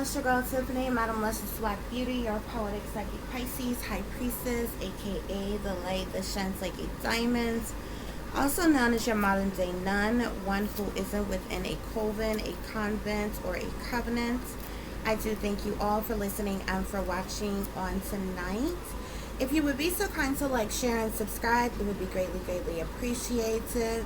it's your girl Tiffany, Madam Luscious Black Beauty, your Poetic Psychic Pisces HighPriestess, aka the Light, the Shines Like a Diamonds, also known as your modern day nun, one who isn't within a coven, a convent, or a covenant. I do thank you all for listening and for watching on tonight. If you would be so kind to like, share, and subscribe, it would be greatly, greatly appreciated.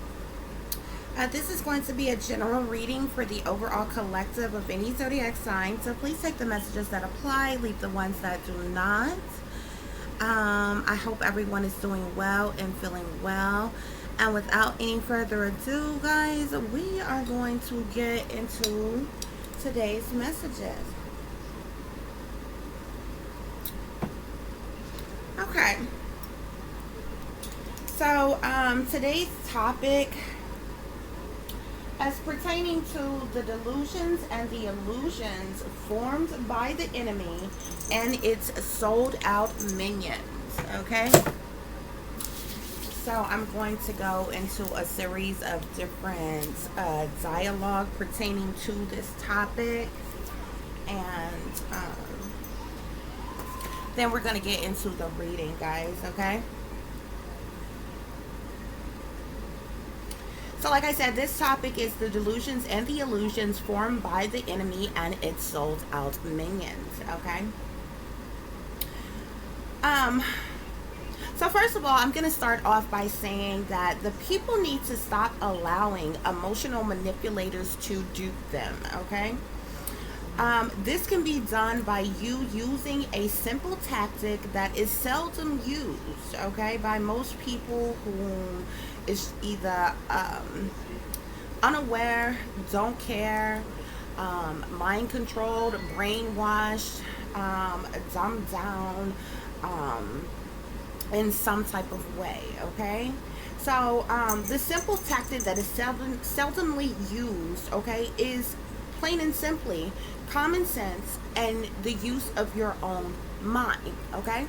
This is going to be a general reading for the overall collective of any zodiac sign. So please take the messages that apply, leave the ones that do not. I hope everyone is doing well and feeling well. And without any further ado, guys, we are going to get into today's messages. Okay. So today's topic, as pertaining to the delusions and the illusions formed by the enemy and its sold out minions. Okay, so I'm going to go into a series of different dialogue pertaining to this topic, and then we're going to get into the reading, guys. Okay, so like I said, this topic is the delusions and the illusions formed by the enemy and its sold out minions. Okay. So first of all, I'm going to start off by saying that the people need to stop allowing emotional manipulators to dupe them. Okay. This can be done by you using a simple tactic that is seldom used, okay, by most people who is either unaware, don't care, mind controlled, brainwashed, dumbed down, in some type of way. Okay, so the simple tactic that is seldomly used, okay, is plain and simply common sense and the use of your own mind. Okay,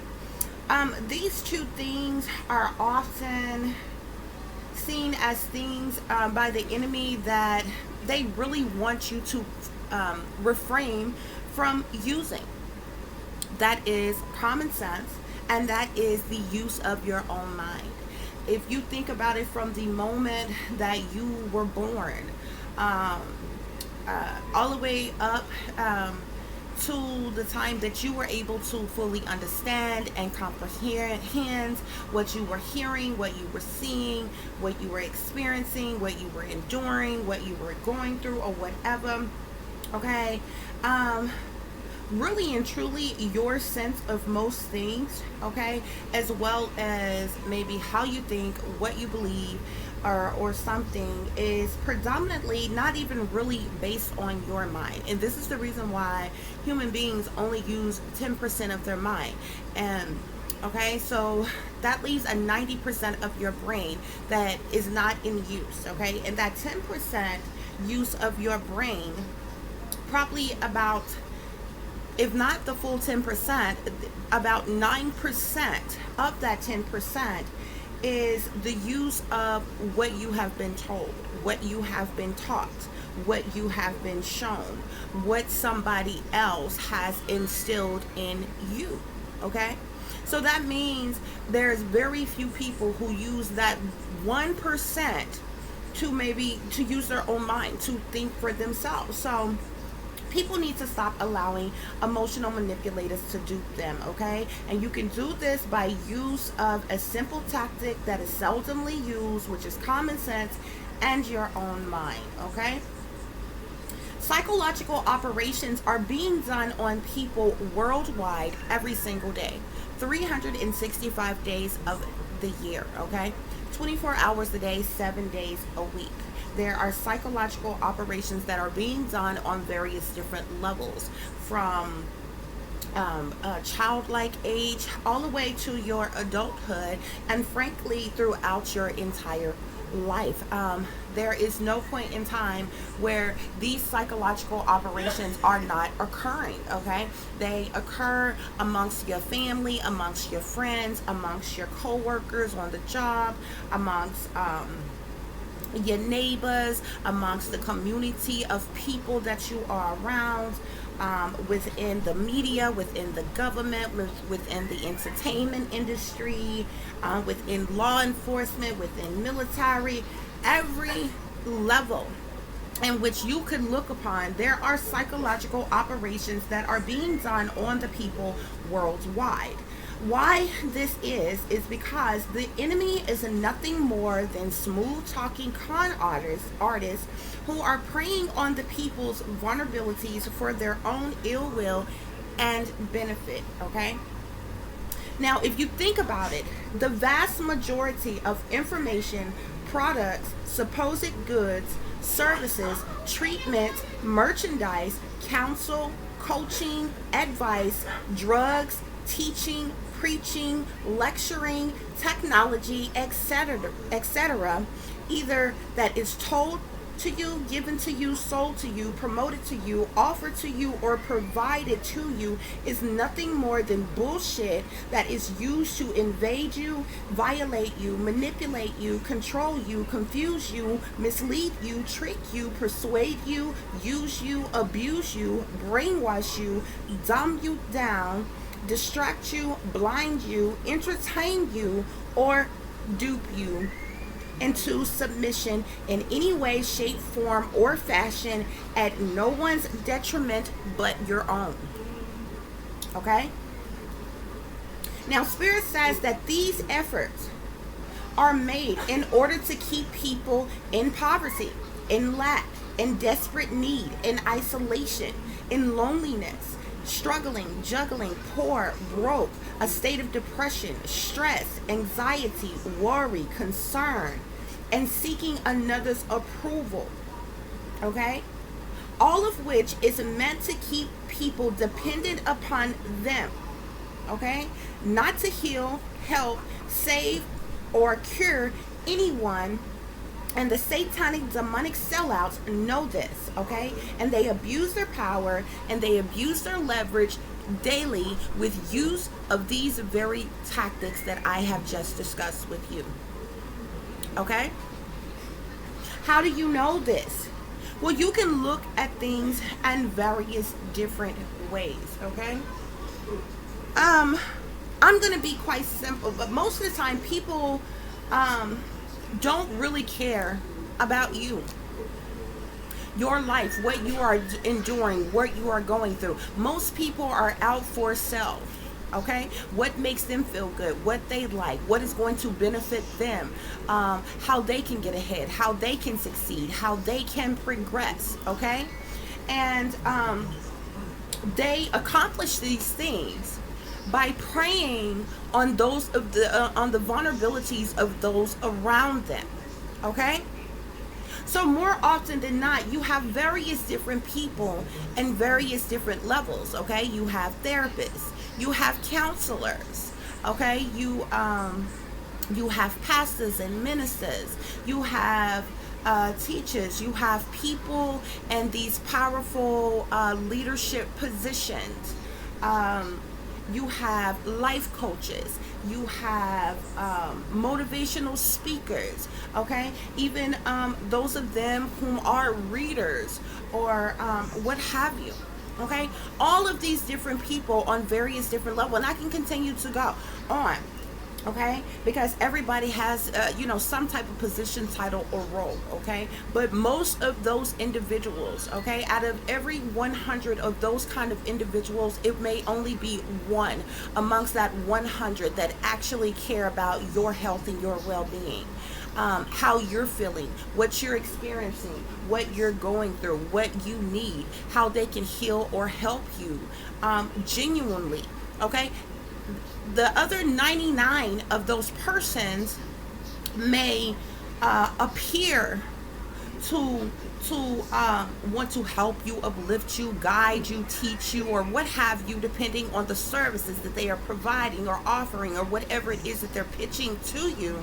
these two things are often seen as things by the enemy that they really want you to refrain from using. That is common sense, and that is the use of your own mind. If you think about it, from the moment that you were born, all the way up to the time that you were able to fully understand and comprehend what you were hearing, what you were seeing, what you were experiencing, what you were enduring, what you were going through, or whatever. Okay, really and truly your sense of most things, okay, as well as maybe how you think, what you believe, or something, is predominantly not even really based on your mind. And this is the reason why human beings only use 10% of their mind. And okay, so that leaves a 90% of your brain that is not in use. Okay, and that 10% use of your brain, probably about, if not the full 10%, about 9% of that 10% is the use of what you have been told, what you have been taught, what you have been shown, what somebody else has instilled in you. Okay, so that means there's very few people who use that 1% to use their own mind, to think for themselves. So people need to stop allowing emotional manipulators to dupe them, okay? And you can do this by use of a simple tactic that is seldomly used, which is common sense and your own mind, okay? Psychological operations are being done on people worldwide every single day, 365 days of the year, okay? 24 hours a day, 7 days a week. There are psychological operations that are being done on various different levels, from childlike age all the way to your adulthood, and frankly throughout your entire life. There is no point in time where these psychological operations are not occurring. Okay, they occur amongst your family, amongst your friends, amongst your co-workers on the job, amongst your neighbors, amongst the community of people that you are around, within the media, within the government, within the entertainment industry, within law enforcement, within military, every level in which you could look upon, there are psychological operations that are being done on the people worldwide. Why this is because the enemy is nothing more than smooth talking con artists who are preying on the people's vulnerabilities for their own ill will and benefit. Okay, now if you think about it, the vast majority of information, products, supposed goods, services, treatment, merchandise, counsel, coaching, advice, drugs, teaching, preaching, lecturing, technology, etc., either that is told to you, given to you, sold to you, promoted to you, offered to you, or provided to you, is nothing more than bullshit that is used to invade you, violate you, manipulate you, control you, confuse you, mislead you, trick you, persuade you, use you, abuse you, brainwash you, dumb you down, distract you, blind you, entertain you, or dupe you into submission in any way, shape, form, or fashion at no one's detriment but your own. Okay? Now, Spirit says that these efforts are made in order to keep people in poverty, in lack, in desperate need, in isolation, in loneliness, struggling, juggling, poor, broke, a state of depression, stress, anxiety, worry, concern, and seeking another's approval. Okay? All of which is meant to keep people dependent upon them. Okay? Not to heal, help, save, or cure anyone. And the satanic demonic sellouts know this, okay? And they abuse their power and they abuse their leverage daily with use of these very tactics that I have just discussed with you. Okay? How do you know this? Well, you can look at things in various different ways, okay? I'm going to be quite simple, but most of the time people don't really care about you, your life, what you are enduring, what you are going through. Most people are out for self. Okay, what makes them feel good, what they like, what is going to benefit them, how they can get ahead, how they can succeed, how they can progress. Okay, and they accomplish these things by preying on those of the vulnerabilities of those around them. Okay, so more often than not, you have various different people and various different levels. Okay, you have therapists, you have counselors. Okay, you have pastors and ministers, you have teachers, you have people in these powerful leadership positions. You have life coaches, you have motivational speakers, okay? Even those of them whom are readers or what have you, okay? All of these different people on various different levels, and I can continue to go on, okay? Because everybody has, some type of position, title, or role, okay? But most of those individuals, okay, out of every 100 of those kind of individuals, it may only be one amongst that 100 that actually care about your health and your well-being. How you're feeling, what you're experiencing, what you're going through, what you need, how they can heal or help you genuinely, okay? The other 99 of those persons may appear to want to help you, uplift you, guide you, teach you, or what have you, depending on the services that they are providing or offering or whatever it is that they're pitching to you.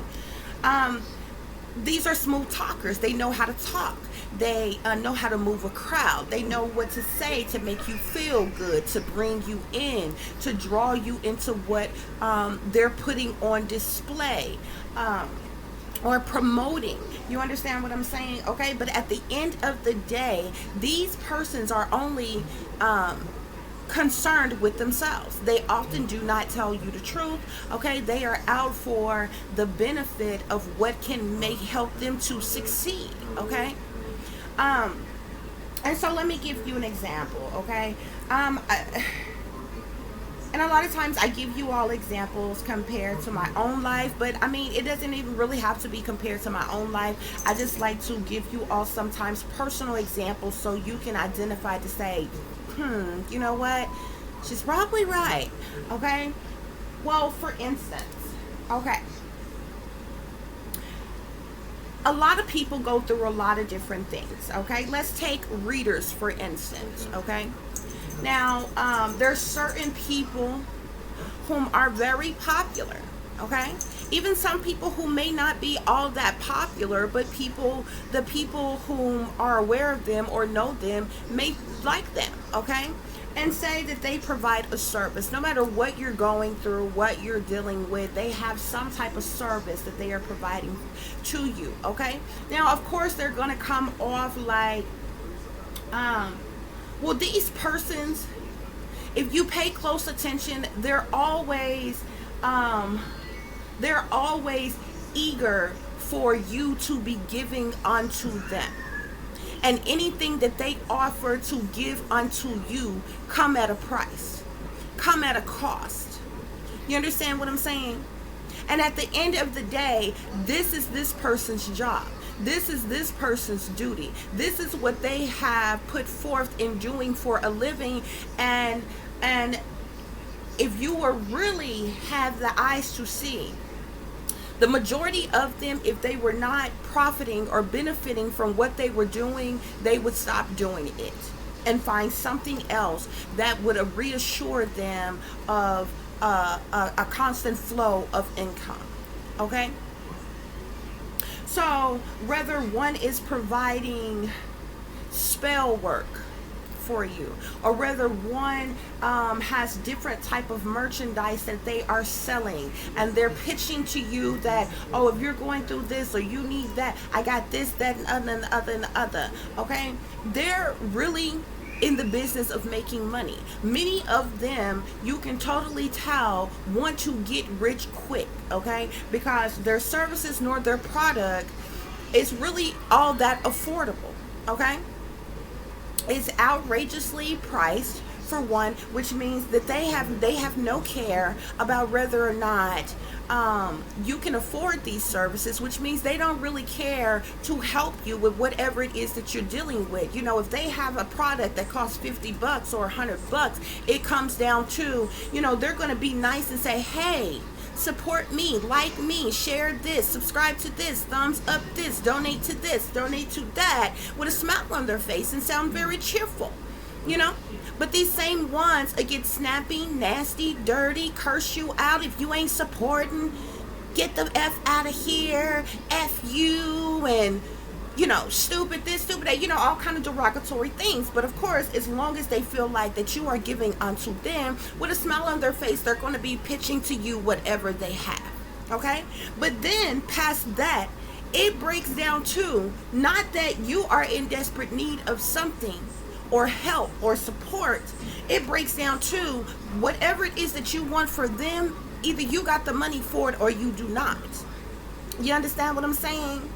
These are smooth talkers. They know how to talk. They know how to move a crowd. They know what to say to make you feel good, to bring you in, to draw you into what they're putting on display or promoting. You understand what I'm saying? Okay, but at the end of the day, these persons are only concerned with themselves. They often do not tell you the truth. Okay, they are out for the benefit of what can help them to succeed. Okay, and so let me give you an example. Okay, and a lot of times I give you all examples compared to my own life, but I mean, it doesn't even really have to be compared to my own life. I just like to give you all sometimes personal examples so you can identify to say, you know what? She's probably right. Okay? Well, for instance, okay. A lot of people go through a lot of different things. Okay? Let's take readers, for instance. Okay? Now, there's certain people whom are very popular, okay? Even some people who may not be all that popular, but the people whom are aware of them or know them may like them, okay? And say that they provide a service. No matter what you're going through, what you're dealing with, they have some type of service that they are providing to you, okay? Now, of course, they're going to come off like, well, these persons, if you pay close attention, they're always eager for you to be giving unto them. And anything that they offer to give unto you come at a price, come at a cost. You understand what I'm saying? And at the end of the day, this is this person's job. This is this person's duty. This is what they have put forth in doing for a living. And if you were really have the eyes to see, the majority of them, if they were not profiting or benefiting from what they were doing, they would stop doing it and find something else that would reassure them of a constant flow of income. Okay? So whether one is providing spell work for you, or whether one has different type of merchandise that they are selling, and they're pitching to you that, oh, if you're going through this or you need that, I got this, that, and the other. Okay, they're really in the business of making money. Many of them, you can totally tell, want to get rich quick, okay? Because their services nor their product is really all that affordable, okay? It's outrageously priced, for one, which means that they have no care about whether or not you can afford these services, which means they don't really care to help you with whatever it is that you're dealing with. You know, if they have a product that costs $50 or $100, it comes down to, you know, they're going to be nice and say, hey, support me, like me, share this, subscribe to this, thumbs up this, donate to this, donate to that, with a smile on their face and sound very cheerful, you know. But these same ones get snappy, nasty, dirty, curse you out if you ain't supporting, get the F out of here, F you, and, you know, stupid this, stupid that, you know, all kind of derogatory things. But of course, as long as they feel like that you are giving unto them, with a smile on their face, they're going to be pitching to you whatever they have, okay? But then past that, it breaks down to, not that you are in desperate need of something or help or support. It breaks down to whatever it is that you want for them, either you got the money for it or you do not. You understand what I'm saying?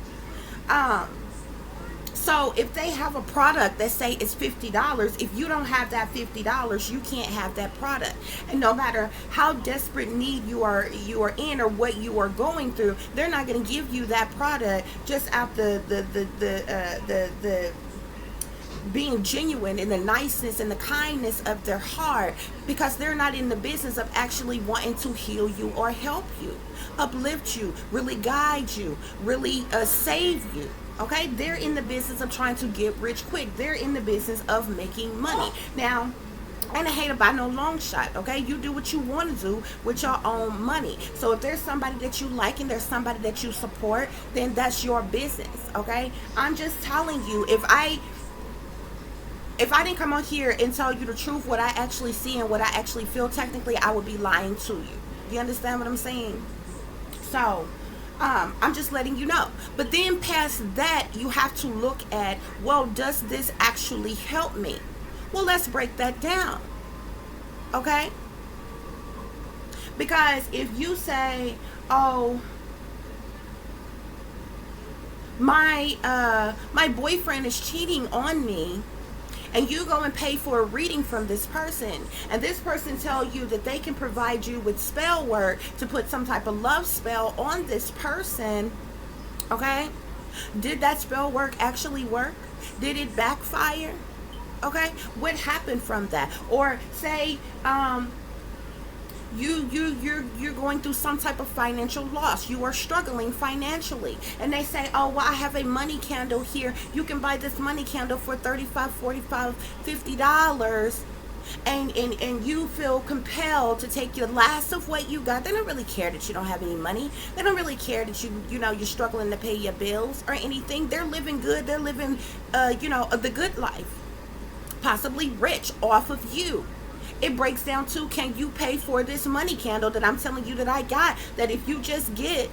So if they have a product that say it's $50, if you don't have that $50, you can't have that product. And no matter how desperate need you are in or what you are going through, they're not going to give you that product just out the being genuine in the niceness and the kindness of their heart, because they're not in the business of actually wanting to heal you or help you, uplift you, really guide you, really save you. Okay, they're in the business of trying to get rich quick. They're in the business of making money. Now, I ain't a hater by no long shot, okay? You do what you want to do with your own money. So if there's somebody that you like and there's somebody that you support, then that's your business, okay? I'm just telling you, if I didn't come on here and tell you the truth, what I actually see and what I actually feel, technically I would be lying to you. You understand what I'm saying? So, I'm just letting you know. But then past that, you have to look at, well, does this actually help me? Well, let's break that down. Okay? Because if you say, oh, my boyfriend is cheating on me, and you go and pay for a reading from this person, and this person tell you that they can provide you with spell work to put some type of love spell on this person, okay? Did that spell work actually work? Did it backfire? Okay, what happened from that? Or say you're going through some type of financial loss, you are struggling financially, and they say, oh, well, I have a money candle here, you can buy this money candle for $35, $45, $50, and you feel compelled to take your last of what you got. They don't really care that you don't have any money. They don't really care that you're struggling to pay your bills or anything. They're living good. They're living the good life, possibly rich off of you. It breaks down to, can you pay for this money candle that I'm telling you that I got, that if you just get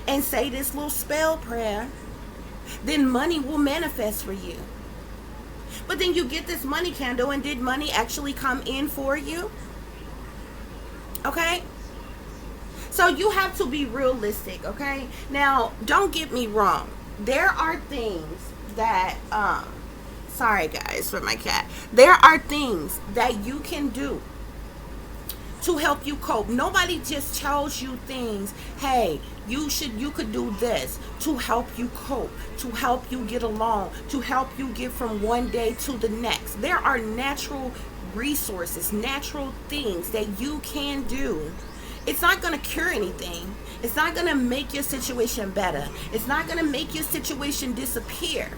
and say this little spell prayer, then money will manifest for you. But then you get this money candle, and did money actually come in for you? Okay? So you have to be realistic, okay? Now, don't get me wrong. There are things that sorry guys for my cat. There are things that you can do to help you cope. Nobody just tells you things, hey, you could do this to help you cope, to help you get along, to help you get from one day to the next. There are natural resources, natural things that you can do. It's not going to cure anything. It's not going to make your situation better. It's not going to make your situation disappear.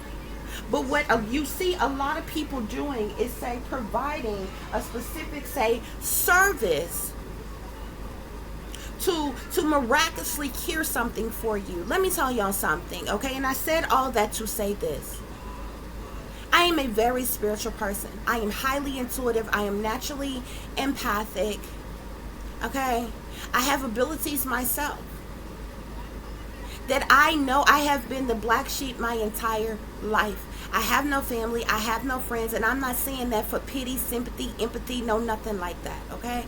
But what you see a lot of people doing is, say, providing a specific, say, service to miraculously cure something for you. Let me tell y'all something, okay? And I said all that to say this. I am a very spiritual person. I am highly intuitive. I am naturally empathic, okay? I have abilities myself that I know. I have been the black sheep my entire life. I have no family, I have no friends, and I'm not saying that for pity, sympathy, empathy, no, nothing like that, okay?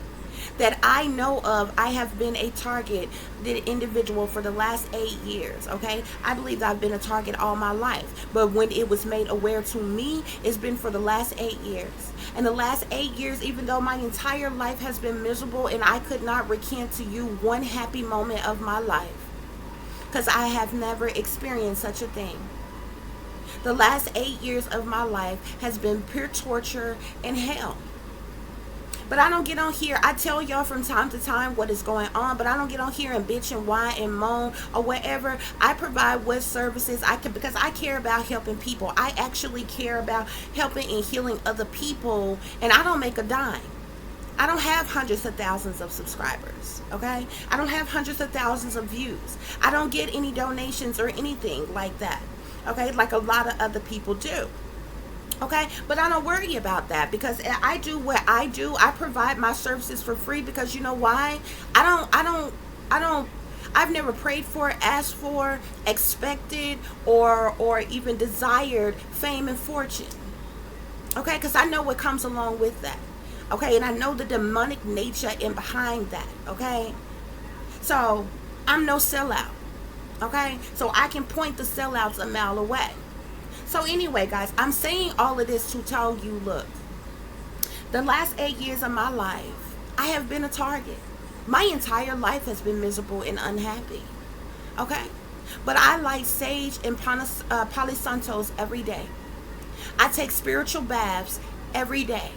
That I know of, I have been a targeted individual for the last 8 years, okay? I believe I've been a target all my life, but when it was made aware to me, it's been for the last 8 years. And the last 8 years, even though my entire life has been miserable, and I could not recant to you one happy moment of my life, because I have never experienced such a thing. The last 8 years of my life has been pure torture and hell. But I don't get on here. I tell y'all from time to time what is going on, but I don't get on here and bitch and whine and moan or whatever. I provide what services I can, because I care about helping people. I actually care about helping and healing other people, and I don't make a dime. I don't have hundreds of thousands of subscribers, okay? I don't have hundreds of thousands of views. I don't get any donations or anything like that. Okay, like a lot of other people do. Okay, but I don't worry about that, because I do what I do. I provide my services for free, because you know why? I've never prayed for, asked for, expected, or even desired fame and fortune. Okay, because I know what comes along with that. Okay, and I know the demonic nature in behind that. Okay, so I'm no sellout. Okay, so I can point the sellouts a mile away. So anyway, guys, I'm saying all of this to tell you, look, the last 8 years of my life, I have been a target. My entire life has been miserable and unhappy. Okay, but I light sage and Palo Santos every day. I take spiritual baths every day.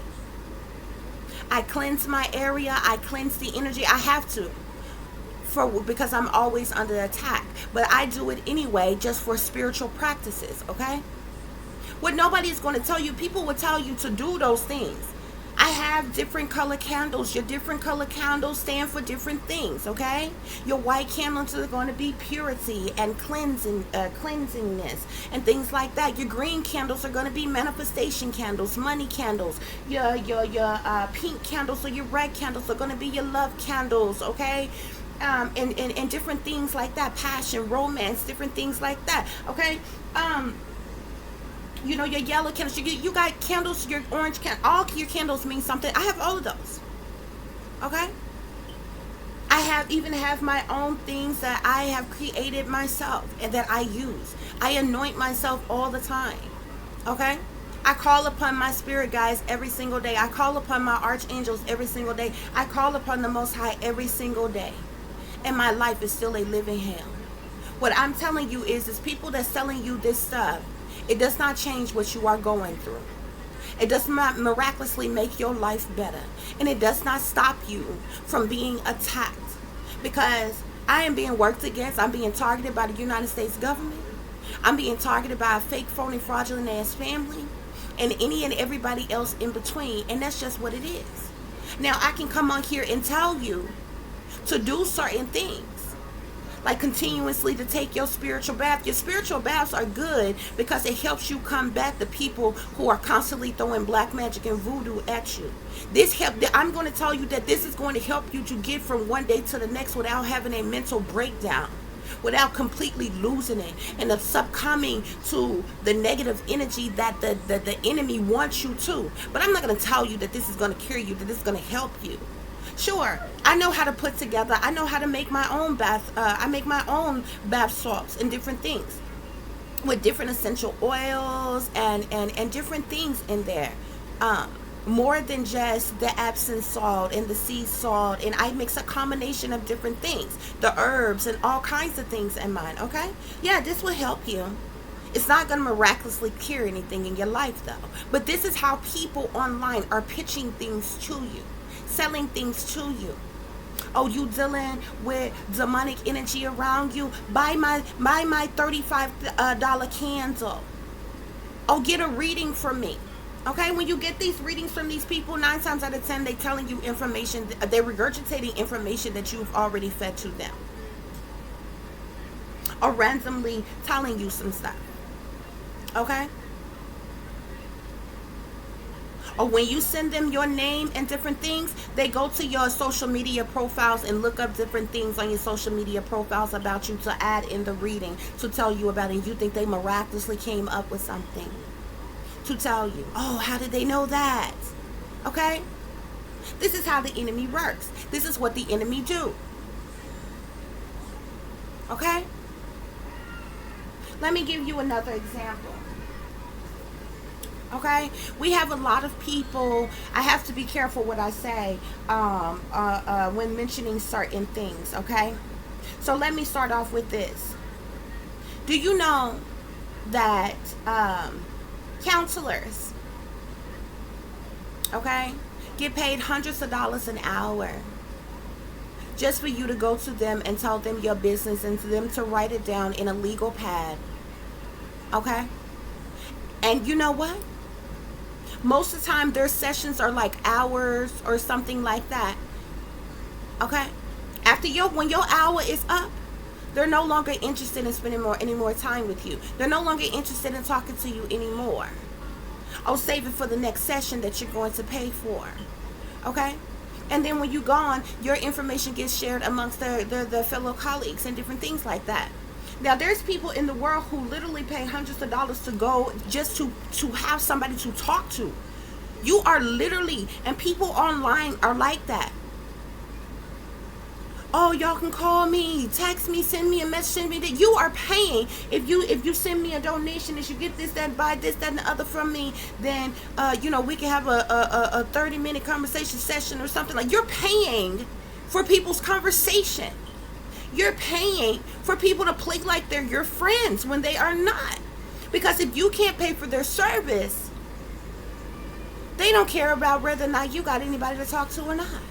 I cleanse my area. I cleanse the energy. I have to. Because I'm always under attack, but I do it anyway, just for spiritual practices. Okay, what nobody is going to tell you, people will tell you to do those things. I have different color candles. Your different color candles stand for different things. Okay, your white candles are going to be purity and cleansingness and things like that. Your green candles are going to be manifestation candles, money candles. Your pink candles or your red candles are going to be your love candles. Okay, and different things like that, passion, romance, different things like that. Okay. You know, your yellow candles, you got candles, your orange candles, all your candles mean something. I have all of those. Okay. I have my own things that I have created myself and that I use. I anoint myself all the time. Okay. I call upon my spirit guides every single day. I call upon my archangels every single day. I call upon the Most High every single day. And my life is still a living hell. What I'm telling you is people that's selling you this stuff, it does not change what you are going through. It does not miraculously make your life better. And it does not stop you from being attacked. Because I am being worked against. I'm being targeted by the United States government. I'm being targeted by a fake, phony, fraudulent ass family. And any and everybody else in between. And that's just what it is. Now, I can come on here and tell you to do certain things. Like continuously to take your spiritual bath. Your spiritual baths are good because it helps you combat the people who are constantly throwing black magic and voodoo at you. I'm going to tell you that this is going to help you to get from one day to the next without having a mental breakdown, without completely losing it and succumbing to the negative energy that the enemy wants you to. But I'm not going to tell you that this is going to cure you, that this is going to help you. Sure, I know how to put together. I know how to make my own bath. I make my own bath salts and different things with different essential oils and different things in there. More than just the Epsom salt and the sea salt. And I mix a combination of different things. The herbs and all kinds of things in mine, okay? Yeah, this will help you. It's not going to miraculously cure anything in your life, though. But this is how people online are pitching things to you. Selling things to you. Oh, you dealing with demonic energy around you? Buy my $35 candle. Oh, get a reading from me. Okay, when you get these readings from these people, 9 times out of 10, they're telling you information. They're regurgitating information that you've already fed to them. Or randomly telling you some stuff. Okay? Or when you send them your name and different things, they go to your social media profiles and look up different things on your social media profiles about you to add in the reading, to tell you about it. And you think they miraculously came up with something to tell you. Oh, how did they know that? Okay? This is how the enemy works. This is what the enemy do. Okay? Let me give you another example. Okay, we have a lot of people. I have to be careful what I say when mentioning certain things. Okay, so let me start off with this. Do you know that counselors, okay, get paid hundreds of dollars an hour just for you to go to them and tell them your business and for them to write it down in a legal pad? Okay, and you know what? Most of the time, their sessions are like hours or something like that. Okay? After when your hour is up, they're no longer interested in spending any more time with you. They're no longer interested in talking to you anymore. Oh, save it for the next session that you're going to pay for. Okay? And then when you're gone, your information gets shared amongst their fellow colleagues and different things like that. Now, there's people in the world who literally pay hundreds of dollars to go just to have somebody to talk to. You are literally, and people online are like that. Oh, y'all can call me, text me, send me a message, send me that. You are paying. If you send me a donation, if you get this, that, buy this, that, and the other from me, then we can have a 30-minute conversation session or something. Like, you're paying for people's conversation. You're paying for people to play like they're your friends when they are not. Because if you can't pay for their service, they don't care about whether or not you got anybody to talk to or not.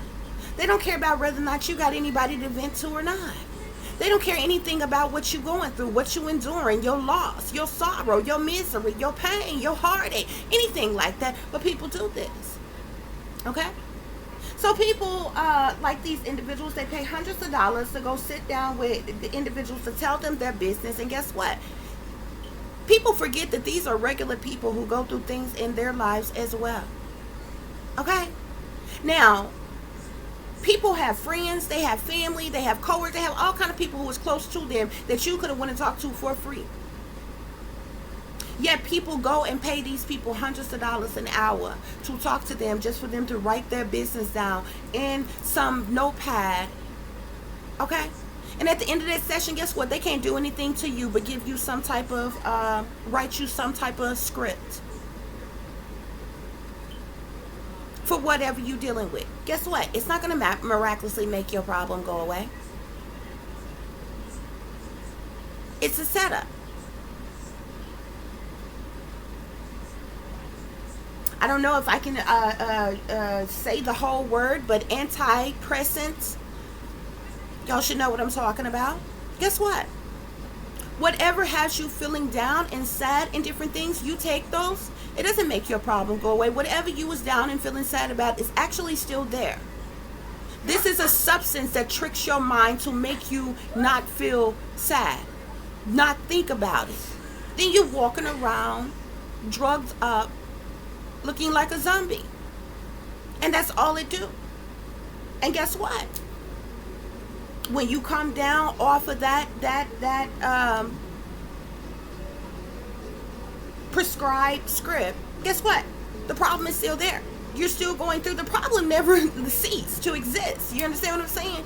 They don't care about whether or not you got anybody to vent to or not. They don't care anything about what you're going through, what you're enduring, your loss, your sorrow, your misery, your pain, your heartache, anything like that. But people do this. Okay? So people like these individuals, they pay hundreds of dollars to go sit down with the individuals to tell them their business. And guess what? People forget that these are regular people who go through things in their lives as well. Okay? Now, People have friends, they have family, they have coworkers, they have all kind of people who is close to them that you could have went and talked to for free. Yet people go and pay these people hundreds of dollars an hour to talk to them, just for them to write their business down in some notepad. Okay? And at the end of that session, guess what? They can't do anything to you but give you some type of, write you some type of script for whatever you're dealing with. Guess what? It's not going to miraculously make your problem go away. It's a setup. I don't know if I can say the whole word, but antidepressants. Y'all should know what I'm talking about. Guess what? Whatever has you feeling down and sad and different things, you take those. It doesn't make your problem go away. Whatever you was down and feeling sad about is actually still there. This is a substance that tricks your mind to make you not feel sad, not think about it. Then you're walking around, drugged up, looking like a zombie. And that's all it do. And guess what? When you come down off of that prescribed script, guess what? The problem is still there. You're still going through. The problem never ceased to exist. You understand what I'm saying?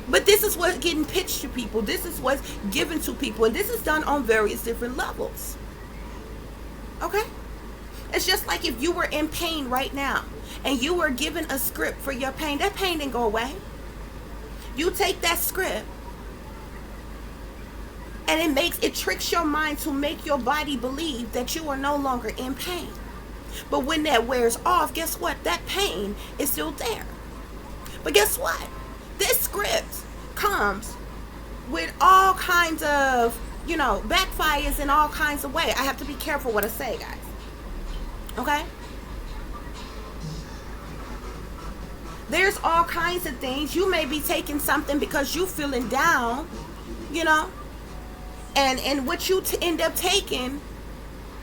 But this is what's getting pitched to people. This is what's given to people. And this is done on various different levels. Okay? It's just like if you were in pain right now and you were given a script for your pain, that pain didn't go away. You take that script and it tricks your mind to make your body believe that you are no longer in pain. But when that wears off, guess what? That pain is still there. But guess what? This script comes with all kinds of, backfires in all kinds of ways. I have to be careful what I say, guys. Okay? There's all kinds of things. You may be taking something because you feeling down, and what you end up taking,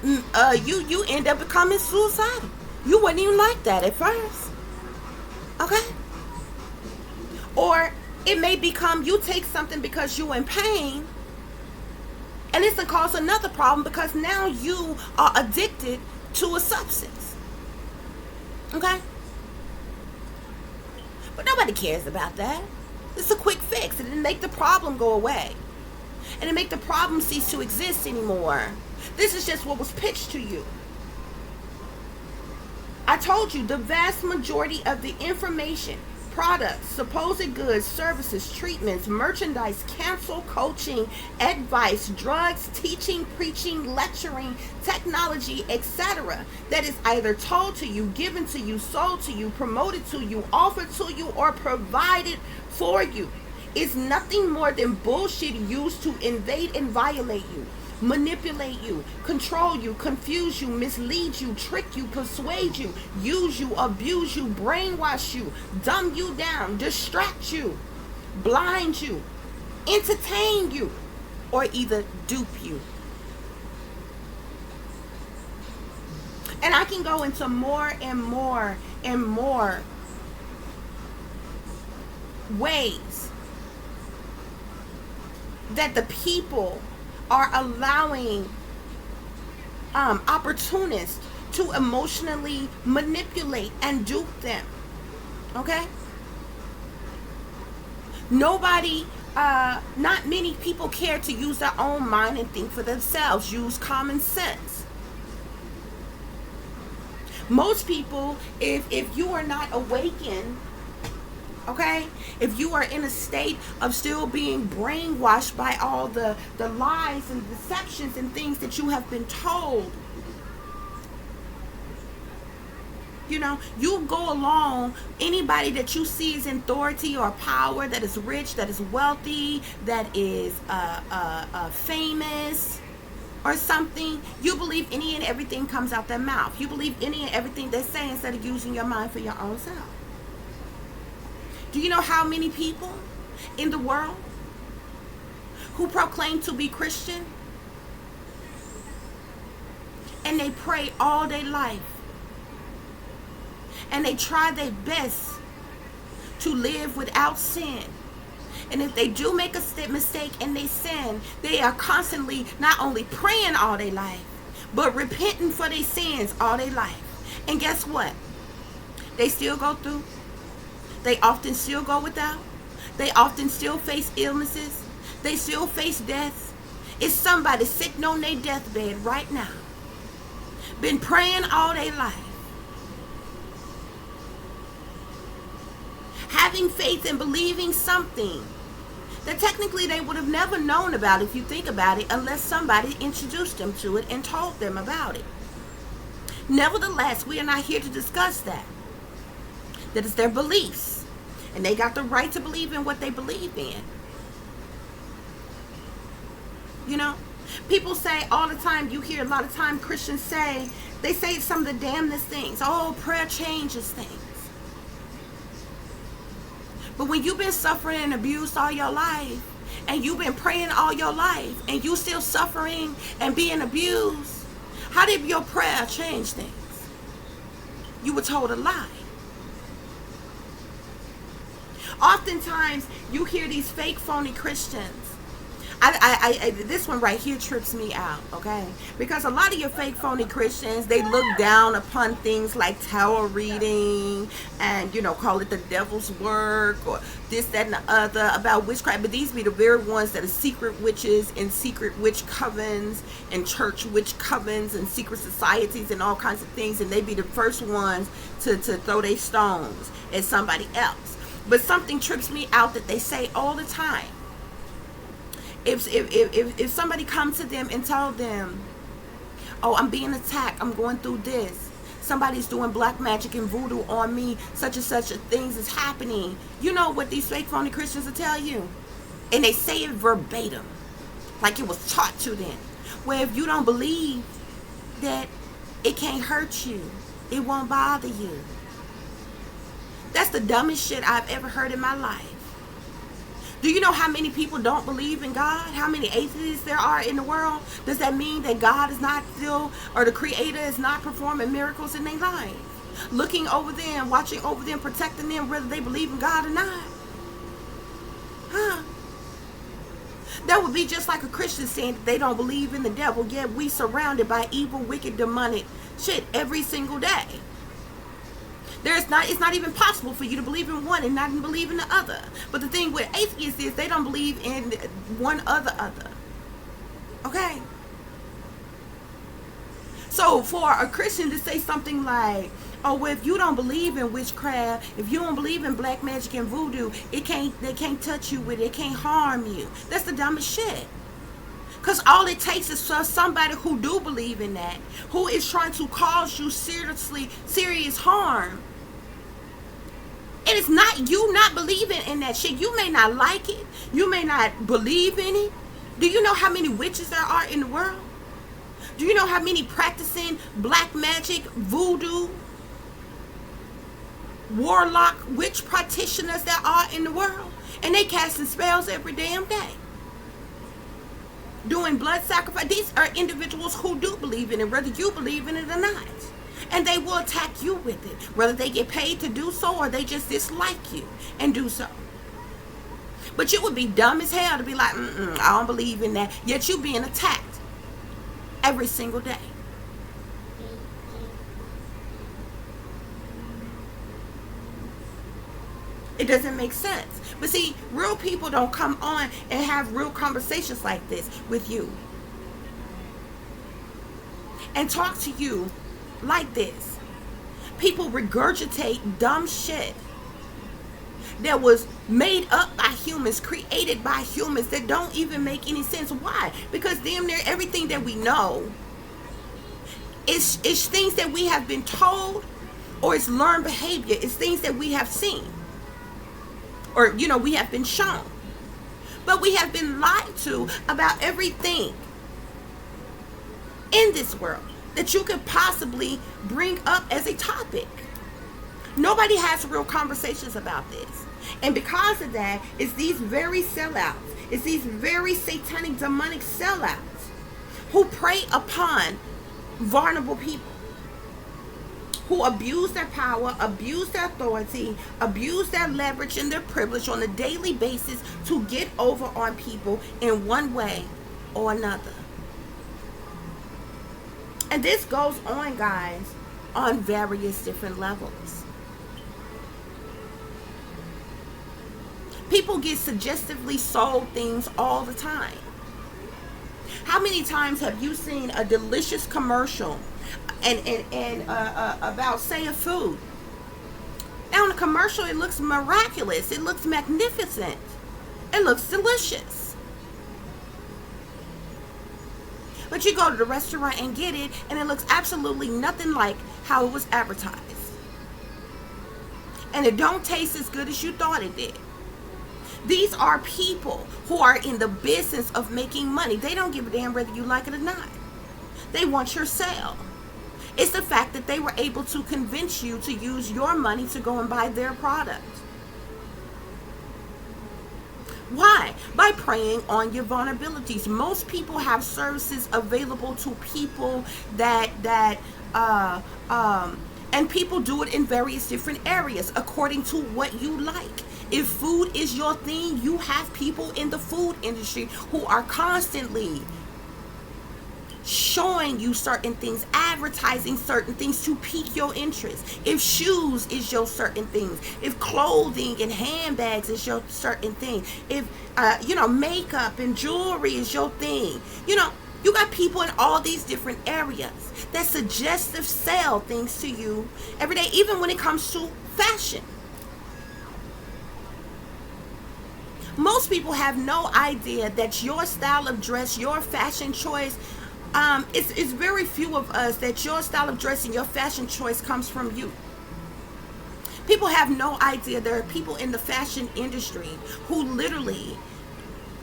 you end up becoming suicidal. You wouldn't even like that at first. Okay? Or it may become you take something because you're in pain, and it's going to cause another problem because now you are addicted to a substance. Okay? But nobody cares about that. It's a quick fix. It didn't make the problem go away. It didn't make the problem cease to exist anymore. This is just what was pitched to you. I told you the vast majority of the information, products, supposed goods, services, treatments, merchandise, counsel, coaching, advice, drugs, teaching, preaching, lecturing, technology, etc. that is either told to you, given to you, sold to you, promoted to you, offered to you, or provided for you is nothing more than bullshit used to invade and violate you, manipulate you, control you, confuse you, mislead you, trick you, persuade you, use you, abuse you, brainwash you, dumb you down, distract you, blind you, entertain you, or either dupe you. And I can go into more and more and more ways that the people are allowing opportunists to emotionally manipulate and dupe them. Okay? Nobody, not many people care to use their own mind and think for themselves. Use common sense. Most people, if you are not awakened, okay, if you are in a state of still being brainwashed by all the lies and deceptions and things that you have been told, you go along, anybody that you see is in authority or power, that is rich, that is wealthy, that is famous or something, you believe any and everything comes out their mouth. You believe any and everything they say instead of using your mind for your own self. Do you know how many people in the world who proclaim to be Christian and they pray all their life and they try their best to live without sin. And if they do make a mistake and they sin, they are constantly not only praying all their life, but repenting for their sins all their life. And guess what? They still go through. They often still go without. They often still face illnesses. They still face death. It's somebody sitting on their deathbed right now. Been praying all their life. Having faith and believing something that technically they would have never known about, if you think about it, unless somebody introduced them to it and told them about it. Nevertheless, we are not here to discuss that. That is their beliefs. And they got the right to believe in what they believe in. You know? People say all the time, you hear a lot of time Christians say, they say some of the damnedest things. Oh, prayer changes things. But when you've been suffering and abused all your life, and you've been praying all your life, and you still suffering and being abused, how did your prayer change things? You were told a lie. Oftentimes, you hear these fake, phony Christians. This one right here trips me out, okay? Because a lot of your fake, phony Christians, they look down upon things like tarot reading and, you know, call it the devil's work or this, that, and the other about witchcraft. But these be the very ones that are secret witches and secret witch covens and church witch covens and secret societies and all kinds of things. And they be the first ones to throw their stones at somebody else. But something trips me out that they say all the time. If somebody comes to them and tell them, oh, I'm being attacked, I'm going through this, somebody's doing black magic and voodoo on me, such and such things is happening, you know what these fake phony Christians will tell you? And they say it verbatim, like it was taught to them. Where if you don't believe that it can't hurt you, it won't bother you. That's the dumbest shit I've ever heard in my life. Do you know how many people don't believe in God? How many atheists there are in the world? Does that mean that God is not still, or the Creator is not performing miracles in their life? Looking over them, watching over them, protecting them, whether they believe in God or not? Huh? That would be just like a Christian saying that they don't believe in the devil, yet we surrounded by evil, wicked, demonic shit every single day. It's not even possible for you to believe in one and not believe in the other. But the thing with atheists is they don't believe in one or the other. Okay? So for a Christian to say something like, oh, well, if you don't believe in witchcraft, if you don't believe in black magic and voodoo, they can't touch you with it, it can't harm you. That's the dumbest shit. Because all it takes is for somebody who do believe in that, who is trying to cause you serious harm. And it's not you not believing in that shit. You may not like it. You may not believe in it. Do you know how many witches there are in the world? Do you know how many practicing black magic, voodoo, warlock, witch practitioners there are in the world? And they casting spells every damn day. Doing blood sacrifice. These are individuals who do believe in it, whether you believe in it or not. And they will attack you with it, whether they get paid to do so or they just dislike you and do so. But you would be dumb as hell to be like, I don't believe in that. Yet you being attacked every single day. It doesn't make sense. But see, real people don't come on and have real conversations like this with you. And talk to you like this. People regurgitate dumb shit that was made up by humans, created by humans, that don't even make any sense. Why? Because damn near everything that we know is things that we have been told, or it's learned behavior. It's things that we have seen, or we have been shown. But we have been lied to about everything in this world that you could possibly bring up as a topic. Nobody has real conversations about this. And because of that, it's these very sellouts, it's these very satanic, demonic sellouts who prey upon vulnerable people, who abuse their power, abuse their authority, abuse their leverage and their privilege on a daily basis to get over on people in one way or another. And this goes on, guys, on various different levels. People get suggestively sold things all the time. How many times have you seen a delicious commercial and about, say, a food? Now in the commercial, it looks miraculous. It looks magnificent. It looks delicious. But you go to the restaurant and get it, and it looks absolutely nothing like how it was advertised. And it don't taste as good as you thought it did. These are people who are in the business of making money. They don't give a damn whether you like it or not. They want your sale. It's the fact that they were able to convince you to use your money to go and buy their product. Why? By preying on your vulnerabilities. Most people have services available to people and people do it in various different areas according to what you like. If food is your thing, you have people in the food industry who are constantly showing you certain things, advertising certain things to pique your interest. If shoes is your certain things, if clothing and handbags is your certain thing, if makeup and jewelry is your thing, you got people in all these different areas that suggestive sell things to you every day, even when it comes to fashion. Most people have no idea that your style of dress, your fashion choice, it's very few of us that your style of dress and your fashion choice comes from you. People have no idea there are people in the fashion industry who literally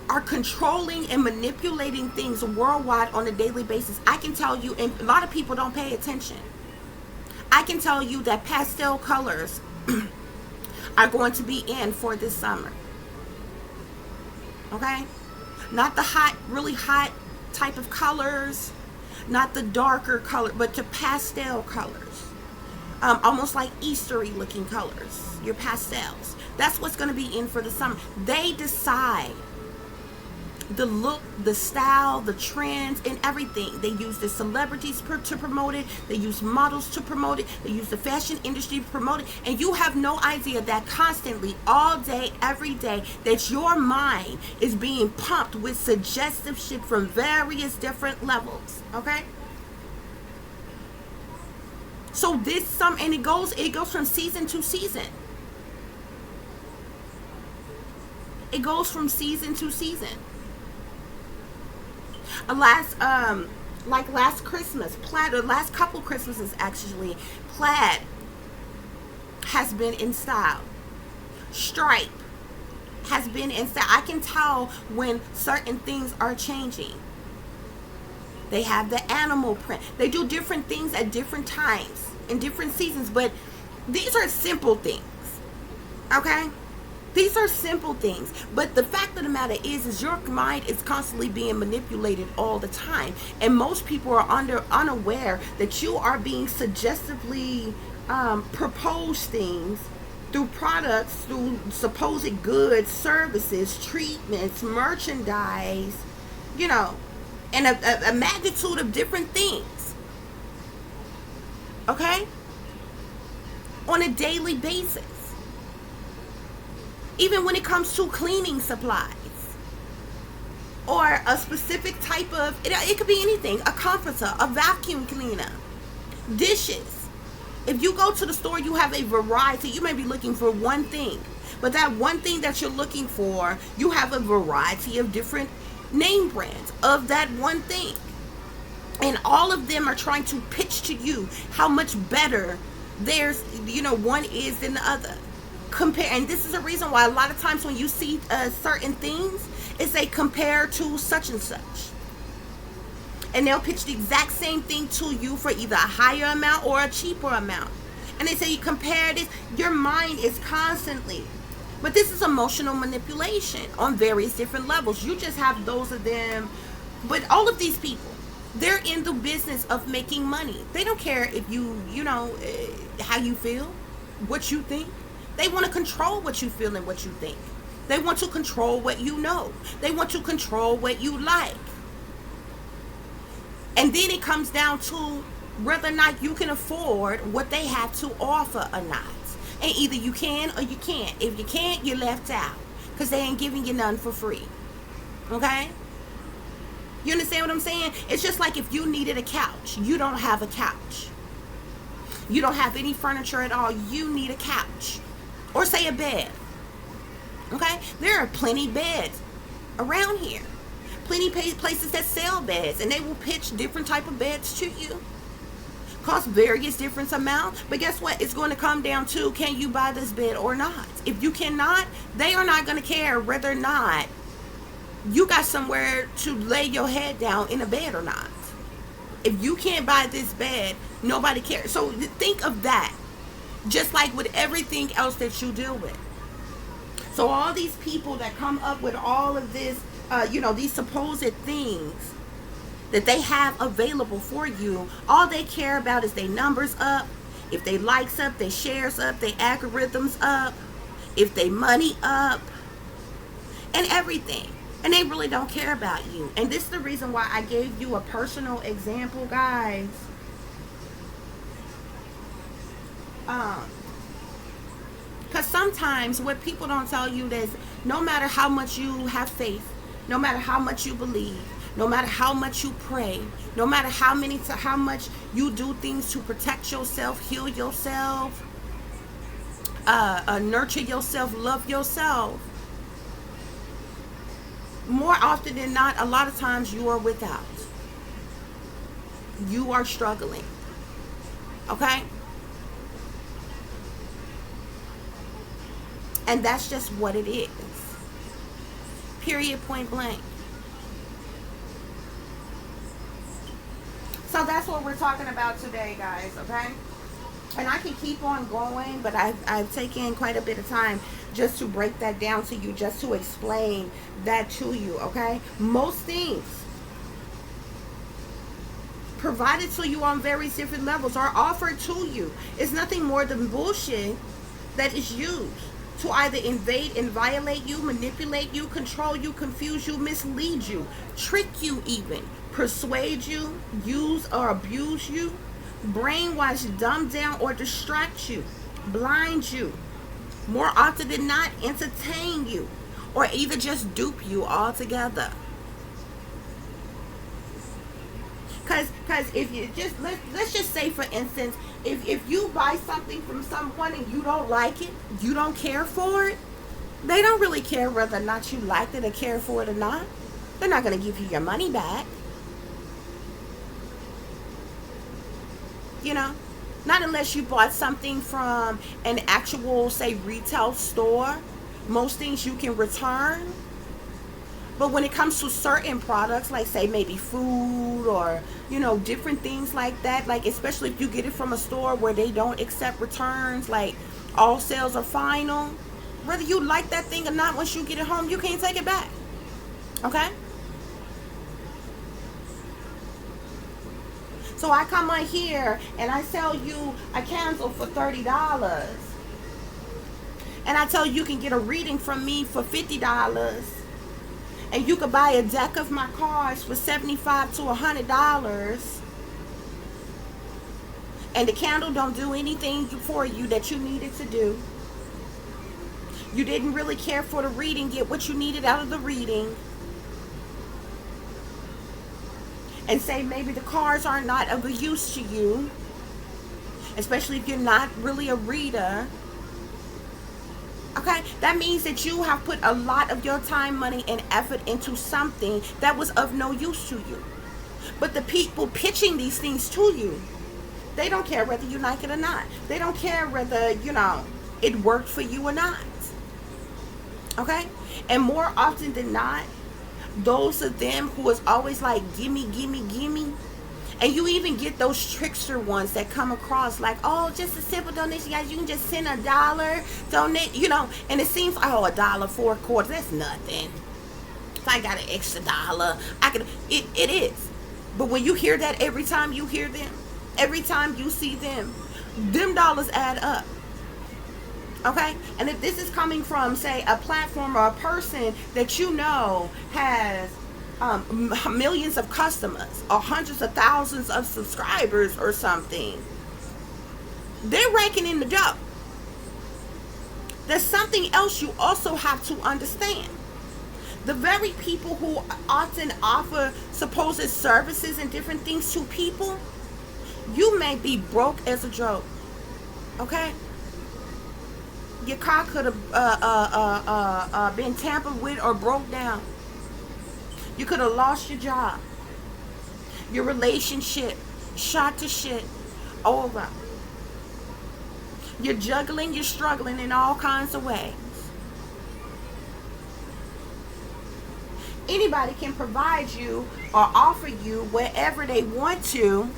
are controlling and manipulating things worldwide on a daily basis. I can tell you, and a lot of people don't pay attention, I can tell you that pastel colors are going to be in for this summer. Okay? Not the hot, really hot type of colors, not the darker color, but the pastel colors. Almost like Eastery looking colors, your pastels. That's what's going to be in for the summer. They decide the look, the style, the trends, and everything. They use the celebrities to promote it. They use models to promote it. They use the fashion industry to promote it. And you have no idea that constantly, all day, every day, that your mind is being pumped with suggestive shit from various different levels. Okay? So and it goes from season to season. It goes from season to season. Last Christmas, plaid, or last couple Christmases actually, plaid has been in style. Stripe has been in style. I can tell when certain things are changing. They have the animal print. They do different things at different times, in different seasons, but these are simple things. Okay? These are simple things, but the fact of the matter is your mind is constantly being manipulated all the time, and most people are unaware that you are being suggestively proposed things through products, through supposed goods, services, treatments, merchandise, and a magnitude of different things. Okay? On a daily basis. Even when it comes to cleaning supplies or a specific type of, it could be anything, a comforter, a vacuum cleaner, dishes. If you go to the store, you have a variety. You may be looking for one thing, but that one thing that you're looking for, you have a variety of different name brands of that one thing. And all of them are trying to pitch to you how much better theirs, one is than the other. Compare, and this is a reason why a lot of times when you see certain things, it's a compare to such and such, and they'll pitch the exact same thing to you for either a higher amount or a cheaper amount, and they say you compare this. Your mind is constantly, but this is emotional manipulation on various different levels. You just have those of them, but all of these people, They're in the business of making money. They don't care if how you feel, what you think. They want to control what you feel and what you think. They want to control what you know. They want to control what you like. And then it comes down to whether or not you can afford what they have to offer or not. And either you can or you can't. If you can't, you're left out. Because they ain't giving you none for free. Okay? You understand what I'm saying? It's just like if you needed a couch. You don't have a couch. You don't have any furniture at all. You need a couch. Or say a bed. Okay? There are plenty beds around here. Plenty places that sell beds. And they will pitch different type of beds to you. Cost various different amounts. But guess what? It's going to come down to, can you buy this bed or not? If you cannot, they are not going to care whether or not you got somewhere to lay your head down in a bed or not. If you can't buy this bed, nobody cares. So think of that. Just like with everything else that you deal with. So all these people that come up with all of this, these supposed things that they have available for you, all they care about is their numbers up, if they likes up, they shares up, they algorithms up, if they money up, and everything. And they really don't care about you. And this is the reason why I gave you a personal example, guys. Because sometimes what people don't tell you is, no matter how much you have faith, no matter how much you believe, no matter how much you pray, no matter how much you do things to protect yourself, heal yourself, nurture yourself, love yourself, more often than not, a lot of times you are without. You are struggling. Okay? And that's just what it is. Period, point blank. So that's what we're talking about today, guys, okay? And I can keep on going, but I've taken quite a bit of time just to break that down to you, just to explain that to you, okay? Most things provided to you on various different levels are offered to you. It's nothing more than bullshit that is used to either invade and violate you, manipulate you, control you, confuse you, mislead you, trick you even, persuade you, use or abuse you, brainwash, dumb down, or distract you, blind you, more often than not entertain you, or either just dupe you altogether. Because if you just, let's just say, for instance, if you buy something from someone and you don't like it, you don't care for it, they don't really care whether or not you liked it or care for it or not. They're not going to give you your money back. You know, not unless you bought something from an actual, say, retail store. Most things you can return. But when it comes to certain products, like, say, maybe food or, different things like that, like, especially if you get it from a store where they don't accept returns, like, all sales are final. Whether you like that thing or not, once you get it home, you can't take it back. Okay? So I come on here and I sell you a candle for $30. And I tell you can get a reading from me for $50. And you could buy a deck of my cards for $75 to $100. And the candle don't do anything for you that you needed to do. You didn't really care for the reading, get what you needed out of the reading. And say maybe the cards are not of use to you, especially if you're not really a reader. Okay, that means that you have put a lot of your time, money, and effort into something that was of no use to you. But the people pitching these things to you, they don't care whether you like it or not. They don't care whether, it worked for you or not. Okay? And more often than not, those of them who is always like, gimme, gimme, gimme. And you even get those trickster ones that come across like, oh, just a simple donation, guys. You can just send $1, donate, and it seems, oh, $1 for a quarter, that's nothing. If I got an extra dollar, I could, it is. But when you hear that, every time you hear them, every time you see them dollars add up. Okay? And if this is coming from, say, a platform or a person that you know has millions of customers or hundreds of thousands of subscribers or something, they're raking in the dough. There's something else you also have to understand. The very people who often offer supposed services and different things to people, you may be broke as a joke. Okay? Your car could have been tampered with or broke down. You could have lost your job. Your relationship shot to shit over. You're juggling, you're struggling in all kinds of ways. Anybody can provide you or offer you wherever they want to,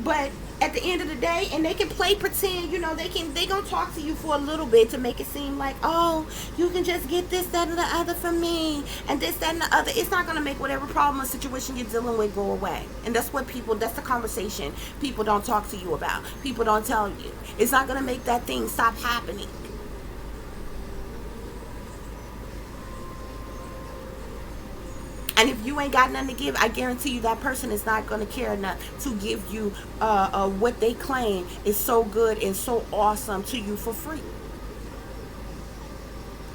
but at the end of the day, and they can play pretend, you know, they gonna talk to you for a little bit to make it seem like, oh, you can just get this, that, and the other from me, and this, that, and the other. It's not gonna make whatever problem or situation you're dealing with go away. And that's the conversation people don't talk to you about. People don't tell you. It's not gonna make that thing stop happening. And if you ain't got nothing to give, I guarantee you that person is not going to care enough to give you what they claim is so good and so awesome to you for free.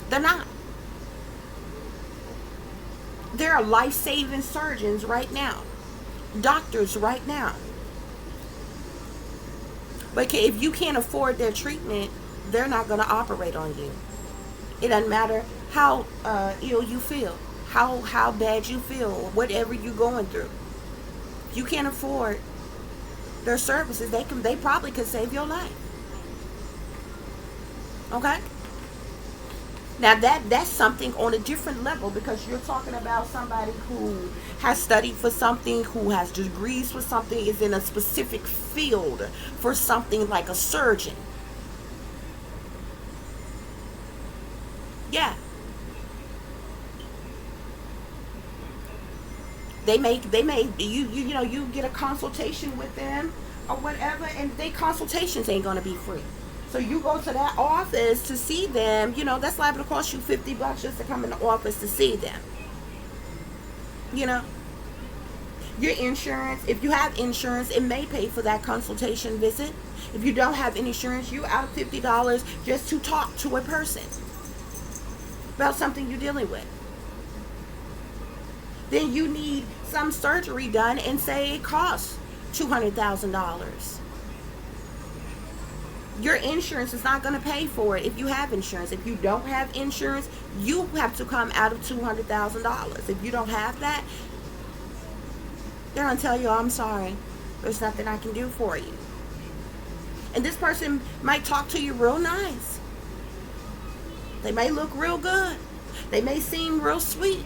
They're not. There are life-saving surgeons right now, doctors right now. But if you can't afford their treatment, they're not going to operate on you. It doesn't matter how ill you feel. How bad you feel, whatever you're going through. If you can't afford their services, they probably could save your life. Okay? Now that's something on a different level, because you're talking about somebody who has studied for something, who has degrees for something, is in a specific field for something, like a surgeon. Yeah. They may you know, you get a consultation with them or whatever, and their consultations ain't gonna be free. So you go to that office to see them, you know, that's liable to cost you $50 just to come in the office to see them. You know, your insurance, if you have insurance, it may pay for that consultation visit. If you don't have insurance, you out $50 just to talk to a person about something you're dealing with. Then you need some surgery done, and say it costs $200,000. Your insurance is not going to pay for it if you have insurance. If you don't have insurance, you have to come out of $200,000. If you don't have that, they're going to tell you, oh, I'm sorry, there's nothing I can do for you. And this person might talk to you real nice. They may look real good. They may seem real sweet.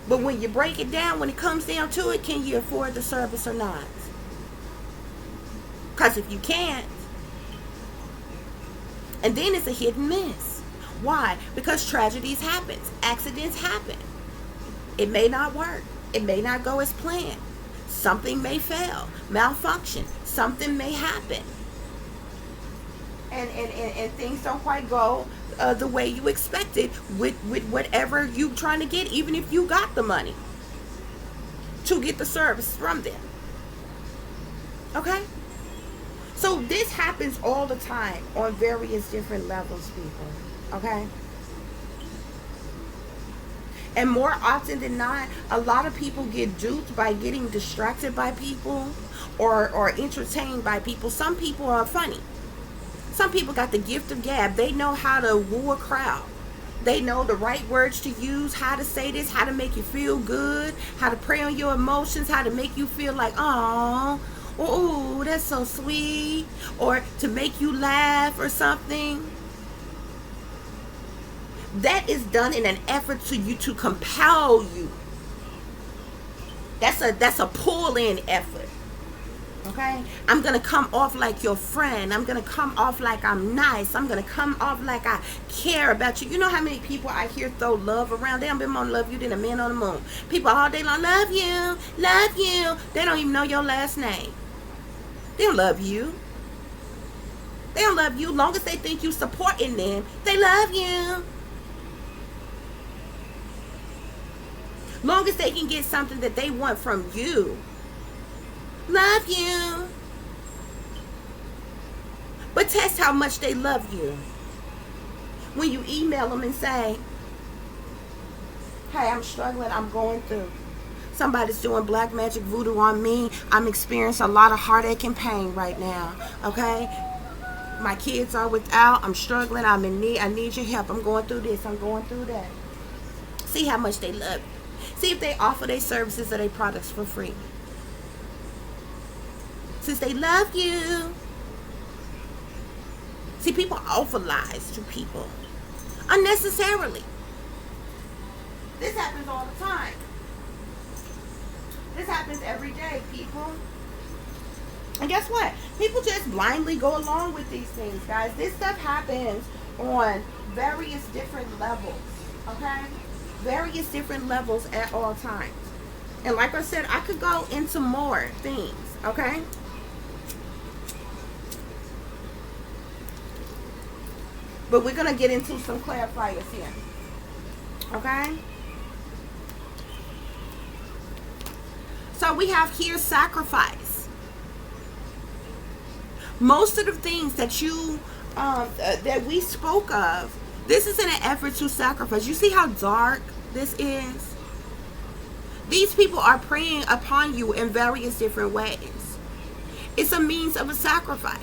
But when you break it down, when it comes down to it, can you afford the service or not? Because if you can't, and then it's a hit and miss. Why? Because tragedies happen. Accidents happen. It may not work. It may not go as planned. Something may fail. Malfunction. Something may happen. And things don't quite go the way you expected with whatever you trying to get, even if you got the money to get the service from them. Okay? So this happens all the time on various different levels, people. Okay? And more often than not, a lot of people get duped by getting distracted by people or entertained by people. Some people are funny. Some people got the gift of gab. They know how to woo a crowd. They know the right words to use, how to say this, how to make you feel good, how to prey on your emotions, how to make you feel like, oh, that's so sweet, or to make you laugh or something. That is done in an effort to compel you. That's a pull-in effort. Okay? I'm going to come off like your friend. I'm going to come off like I'm nice. I'm going to come off like I care about you. You know how many people I hear throw love around? They don't be more love you than a man on the moon. People all day long, love you, love you. They don't even know your last name. They don't love you. They don't love you. Long as they think you supporting them, they love you. Long as they can get something that they want from you. Love you. But test how much they love you when you email them and say, hey, I'm struggling, I'm going through. Somebody's doing black magic voodoo on me. I'm experiencing a lot of heartache and pain right now. Okay? My kids are without. I'm struggling. I'm in need. I need your help. I'm going through this. I'm going through that. See how much they love you. See if they offer their services or their products for free. Since they love you. See, people overlies to people unnecessarily. This happens all the time. This happens every day, people. And guess what? People just blindly go along with these things, guys. This stuff happens on various different levels, okay? Various different levels at all times. And like I said, I could go into more things, okay? But we're going to get into some clarifiers here, okay? So we have here sacrifice. Most of the things that you that we spoke of, this is in an effort to sacrifice. You see how dark this is? These people are preying upon you in various different ways. It's a means of a sacrifice.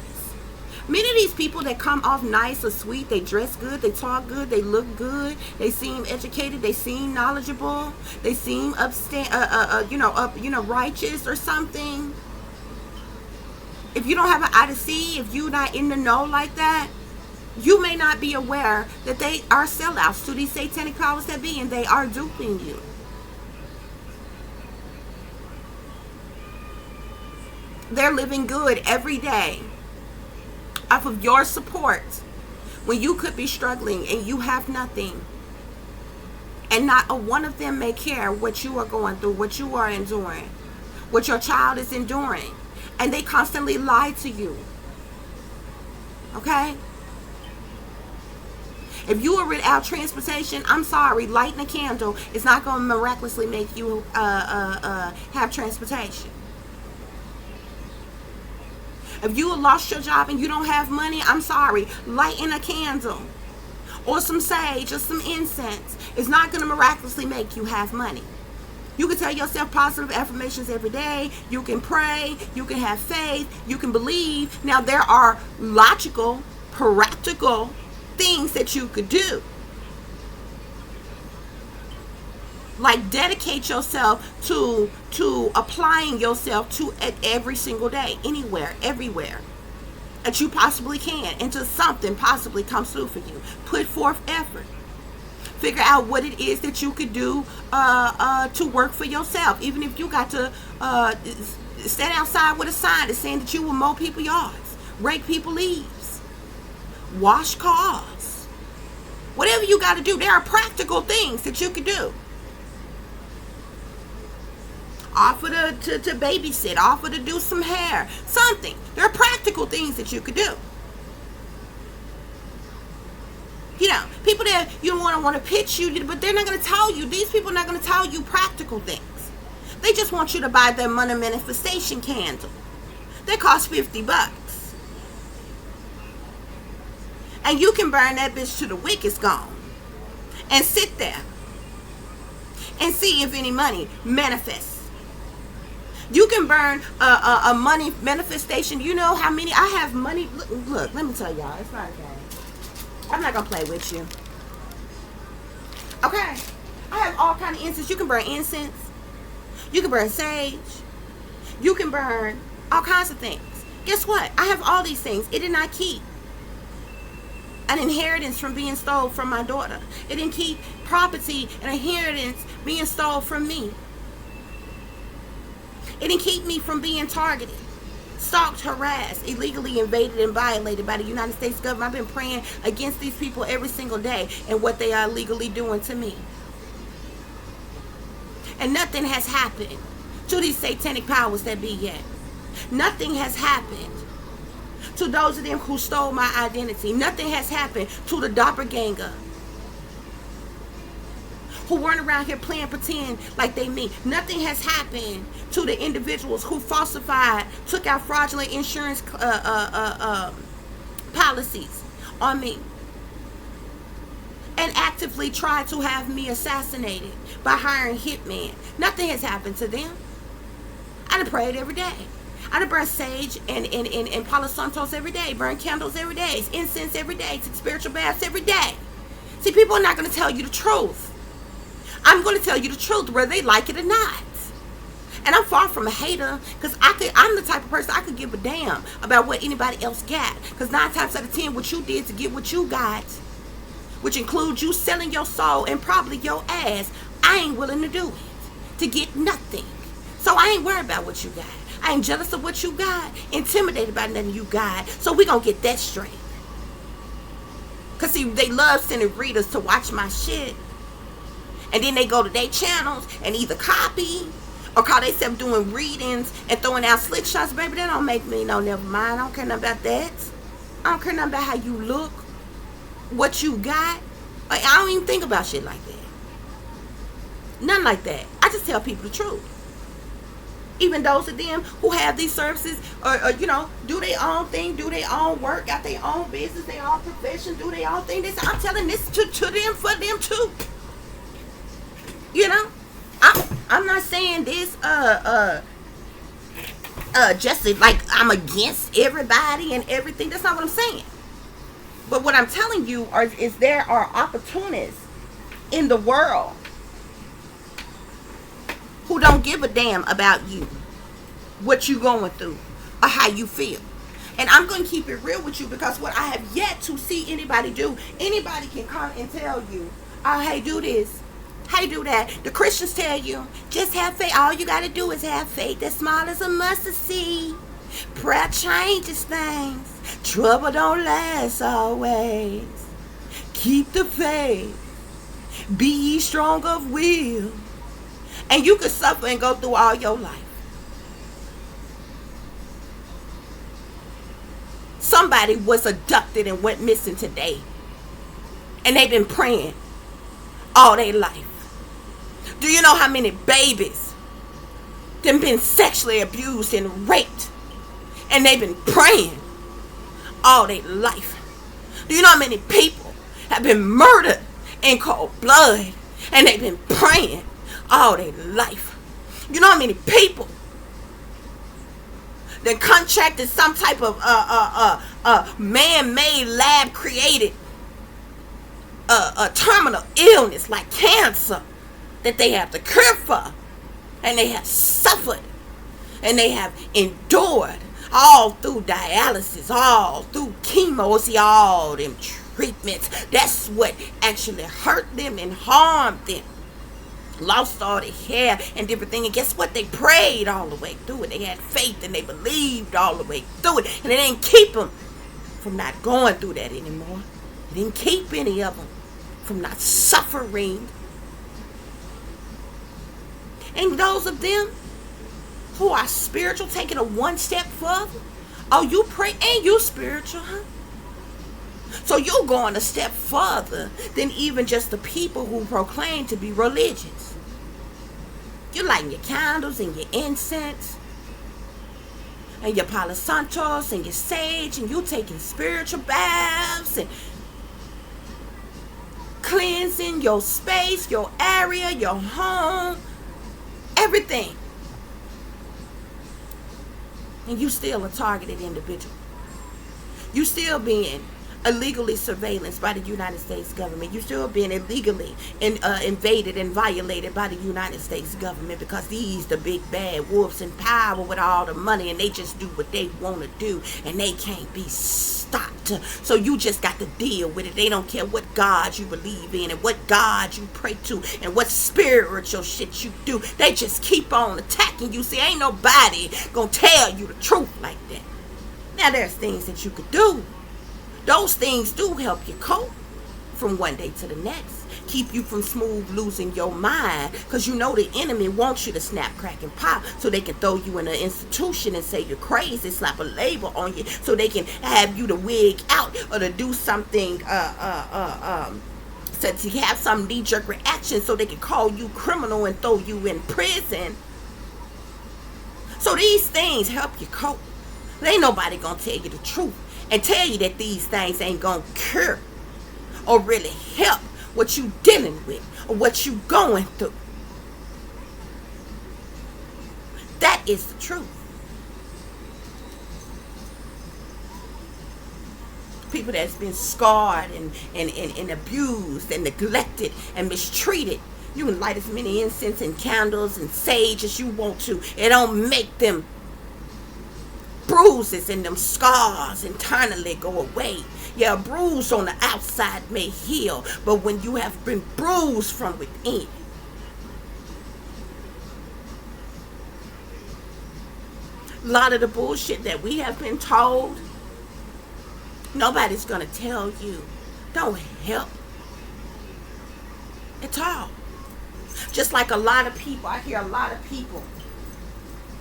Many of these people that come off nice or sweet, they dress good, they talk good, they look good, they seem educated, they seem knowledgeable, they seem righteous or something. If you don't have an eye to see, if you're not in the know like that, you may not be aware that they are sellouts to these satanic powers that be, and they are duping you. They're living good every day off of your support when you could be struggling and you have nothing. And not a one of them may care what you are going through, what you are enduring, what your child is enduring. And they constantly lie to you. Okay? If you are without transportation, I'm sorry, lighting a candle is not going to miraculously make you have transportation. If you lost your job and you don't have money, I'm sorry, lighting a candle or some sage or some incense is not going to miraculously make you have money. You can tell yourself positive affirmations every day. You can pray. You can have faith. You can believe. Now, there are logical, practical things that you could do. Like dedicate yourself to applying yourself to it every single day, anywhere, everywhere that you possibly can, until something possibly comes through for you. Put forth effort. Figure out what it is that you could do to work for yourself. Even if you got to stand outside with a sign that's saying that you will mow people's yards, rake people's leaves, wash cars. Whatever you got to do, there are practical things that you could do. Offer to babysit, offer to do some hair, something. There are practical things that you could do. You know, people that you don't want to pitch you, but they're not going to tell you. These people are not going to tell you practical things. They just want you to buy their money manifestation candle. They cost $50. And you can burn that bitch till the wick is gone. And sit there. And see if any money manifests. You can burn a money manifestation. You know how many? I have money. Look, let me tell y'all. It's not a game. I'm not going to play with you. Okay. I have all kind of incense. You can burn incense. You can burn sage. You can burn all kinds of things. Guess what? I have all these things. It did not keep an inheritance from being stolen from my daughter. It didn't keep property and inheritance being stolen from me. It didn't keep me from being targeted. stalked, harassed, illegally invaded, and violated by the United States government. I've been praying against these people every single day and what they are illegally doing to me. And nothing has happened to these satanic powers that be yet. Nothing has happened to those of them who stole my identity. Nothing has happened to the doppelganger who weren't around here playing pretend like they me. Nothing has happened to the individuals who falsified, took out fraudulent insurance policies on me, and actively tried to have me assassinated by hiring hitmen. Nothing has happened to them. I done prayed every day. I done burn sage and Palo Santos every day, burn candles every day, incense every day, take spiritual baths every day. See, people are not going to tell you the truth. I'm going to tell you the truth, whether they like it or not. And I'm far from a hater, because I'm the type of person I could give a damn about what anybody else got. Because 9 times out of 10, what you did to get what you got, which includes you selling your soul and probably your ass, I ain't willing to do it to get nothing. So I ain't worried about what you got. I ain't jealous of what you got, intimidated by nothing you got. So we gonna get that straight. Because see, they love sending readers to watch my shit, and then they go to their channels and either copy or call themselves doing readings and throwing out slick shots. Baby, that don't make me no, never mind. I don't care nothing about that. I don't care nothing about how you look, what you got. Like, I don't even think about shit like that. Nothing like that. I just tell people the truth. Even those of them who have these services, or you know, do their own thing, do their own work, got their own business, their own profession, do their own thing. I'm telling this to them, for them too. You know, I'm not saying this just like I'm against everybody and everything. That's not what I'm saying. But what I'm telling you is there are opportunists in the world who don't give a damn about you, what you going through, or how you feel. And I'm going to keep it real with you, because what I have yet to see anybody do, anybody can come and tell you, oh, hey, do this, hey, do that. The Christians tell you, just have faith. All you got to do is have faith as small as a mustard seed. Prayer changes things. Trouble don't last always. Keep the faith. Be ye strong of will. And you could suffer and go through all your life. Somebody was abducted and went missing today, and they've been praying all their life. Do you know how many babies have been sexually abused and raped, and they've been praying all their life? Do you know how many people have been murdered in cold blood, and they've been praying all their life? You know how many people that contracted some type of man-made, lab-created a terminal illness like cancer that they have to cure for, and they have suffered, and they have endured all through dialysis, all through chemo, see, all them treatments. That's what actually hurt them and harmed them. Lost all their hair and different things. And guess what? They prayed all the way through it. They had faith and they believed all the way through it. And it didn't keep them from not going through that anymore. It didn't keep any of them from not suffering. And those of them who are spiritual, taking it one step further. Oh, you pray and you spiritual, huh? So you're going a step further than even just the people who proclaim to be religious. You're lighting your candles and your incense and your Palo Santos and your sage, and you're taking spiritual baths and cleansing your space, your area, your home, everything. And you still a targeted individual. You still being illegally surveillanced by the United States government. You still being illegally invaded and violated by the United States government, because these the big bad wolves in power with all the money, and they just do what they want to do, and they can't be stopped. stopped. So you just got to deal with it. They don't care what God you believe in and what God you pray to and what spiritual shit you do. They just keep on attacking you. See, ain't nobody gonna tell you the truth like that. Now, there's things that you could do. Those things do help you cope from one day to the next. Keep you from smooth losing your mind, because you know the enemy wants you to snap, crack, and pop, so they can throw you in an institution and say you're crazy, slap a label on you, so they can have you to wig out or to do something, so to have some knee-jerk reaction, so they can call you criminal and throw you in prison. So these things help you cope. There ain't nobody gonna tell you the truth and tell you that these things ain't gonna cure or really help what you dealing with or what you going through. That is the truth. People that's been scarred and abused and neglected and mistreated, you can light as many incense and candles and sage as you want to. It don't make them bruises and them scars internally go away. Yeah, a bruise on the outside may heal, but when you have been bruised from within, a lot of the bullshit that we have been told, nobody's gonna tell you. Don't help at all. Just like a lot of people, I hear a lot of people.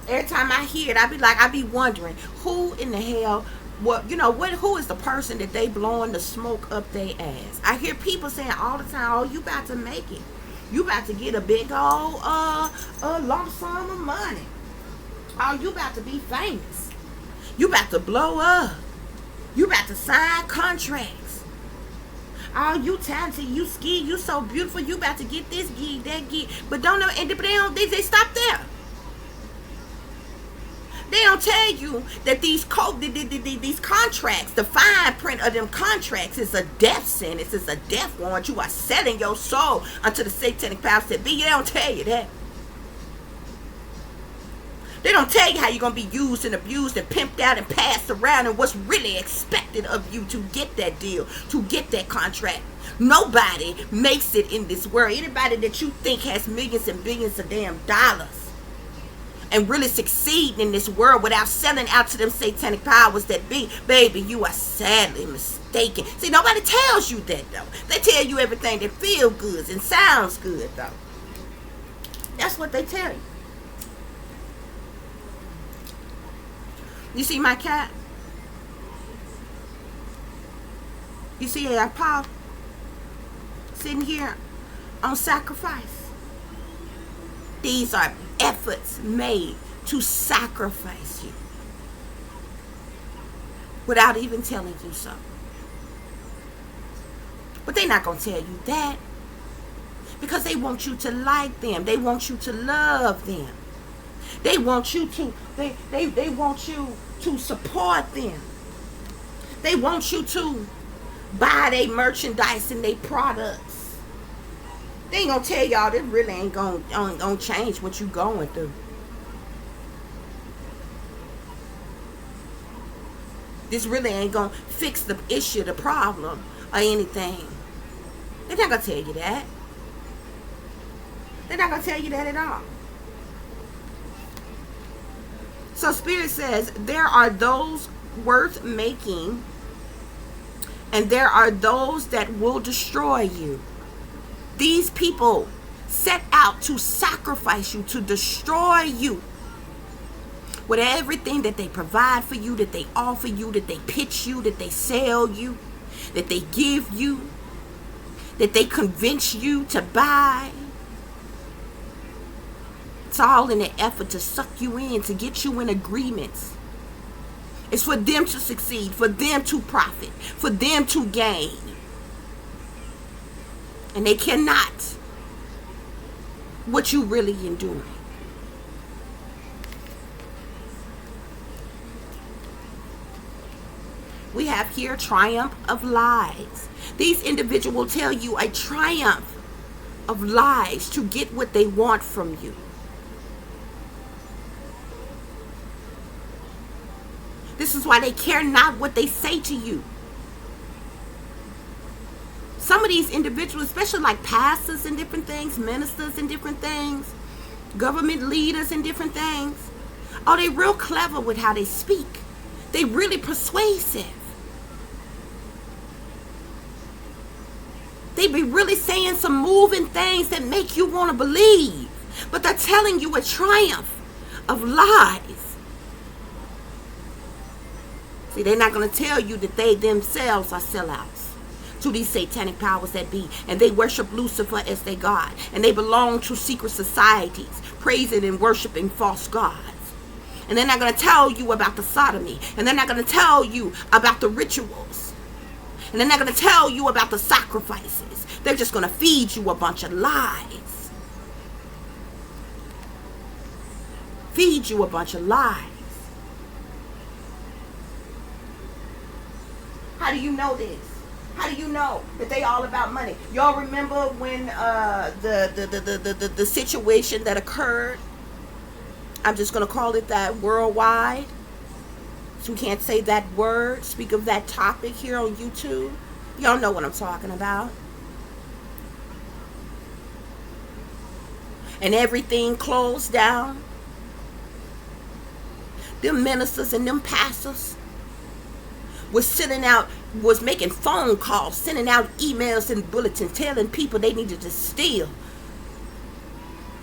Every time I hear it, I be wondering, who in the hell, who is the person that they blowing the smoke up their ass? I hear people saying all the time, oh, you about to make it. You about to get a big old lump sum of money. Oh, you about to be famous. You about to blow up. You about to sign contracts. Oh, you talented, you ski, you so beautiful, you about to get this gig, that gig. But they stop there. They don't tell you that these contracts, the fine print of them contracts, is a death sentence, it's a death warrant. You are selling your soul unto the satanic powers that be. They don't tell you that. They don't tell you how you're going to be used and abused and pimped out and passed around and what's really expected of you to get that deal, to get that contract. Nobody makes it in this world. Anybody that you think has millions and billions of damn dollars and really succeed in this world without selling out to them satanic powers that be, baby, you are sadly mistaken. See, nobody tells you that, though. They tell you everything that feels good and sounds good, though. That's what they tell you. You see my cat? You see Paul sitting here on sacrifice? These are efforts made to sacrifice you without even telling you so. But they're not going to tell you that, because they want you to like them. They want you to love them. They want you to they want you to support them. They want you to buy their merchandise and their products. They ain't gonna tell y'all this really ain't gonna change what you going through. This really ain't gonna fix the issue, the problem, or anything. They're not gonna tell you that. They're not gonna tell you that at all. So Spirit says there are those worth making, and there are those that will destroy you. These people set out to sacrifice you, to destroy you, with everything that they provide for you, that they offer you, that they pitch you, that they sell you, that they give you, that they convince you to buy. It's all in an effort to suck you in, to get you in agreements. It's for them to succeed, for them to profit, for them to gain. And they cannot what you really enduring. We have here triumph of lies. These individuals tell you a triumph of lies to get what they want from you. This is why they care not what they say to you. Some of these individuals, especially like pastors and different things, ministers and different things, government leaders and different things, oh, they real clever with how they speak. They really persuasive. They be really saying some moving things that make you want to believe. But they're telling you a triumph of lies. See, they're not going to tell you that they themselves are sellouts to these satanic powers that be. And they worship Lucifer as their God. And they belong to secret societies, praising and worshiping false gods. And they're not going to tell you about the sodomy. And they're not going to tell you about the rituals. And they're not going to tell you about the sacrifices. They're just going to feed you a bunch of lies. Feed you a bunch of lies. How do you know this? How do you know that they all about money? Y'all remember when the situation that occurred? I'm just going to call it that, worldwide. So we can't say that word, speak of that topic here on YouTube. Y'all know what I'm talking about. And everything closed down. Them ministers and them pastors was making phone calls, sending out emails and bulletins, telling people they needed to steal.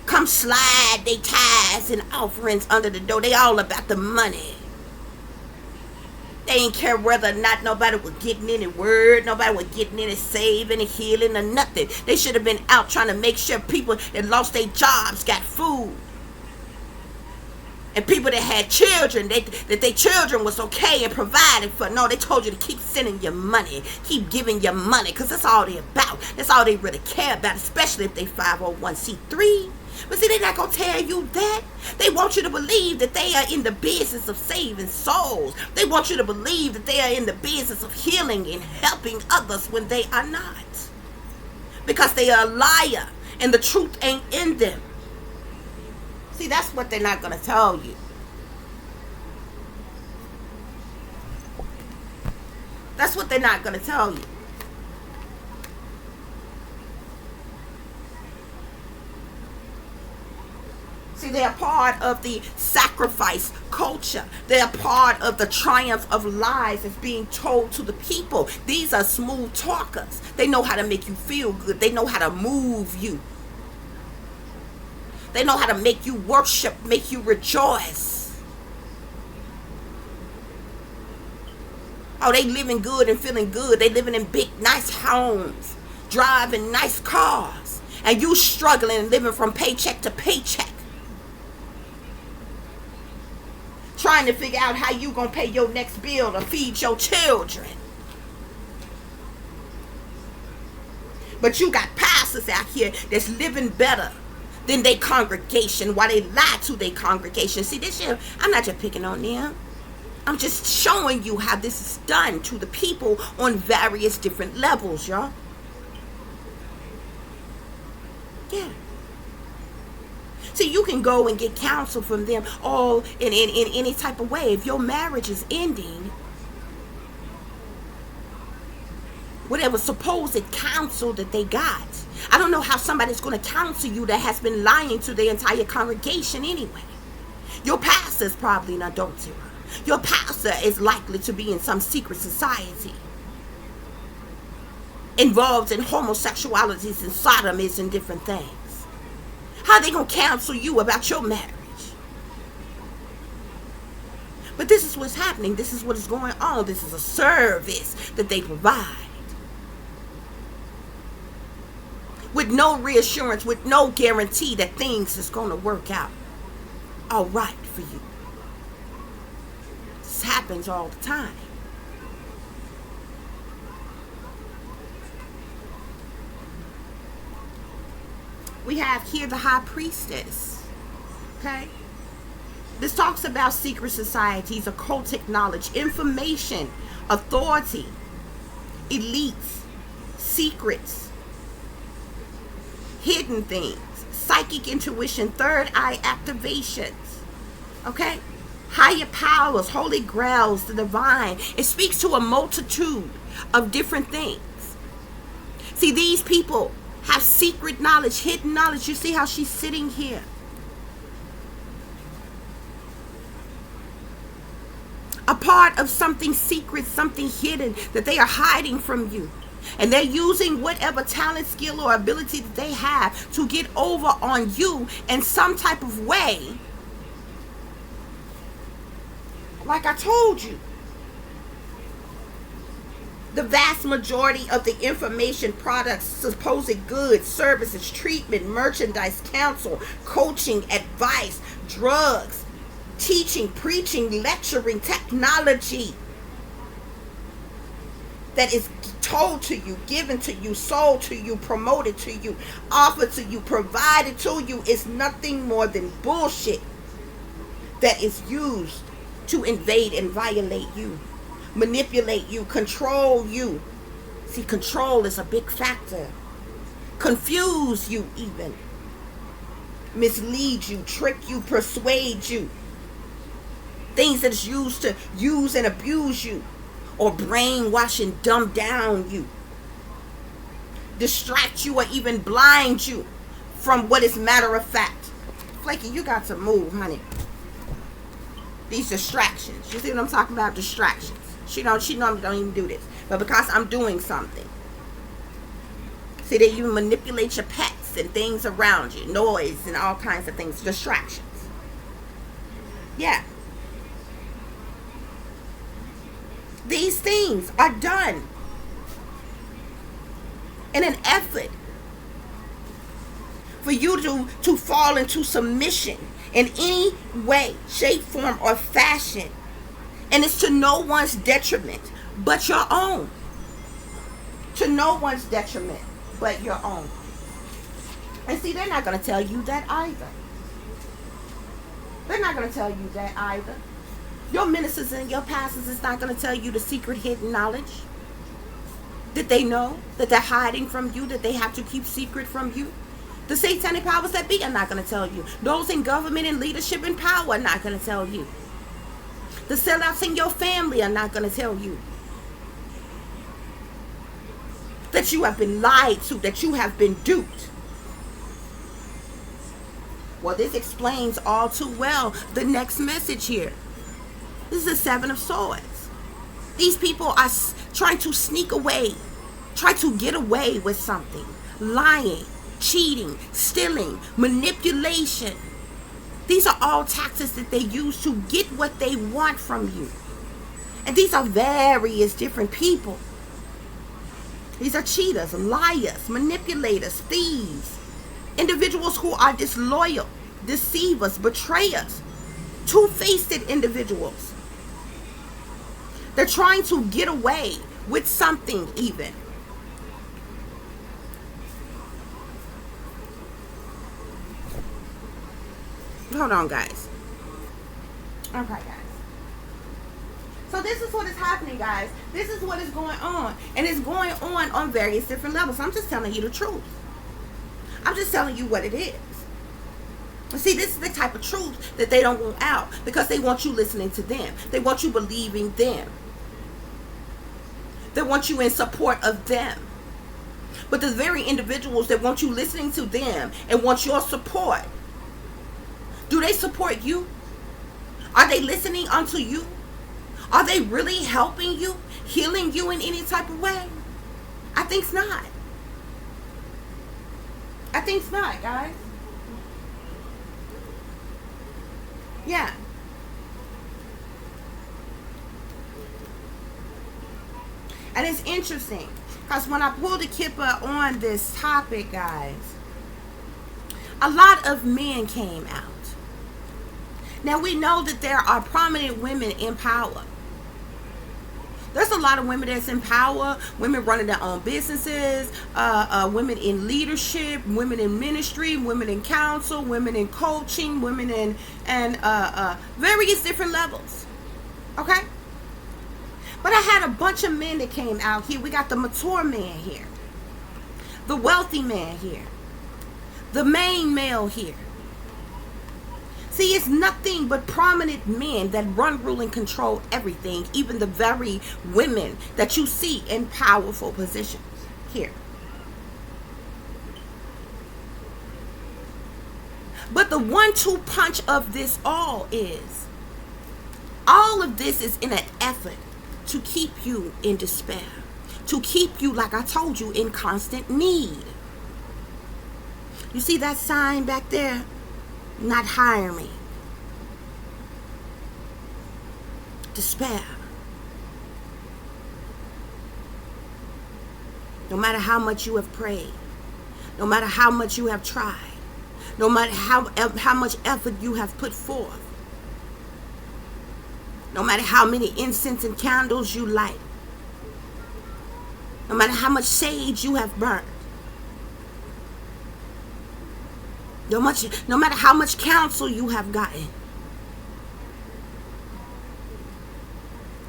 Come slide they tithes and offerings under the door. They all about the money. They ain't care whether or not nobody was getting any word, nobody was getting any saving, any healing, or nothing. They should have been out trying to make sure people that lost their jobs got food. And people that had children, that their children was okay and provided for. No, they told you to keep sending your money. Keep giving your money. Because that's all they about. That's all they really care about. Especially if they 501c3. But see, they're not going to tell you that. They want you to believe that they are in the business of saving souls. They want you to believe that they are in the business of healing and helping others when they are not. Because they are a liar. And the truth ain't in them. See, that's what they're not going to tell you. That's what they're not going to tell you. See, they're part of the sacrifice culture. They're part of the triumph of lies that's being told to the people. These are smooth talkers. They know how to make you feel good. They know how to move you. They know how to make you worship, make you rejoice. Oh, they living good and feeling good. They living in big, nice homes, driving nice cars. And you struggling and living from paycheck to paycheck. Trying to figure out how you gonna pay your next bill or feed your children. But you got pastors out here that's living better than their congregation while they lie to their congregation. See, this year, I'm not just picking on them. I'm just showing you how this is done to the people on various different levels, y'all. Yeah. See, you can go and get counsel from them all in any type of way. If your marriage is ending, whatever supposed counsel that they got, I don't know how somebody's going to counsel you that has been lying to the entire congregation anyway. Your pastor is probably an adulterer. Your pastor is likely to be in some secret society, involved in homosexualities and sodomies and different things. How are they going to counsel you about your marriage? But this is what's happening. This is what is going on. This is a service that they provide. With no reassurance, with no guarantee that things is going to work out all right for you. This happens all the time. We have here the High Priestess. Okay? This talks about secret societies, occultic knowledge, information, authority, elites, secrets, hidden things, psychic intuition, third eye activations. Okay? higher powers, holy grails, the divine. It speaks to a multitude of different things. See, these people have secret knowledge, hidden knowledge. You see how she's sitting here. A part of something secret, something hidden that they are hiding from you. And they're using whatever talent, skill, or ability that they have to get over on you in some type of way. Like I told you, the vast majority of the information, products, supposed goods, services, treatment, merchandise, counsel, coaching, advice, drugs, teaching, preaching, lecturing, technology that is told to you, given to you, sold to you, promoted to you, offered to you, provided to you is nothing more than bullshit that is used to invade and violate you, manipulate you, control you. See, control is a big factor. Confuse you even. Mislead you, trick you, persuade you. Things that is used to use and abuse you, or brainwash and dumb down you, distract you, or even blind you from what is matter of fact. Flaky, you got to move, honey. These distractions. You see what I'm talking about? Distractions. She normally don't even do this, but because I'm doing something. See, they even manipulate your pets and things around you, noise and all kinds of things, distractions. Yeah. These things are done in an effort for you to fall into submission in any way, shape, form, or fashion. And it's to no one's detriment but your own. To no one's detriment but your own. And see, they're not going to tell you that either. They're not going to tell you that either. Your ministers and your pastors is not going to tell you the secret hidden knowledge that they know, that they're hiding from you, that they have to keep secret from you. The satanic powers that be are not going to tell you. Those in government and leadership and power are not going to tell you. The sellouts in your family are not going to tell you that you have been lied to, that you have been duped. Well, this explains all too well the next message here. This is the Seven of Swords. These people are trying to sneak away, try to get away with something. Lying, cheating, stealing, manipulation. These are all tactics that they use to get what they want from you. And these are various different people. These are cheaters, liars, manipulators, thieves, individuals who are disloyal, deceivers, betrayers, two-faced individuals. They're trying to get away with something even. Hold on, guys. Okay, guys. So this is what is happening, guys. This is what is going on. And it's going on various different levels. I'm just telling you the truth. I'm just telling you what it is. See, this is the type of truth that they don't want out because they want you listening to them. They want you believing them. They want you in support of them. But the very individuals that want you listening to them and want your support, do they support you? Are they listening unto you? Are they really helping you, healing you in any type of way? I think it's not. I think it's not, guys. Yeah. And it's interesting because when I pulled the kipper on this topic, guys, a lot of men came out. Now we know that there are prominent women in power. There's a lot of women that's in power, women running their own businesses, women in leadership, women in ministry, women in counsel, women in coaching, women in various different levels. Okay? But I had a bunch of men that came out here. We got the mature man here, the wealthy man here, the main male here. See, it's nothing but prominent men that run, rule, and control everything, even the very women that you see in powerful positions here. But the 1-2 punch of this all of this is in an effort to keep you in despair, to keep you, like I told you, in constant need. You see that sign back there? Not hire me. Despair. No matter how much you have prayed, no matter how much you have tried, no matter how much effort you have put forth, no matter how many incense and candles you light, no matter how much sage you have burnt, no matter how much counsel you have gotten,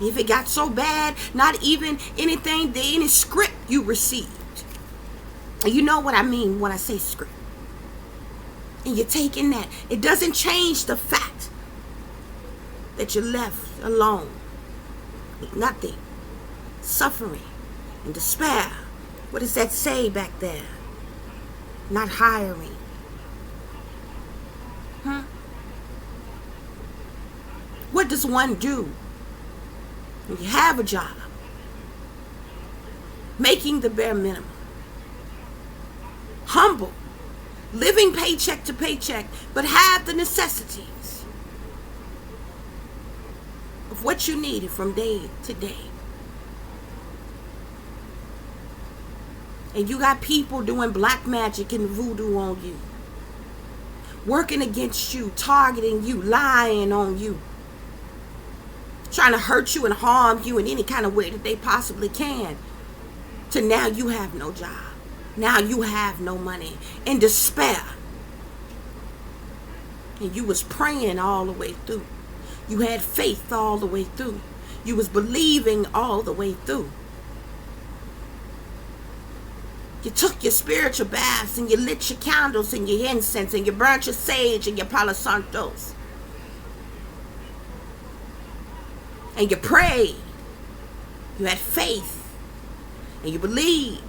if it got so bad, not even any script you received. And you know what I mean when I say script. And you're taking that. It doesn't change the fact that you're left alone with nothing, suffering and despair. What does that say back there? Not hiring. What does one do when you have a job, making the bare minimum, humble, living paycheck to paycheck, but have the necessities of what you needed from day to day? And you got people doing black magic and voodoo on you, working against you, targeting you, lying on you, trying to hurt you and harm you in any kind of way that they possibly can. To now you have no job. Now you have no money. In despair. And you was praying all the way through. You had faith all the way through. You was believing all the way through. You took your spiritual baths and you lit your candles and your incense and you burnt your sage and your palo santos. And you prayed. You had faith. And you believed.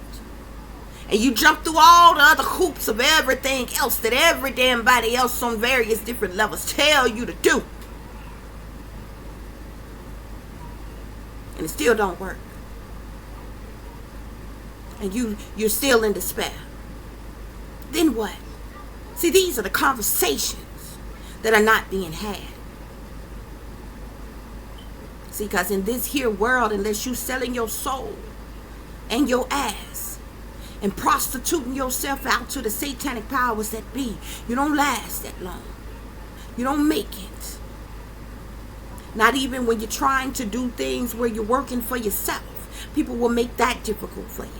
And you jumped through all the other hoops of everything else that every damn body else on various different levels tell you to do. And it still don't work. And you're still in despair. Then what? See, these are the conversations that are not being had. See, because in this here world, unless you selling your soul and your ass and prostituting yourself out to the satanic powers that be, you don't last that long. You don't make it. Not even when you're trying to do things where you're working for yourself. People will make that difficult for you.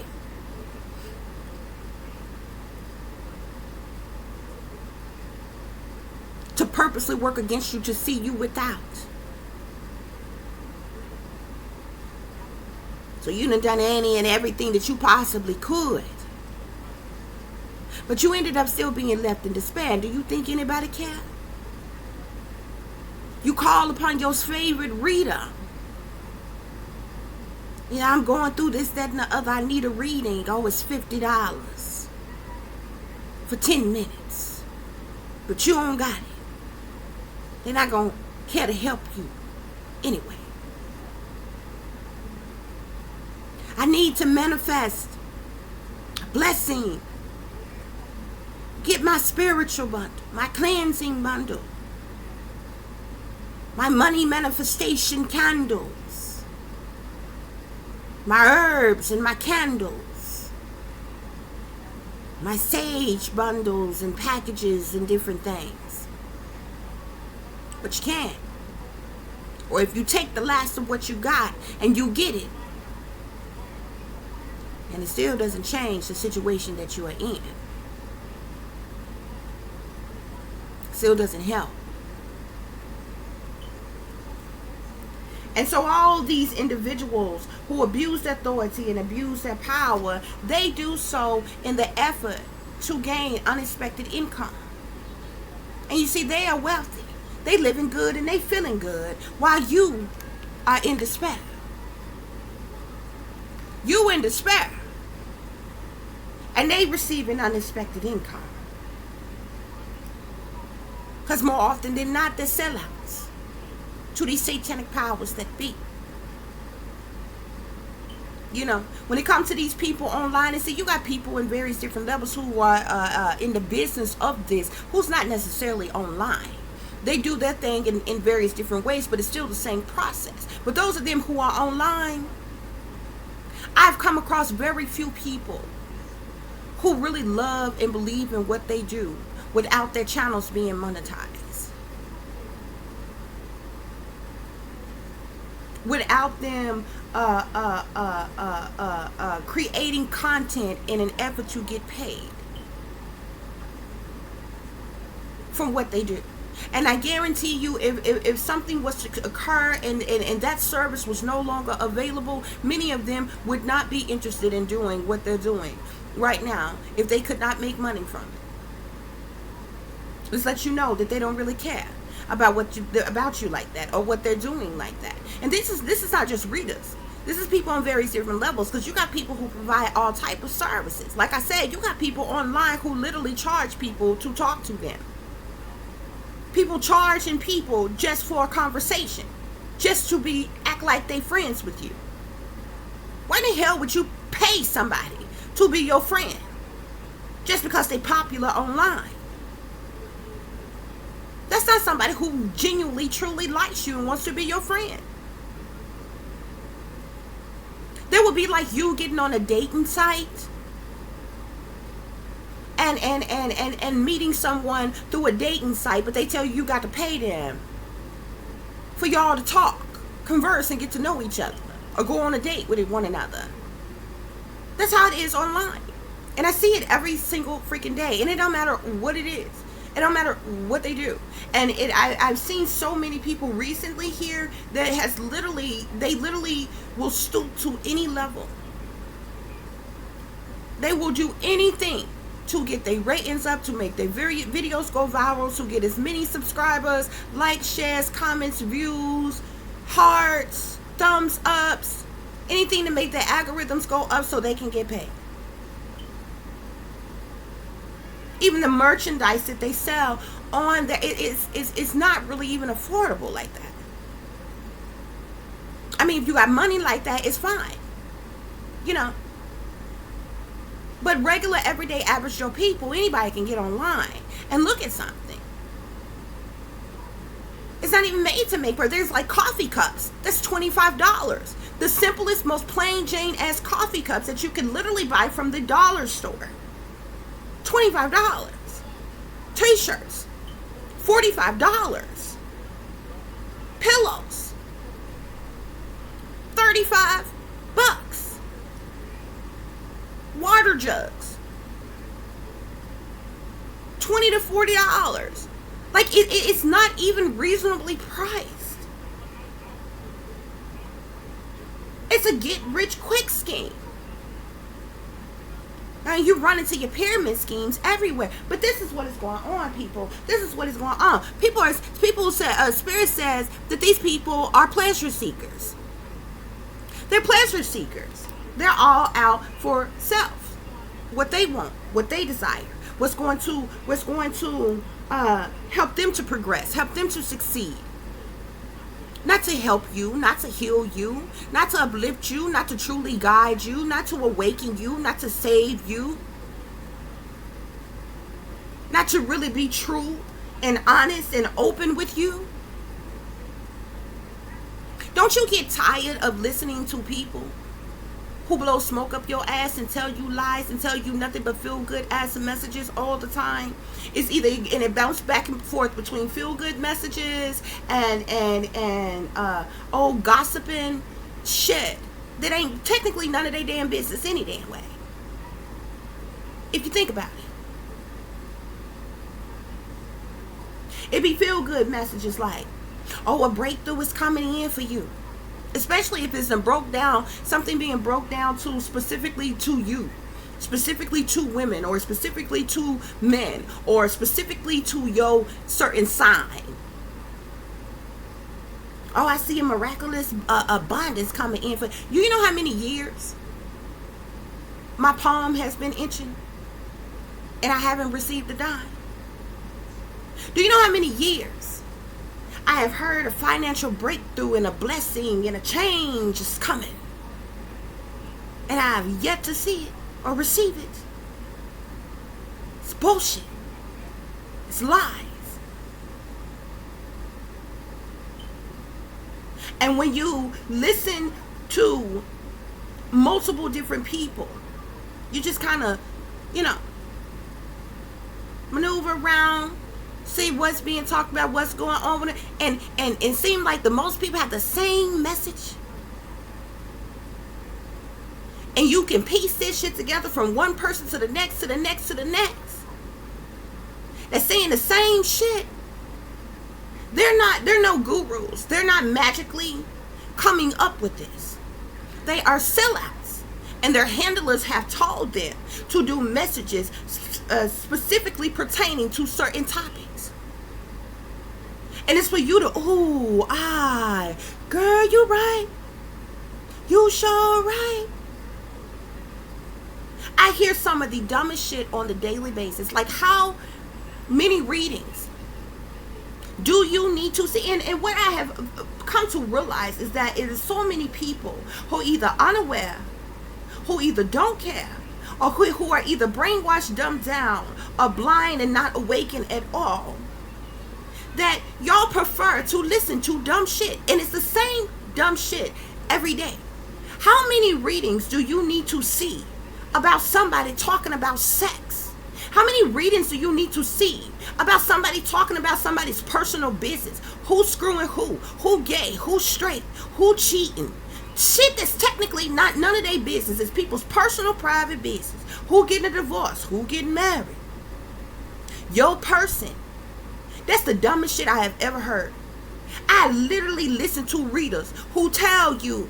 To purposely work against you, to see you without. So you done any and everything that you possibly could. But you ended up still being left in despair. Do you think anybody cared? You call upon your favorite reader. You know, I'm going through this, that, and the other. I need a reading. Oh, it's $50 for 10 minutes. But you don't got it. They're not going to care to help you anyway. I need to manifest a blessing. Get my spiritual bundle, my cleansing bundle, my money manifestation candles, my herbs and my candles, my sage bundles and packages and different things. But you can't. Or if you take the last of what you got and you get it, and it still doesn't change the situation that you are in. Still doesn't help. And so all these individuals who abuse authority and abuse their power, they do so in the effort to gain unexpected income. And you see, they are wealthy. They living good and they feeling good while you are in despair. You in despair. And they receiving unexpected income. Because more often than not, they're sellouts to these satanic powers that be. You know, when it comes to these people online, and see, you got people in various different levels who are in the business of this, who's not necessarily online. They do their thing in various different ways, but it's still the same process. But those of them who are online, I've come across very few people who really love and believe in what they do without their channels being monetized. Without them creating content in an effort to get paid from what they do. And I guarantee you, if something was to occur and that service was no longer available, many of them would not be interested in doing what they're doing right now if they could not make money from it. Just let you know that they don't really care about about you like that, or what they're doing like that. And this is not just readers. This is people on various different levels, because you got people who provide all type of services. Like I said, you got people online who literally charge people to talk to them. People charging people just for a conversation, just to act like they friends with you. Why in the hell would you pay somebody to be your friend just because they popular online? That's not somebody who genuinely, truly likes you and wants to be your friend. There would be like you getting on a dating site and meeting someone through a dating site, but they tell you got to pay them for y'all to talk, converse, and get to know each other, or go on a date with one another. That's how it is online. And I see it every single freaking day. And it don't matter what it is. It don't matter what they do. And I've seen so many people recently here that they literally will stoop to any level. They will do anything to get their ratings up, to make their videos go viral, to get as many subscribers, likes, shares, comments, views, hearts, thumbs ups, anything to make their algorithms go up so they can get paid. Even the merchandise that they sell on there, it's not really even affordable like that. I mean, if you got money like that, it's fine, you know. But regular, everyday, average Joe people, anybody can get online and look at something. It's not even made to make, but there's like coffee cups. That's $25. The simplest, most plain Jane ass coffee cups that you can literally buy from the dollar store. $25. T-shirts, $45. Pillows, $35. Water jugs, $20 to $40. Like it's not even reasonably priced. It's a get rich quick scheme. Now you run into your pyramid schemes everywhere, but this is what is going on, people. This is what is going on. Spirit says that these people are pleasure seekers. They're pleasure seekers. They're all out for self, what they want, what they desire, what's going to help them to progress, help them to succeed. Not to help you, not to heal you, not to uplift you, not to truly guide you, not to awaken you, not to save you, not to really be true and honest and open with you. Don't you get tired of listening to people who blow smoke up your ass and tell you lies and tell you nothing but feel good ass messages all the time? It's either, and it bounced back and forth between feel good messages and gossiping shit that ain't technically none of their damn business any damn way, if you think about it. It be feel good messages like, oh, a breakthrough is coming in for you. Especially if it's something being broke down to specifically to you, specifically to women, or specifically to men, or specifically to your certain sign. Oh, I see a miraculous abundance coming in for you. You know how many years my palm has been itching and I haven't received a dime? Do you know how many years I have heard a financial breakthrough and a blessing and a change is coming, and I have yet to see it or receive it? It's bullshit. It's lies. And when you listen to multiple different people, you just kind of, maneuver around, see what's being talked about, what's going on with it, and it seems like the most people have the same message. And you can piece this shit together from one person to the next, to the next, to the next. They're saying the same shit. They're no gurus. They're not magically coming up with this. They are sellouts. And their handlers have told them to do messages specifically pertaining to certain topics. And it's for you to, girl, you right. You sure right. I hear some of the dumbest shit on the daily basis. Like, how many readings do you need to see? And what I have come to realize is that it is so many people who either unaware, who either don't care, or who are either brainwashed, dumbed down, or blind and not awakened at all, that y'all prefer to listen to dumb shit. And it's the same dumb shit every day. How many readings do you need to see about somebody talking about sex? How many readings do you need to see about somebody talking about somebody's personal business? Who's screwing who gay, who's straight, who cheating? Shit that's technically not none of their business. It's people's personal private business. Who getting a divorce, who getting married. Your person. That's the dumbest shit I have ever heard. I literally listen to readers who tell you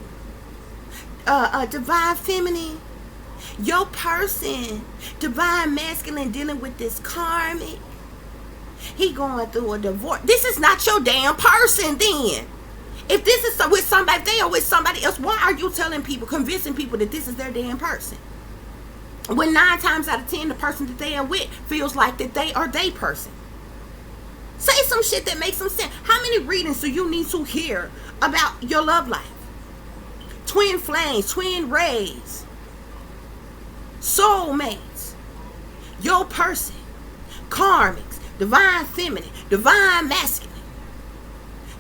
divine feminine, your person, divine masculine, dealing with this karmic, he going through a divorce. This is not your damn person then. If this is with somebody, if they are with somebody else, why are you telling people, convincing people that this is their damn person? When 9 times out of 10, the person that they are with feels like that they are their person. Say some shit that makes some sense. How many readings do you need to hear about your love life? Twin flames, twin rays, soulmates, your person, karmics, divine feminine, divine masculine.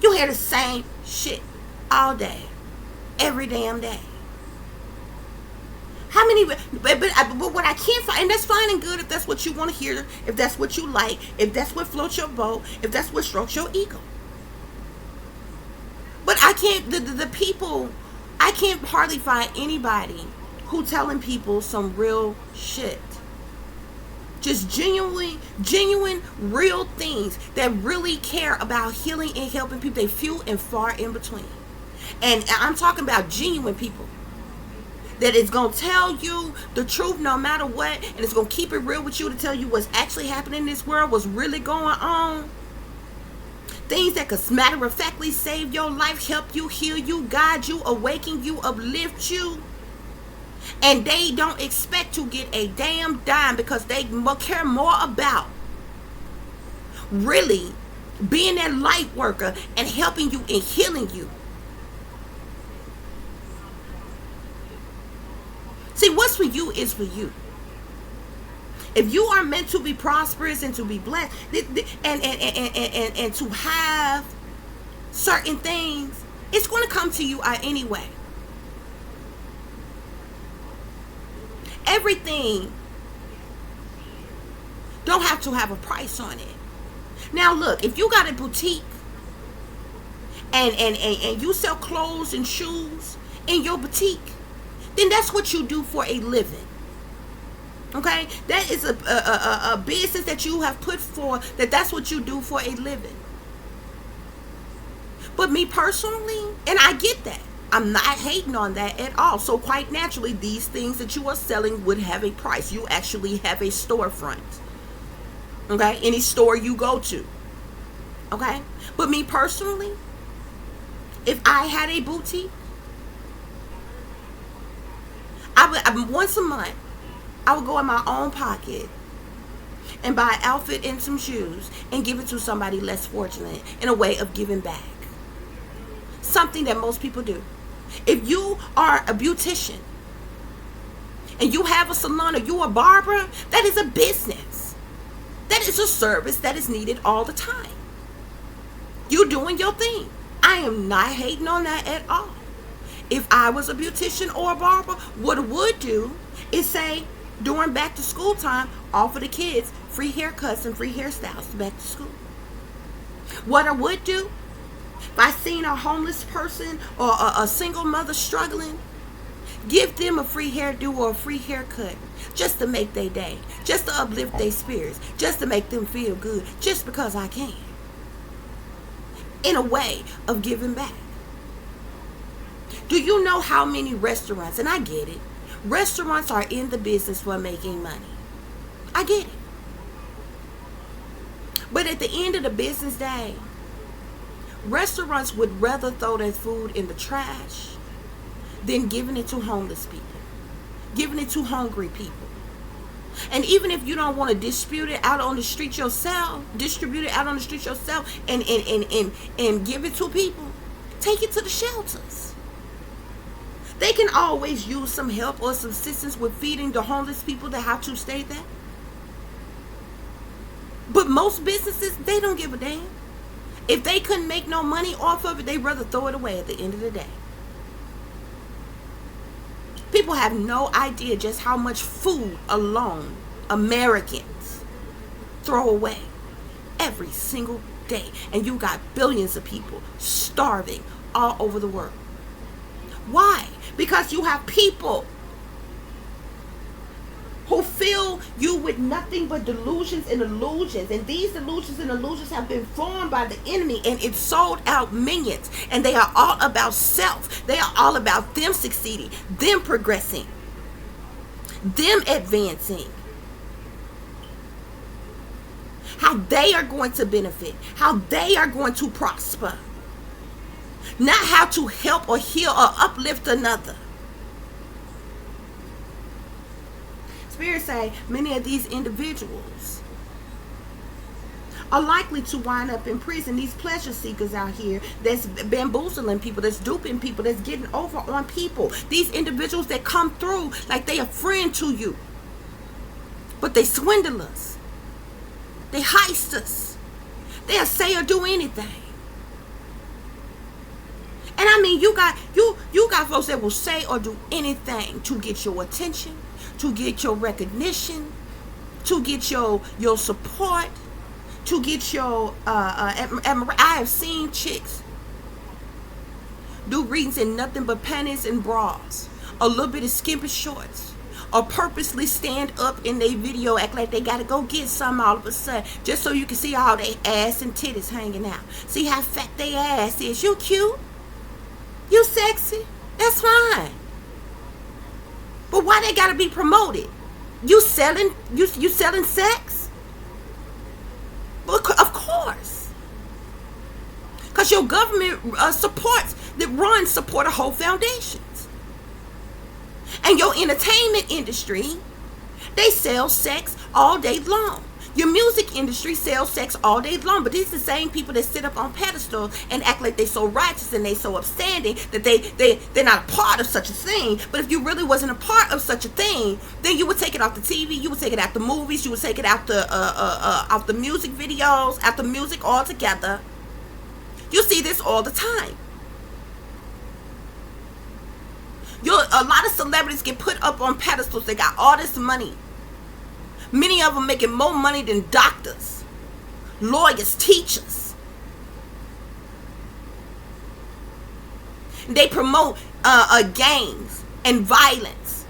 You hear the same shit all day, every damn day. How many, but what I can't find, and that's fine and good if that's what you want to hear, if that's what you like, if that's what floats your boat, if that's what strokes your ego. But I can't, the people, I can't hardly find anybody who telling people some real shit. Just genuine, real things that really care about healing and helping people. They few and far in between. And I'm talking about genuine people that is going to tell you the truth no matter what, and it's going to keep it real with you to tell you what's actually happening in this world, what's really going on. Things that could matter-of-factly save your life, help you, heal you, guide you, awaken you, uplift you. And they don't expect to get a damn dime because they care more about really being that light worker and helping you and healing you. See, what's for you is for you. If you are meant to be prosperous and to be blessed and to have certain things, it's going to come to you anyway. Everything don't have to have a price on it. Now look, if you got a boutique and you sell clothes and shoes in your boutique, then that's what you do for a living. Okay? That is a business that you have put for, that's what you do for a living. But me personally, and I get that, I'm not hating on that at all. So quite naturally, these things that you are selling would have a price. You actually have a storefront. Okay? Any store you go to. Okay? But me personally, If I had a boutique, once a month, I would go in my own pocket and buy an outfit and some shoes and give it to somebody less fortunate in a way of giving back. Something that most people do. If you are a beautician and you have a salon or you are a barber, that is a business. That is a service that is needed all the time. You doing your thing. I am not hating on that at all. If I was a beautician or a barber, what I would do is say, during back to school time, offer the kids free haircuts and free hairstyles back to school. What I would do, if I seen a homeless person or a single mother struggling, give them a free hairdo or a free haircut just to make their day, just to uplift their spirits, just to make them feel good, just because I can. In a way of giving back. Do you know how many restaurants, and I get it, restaurants are in the business for making money. I get it. But at the end of the business day, restaurants would rather throw their food in the trash than giving it to homeless people, giving it to hungry people. And even if you don't want to distribute it out on the street yourself, and give it to people, take it to the shelters. They can always use some help or some assistance with feeding the homeless people that have to stay there. But most businesses, they don't give a damn. If they couldn't make no money off of it, they'd rather throw it away at the end of the day. People have no idea just how much food alone Americans throw away every single day. And you got billions of people starving all over the world. Why? Because you have people who fill you with nothing but delusions and illusions. And these delusions and illusions have been formed by the enemy, and it's sold out minions. And they are all about self. They are all about them succeeding, them progressing, them advancing. How they are going to benefit, how they are going to prosper. Not how to help or heal or uplift another. Spirit say many of these individuals are likely to wind up in prison. These pleasure seekers out here that's bamboozling people, that's duping people, that's getting over on people. These individuals that come through like they a friend to you, but they swindle us. They heist us. They'll say or do anything. And I mean, you got folks that will say or do anything to get your attention, to get your recognition, to get your support, to get your admiration. I have seen chicks do readings in nothing but panties and bras, a little bit of skimpy shorts, or purposely stand up in their video, act like they gotta go get some all of a sudden, just so you can see all their ass and titties hanging out. See how fat their ass is. You cute, you sexy, that's fine. But why they gotta be promoted? You selling sex? Well, of course. Because your government support a whole foundations. And your entertainment industry, they sell sex all day long. Your music industry sells sex all day long. But these are the same people that sit up on pedestals and act like they're so righteous and they so upstanding that they're not a part of such a thing. But if you really wasn't a part of such a thing, then you would take it off the TV, you would take it out the movies, you would take it out the music videos, out the music altogether. You see this all the time. A lot of celebrities get put up on pedestals. They got all this money. Many of them making more money than doctors, lawyers, teachers. They promote gangs and violence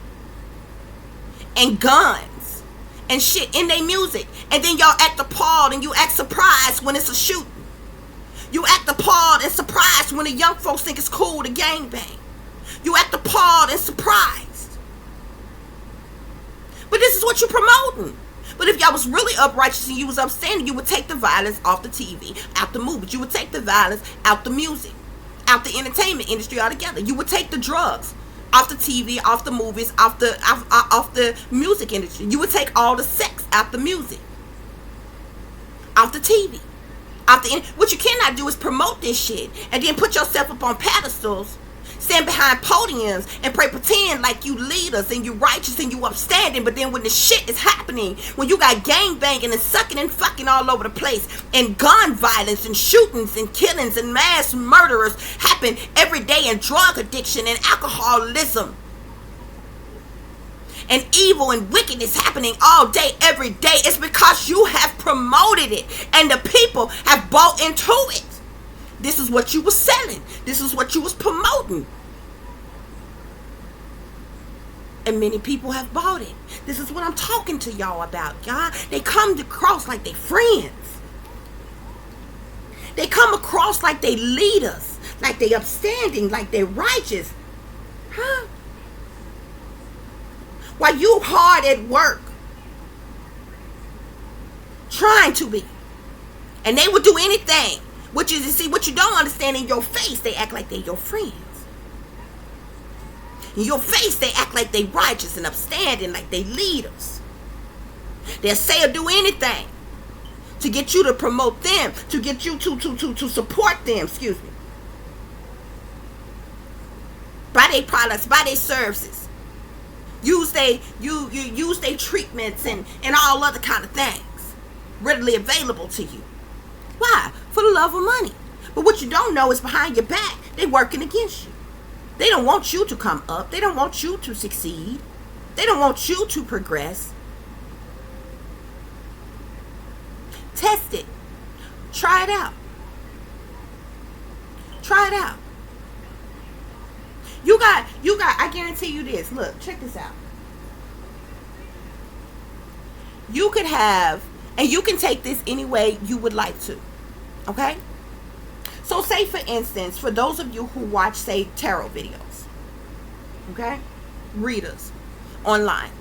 and guns and shit in their music. And then y'all act appalled and you act surprised when it's a shooting. You act appalled and surprised when the young folks think it's cool to gangbang. You act appalled and surprised. But this is what you're promoting. But if y'all was really uprighteous and you was upstanding, you would take the violence off the TV, out the movies. You would take the violence out the music, out the entertainment industry altogether. You would take the drugs off the TV, off the movies, off the music industry. You would take all the sex out the music, off the TV, what you cannot do is promote this shit and then put yourself up on pedestals, stand behind podiums and pretend like you leaders and you righteous and you upstanding, but then when the shit is happening, when you got gang banging and sucking and fucking all over the place, and gun violence and shootings and killings and mass murderers happen every day, and drug addiction and alcoholism and evil and wickedness happening all day, every day, it's because you have promoted it and the people have bought into it. This is what you were selling. This is what you was promoting. And many people have bought it. This is what I'm talking to y'all about, y'all. They come across like they friends. They come across like they leaders, like they upstanding, like they righteous. Huh? While you hard at work, trying to be. And they will do anything. Which is, you see, what you don't understand, in your face, they act like they're your friends. In your face, they act like they righteous and upstanding, like they leaders. They'll say or do anything to get you to promote them, to get you to support them, excuse me. Buy their products, buy their services. Use their treatments and all other kind of things readily available to you. Why? For the love of money. But what you don't know is behind your back, they working against you. They don't want you to come up. They don't want you to succeed. They don't want you to progress. Test it. Try it out. Try it out. You got, I guarantee you this. Look, check this out. You could have, and you can take this any way you would like to. Okay? So say, for instance, for those of you who watch, say, tarot videos. Okay? Readers online.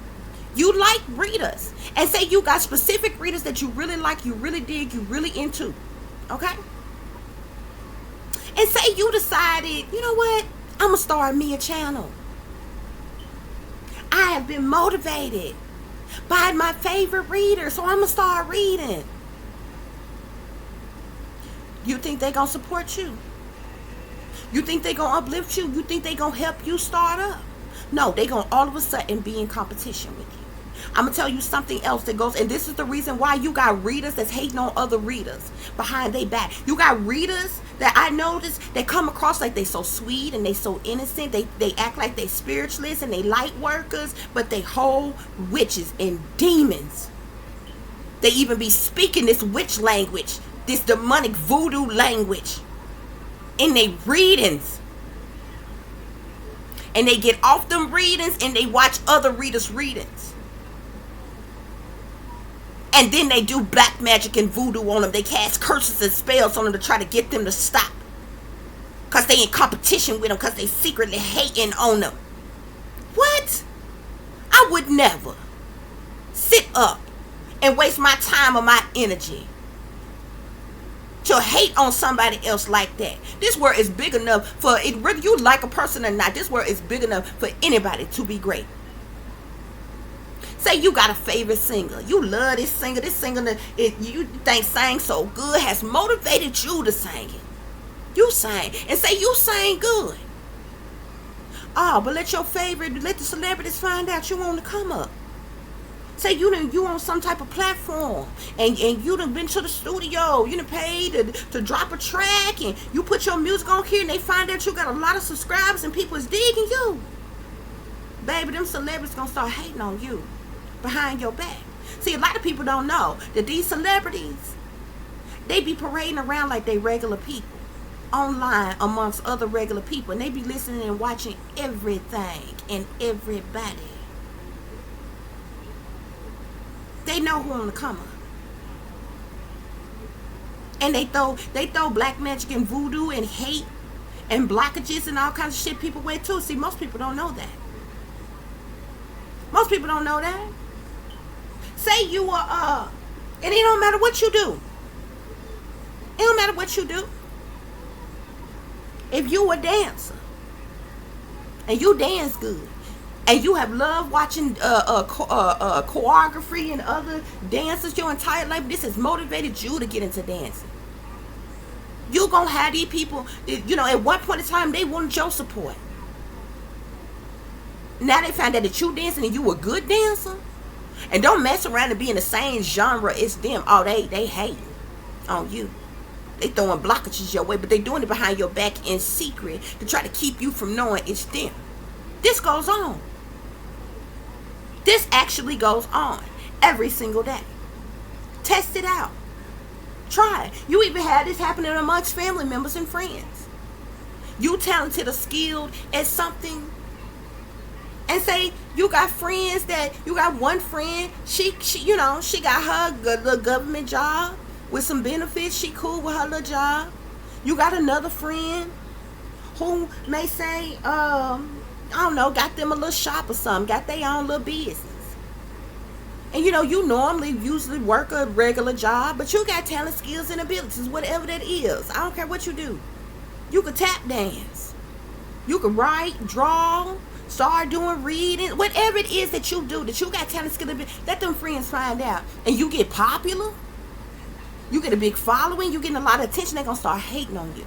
You like readers. And say you got specific readers that you really like, you really dig, you really into. Okay? And say you decided, you know what? I'm going to start me a channel. I have been motivated by my favorite reader, so I'm going to start reading. You think they're going to support you? You think they're going to uplift you? You think they're going to help you start up? No, they're going to all of a sudden be in competition with you. I'm going to tell you something else that goes, and this is the reason why you got readers that's hating on other readers behind their back. You got readers that I noticed, they come across like they so sweet and they so innocent. They act like they spiritualists and they light workers, but they whole witches and demons. They even be speaking this witch language, this demonic voodoo language in their readings. And they get off them readings and they watch other readers' readings. And then they do black magic and voodoo on them. They cast curses and spells on them to try to get them to stop. Because they in competition with them. Because they secretly hating on them. What? I would never sit up and waste my time or my energy to hate on somebody else like that. This world is big enough for it, whether you like a person or not. This world is big enough for anybody to be great. Say you got a favorite singer. You love this singer. This singer you think sang so good, has motivated you to sing it. You sang. And say you sang good. Oh, but let the celebrities find out you want to come up. Say you on some type of platform and you done been to the studio. You done paid to drop a track and you put your music on here and they find out you got a lot of subscribers and people is digging you. Baby, them celebrities gonna start hating on you behind your back. See, a lot of people don't know that these celebrities, they be parading around like they regular people online amongst other regular people, and they be listening and watching everything and everybody. They know who on the come up. And they throw black magic and voodoo and hate and blockages and all kinds of shit people way too. See, most people don't know that. Most people don't know that. Say you are, and it don't matter what you do. It don't matter what you do. If you a dancer and you dance good, and you have loved watching choreography and other dancers your entire life, this has motivated you to get into dancing. You gonna have these people, at one point in time, they wanted your support. Now they find out that you dancing and you a good dancer. And don't mess around and be in the same genre as them. Oh, they hating on you. They throwing blockages your way, but they doing it behind your back in secret to try to keep you from knowing it's them. This goes on. This actually goes on every single day. Test it out. Try it. You even had this happening amongst family members and friends. You talented or skilled at something, and say you got friends that you got one friend, she got her little government job with some benefits. She cool with her little job. You got another friend who may say, I don't know, got them a little shop or something, got their own little business. And you normally usually work a regular job, but you got talent, skills, and abilities, whatever that is. I don't care what you do. You could tap dance. You could write, draw, start doing reading, whatever it is that you do, that you got talent, skill, ability. Let them friends find out. And you get popular. You get a big following. You getting a lot of attention. They're going to start hating on you.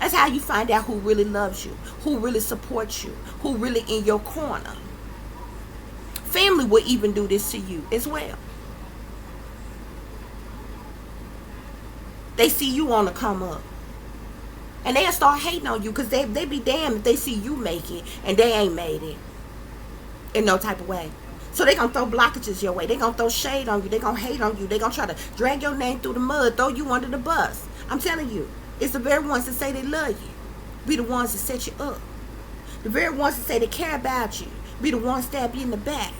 That's how you find out who really loves you, who really supports you, who really in your corner. Family will even do this to you as well. They see you on the come up, and they'll start hating on you, because they be damned if they see you make it and they ain't made it in no type of way. So they gonna throw blockages your way. They gonna throw shade on you. They gonna hate on you. They gonna try to drag your name through the mud, throw you under the bus. I'm telling you, it's the very ones that say they love you be the ones that set you up. The very ones that say they care about you be the ones that stab you in the back.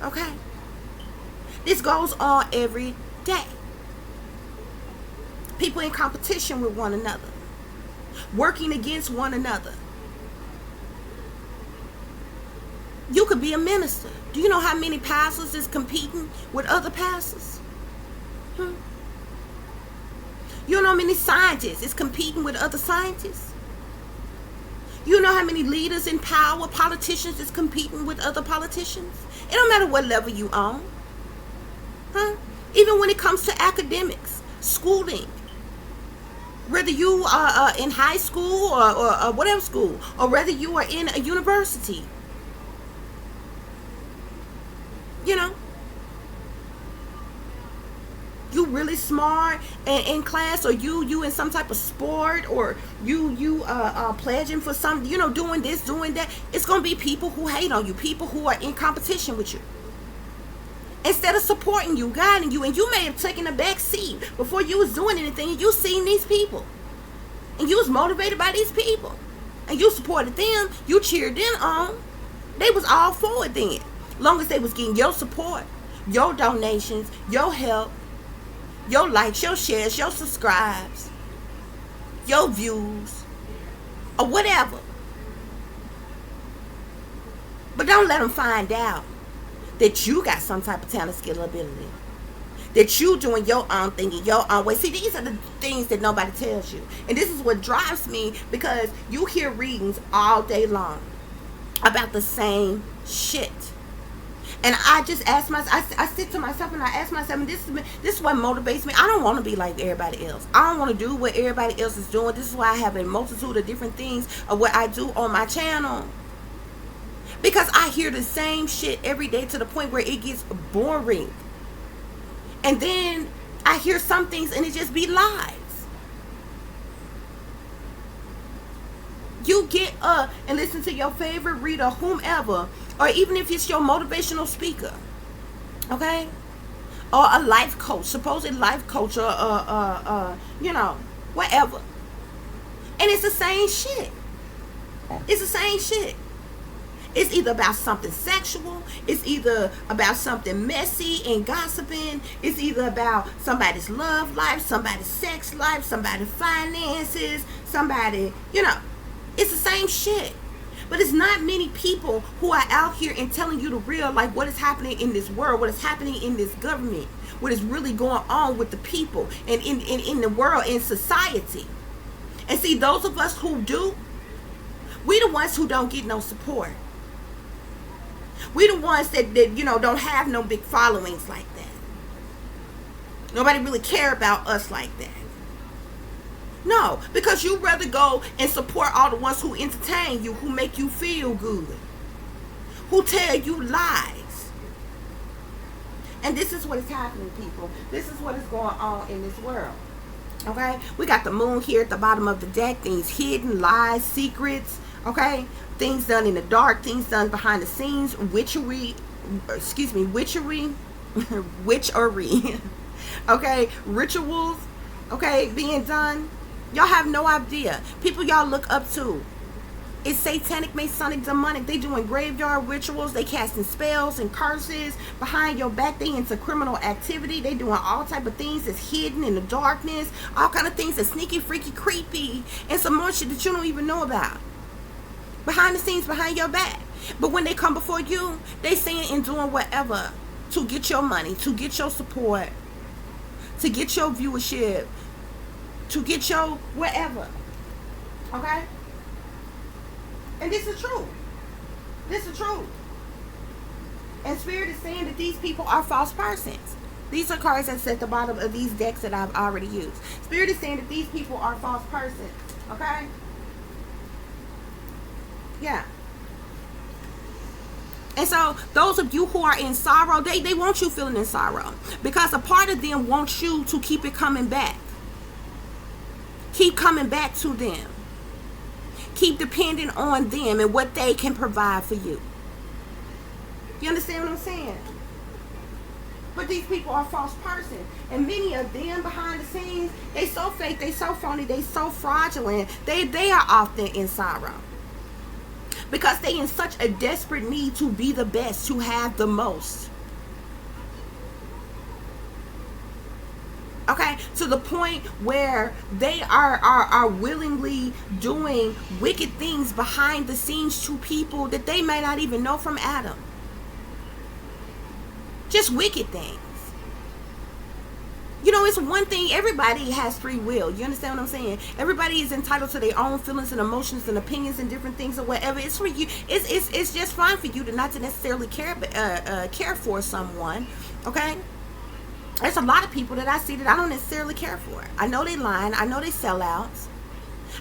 Okay? This goes on every day. People in competition with one another, working against one another. You could be a minister. Do you know how many pastors is competing with other pastors? You know how many scientists is competing with other scientists? You know how many leaders in power, politicians, is competing with other politicians? It don't matter what level you on. Even when it comes to academics, schooling, whether you are in high school or whatever school, or whether you are in a university, you really smart and in class, or you in some type of sport, or you pledging for something, doing this, doing that, it's gonna be people who hate on you, people who are in competition with you, instead of supporting you, guiding you. And you may have taken a back seat before you was doing anything, and you seen these people, and you was motivated by these people, and you supported them, you cheered them on. They was all for it then, long as they was getting your support, your donations, your help, your likes, your shares, your subscribes, your views, or whatever. But don't let them find out that you got some type of talent, skill, or ability, that you doing your own thing in your own way. See, these are the things that nobody tells you. And this is what drives me, because you hear readings all day long about the same shit. And I just ask myself, I sit to myself and I ask myself, and this is what motivates me. I don't want to be like everybody else. I don't want to do what everybody else is doing. This is why I have a multitude of different things of what I do on my channel. Because I hear the same shit every day to the point where it gets boring. And then I hear some things and it just be lies. You get up and listen to your favorite reader, whomever, or even if it's your motivational speaker, okay, or a life coach, supposed life coach, or whatever, and it's the same shit. It's the same shit. It's either about something sexual, it's either about something messy and gossiping, it's either about somebody's love life, somebody's sex life, somebody's finances, somebody, it's the same shit. But it's not many people who are out here and telling you the real, like what is happening in this world, what is happening in this government, what is really going on with the people and in the world, in society. And see, those of us who do, we the ones who don't get no support. We the ones that don't have no big followings like that. Nobody really care about us like that. No, because you rather go and support all the ones who entertain you, who make you feel good, who tell you lies. And this is what is happening, people. This is what is going on in this world. Okay? We got the moon here at the bottom of the deck. Things hidden, lies, secrets. Okay? Things done in the dark, things done behind the scenes, witchery. Okay? Rituals, okay, being done. Y'all have no idea. People y'all look up to. It's satanic, masonic, demonic. They doing graveyard rituals. They casting spells and curses behind your back. They into criminal activity. They doing all type of things that's hidden in the darkness. All kind of things that's sneaky, freaky, creepy. And some more shit that you don't even know about. Behind the scenes, behind your back. But when they come before you, they saying and doing whatever to get your money, to get your support, to get your viewership, to get your whatever. Okay? And this is true. This is true. And Spirit is saying that these people are false persons. These are cards that's at the bottom of these decks that I've already used. Spirit is saying that these people are false persons. Okay? Yeah. And so those of you who are in sorrow, they want you feeling in sorrow. Because a part of them wants you to keep it coming back. Keep coming back to them. Keep depending on them and what they can provide for you. You understand what I'm saying? But these people are false persons. And many of them behind the scenes, they so fake, they so phony, they so fraudulent. They are often in sorrow. Because they in such a desperate need to be the best, to have the most. Okay, to the point where they are willingly doing wicked things behind the scenes to people that they may not even know from Adam. Just wicked things. You know, it's one thing, everybody has free will. You understand what I'm saying? Everybody is entitled to their own feelings and emotions and opinions and different things or whatever. It's for you. It's just fine for you to not to necessarily care for someone. Okay? There's a lot of people that I see that I don't necessarily care for. I know they lying. I know they sellouts.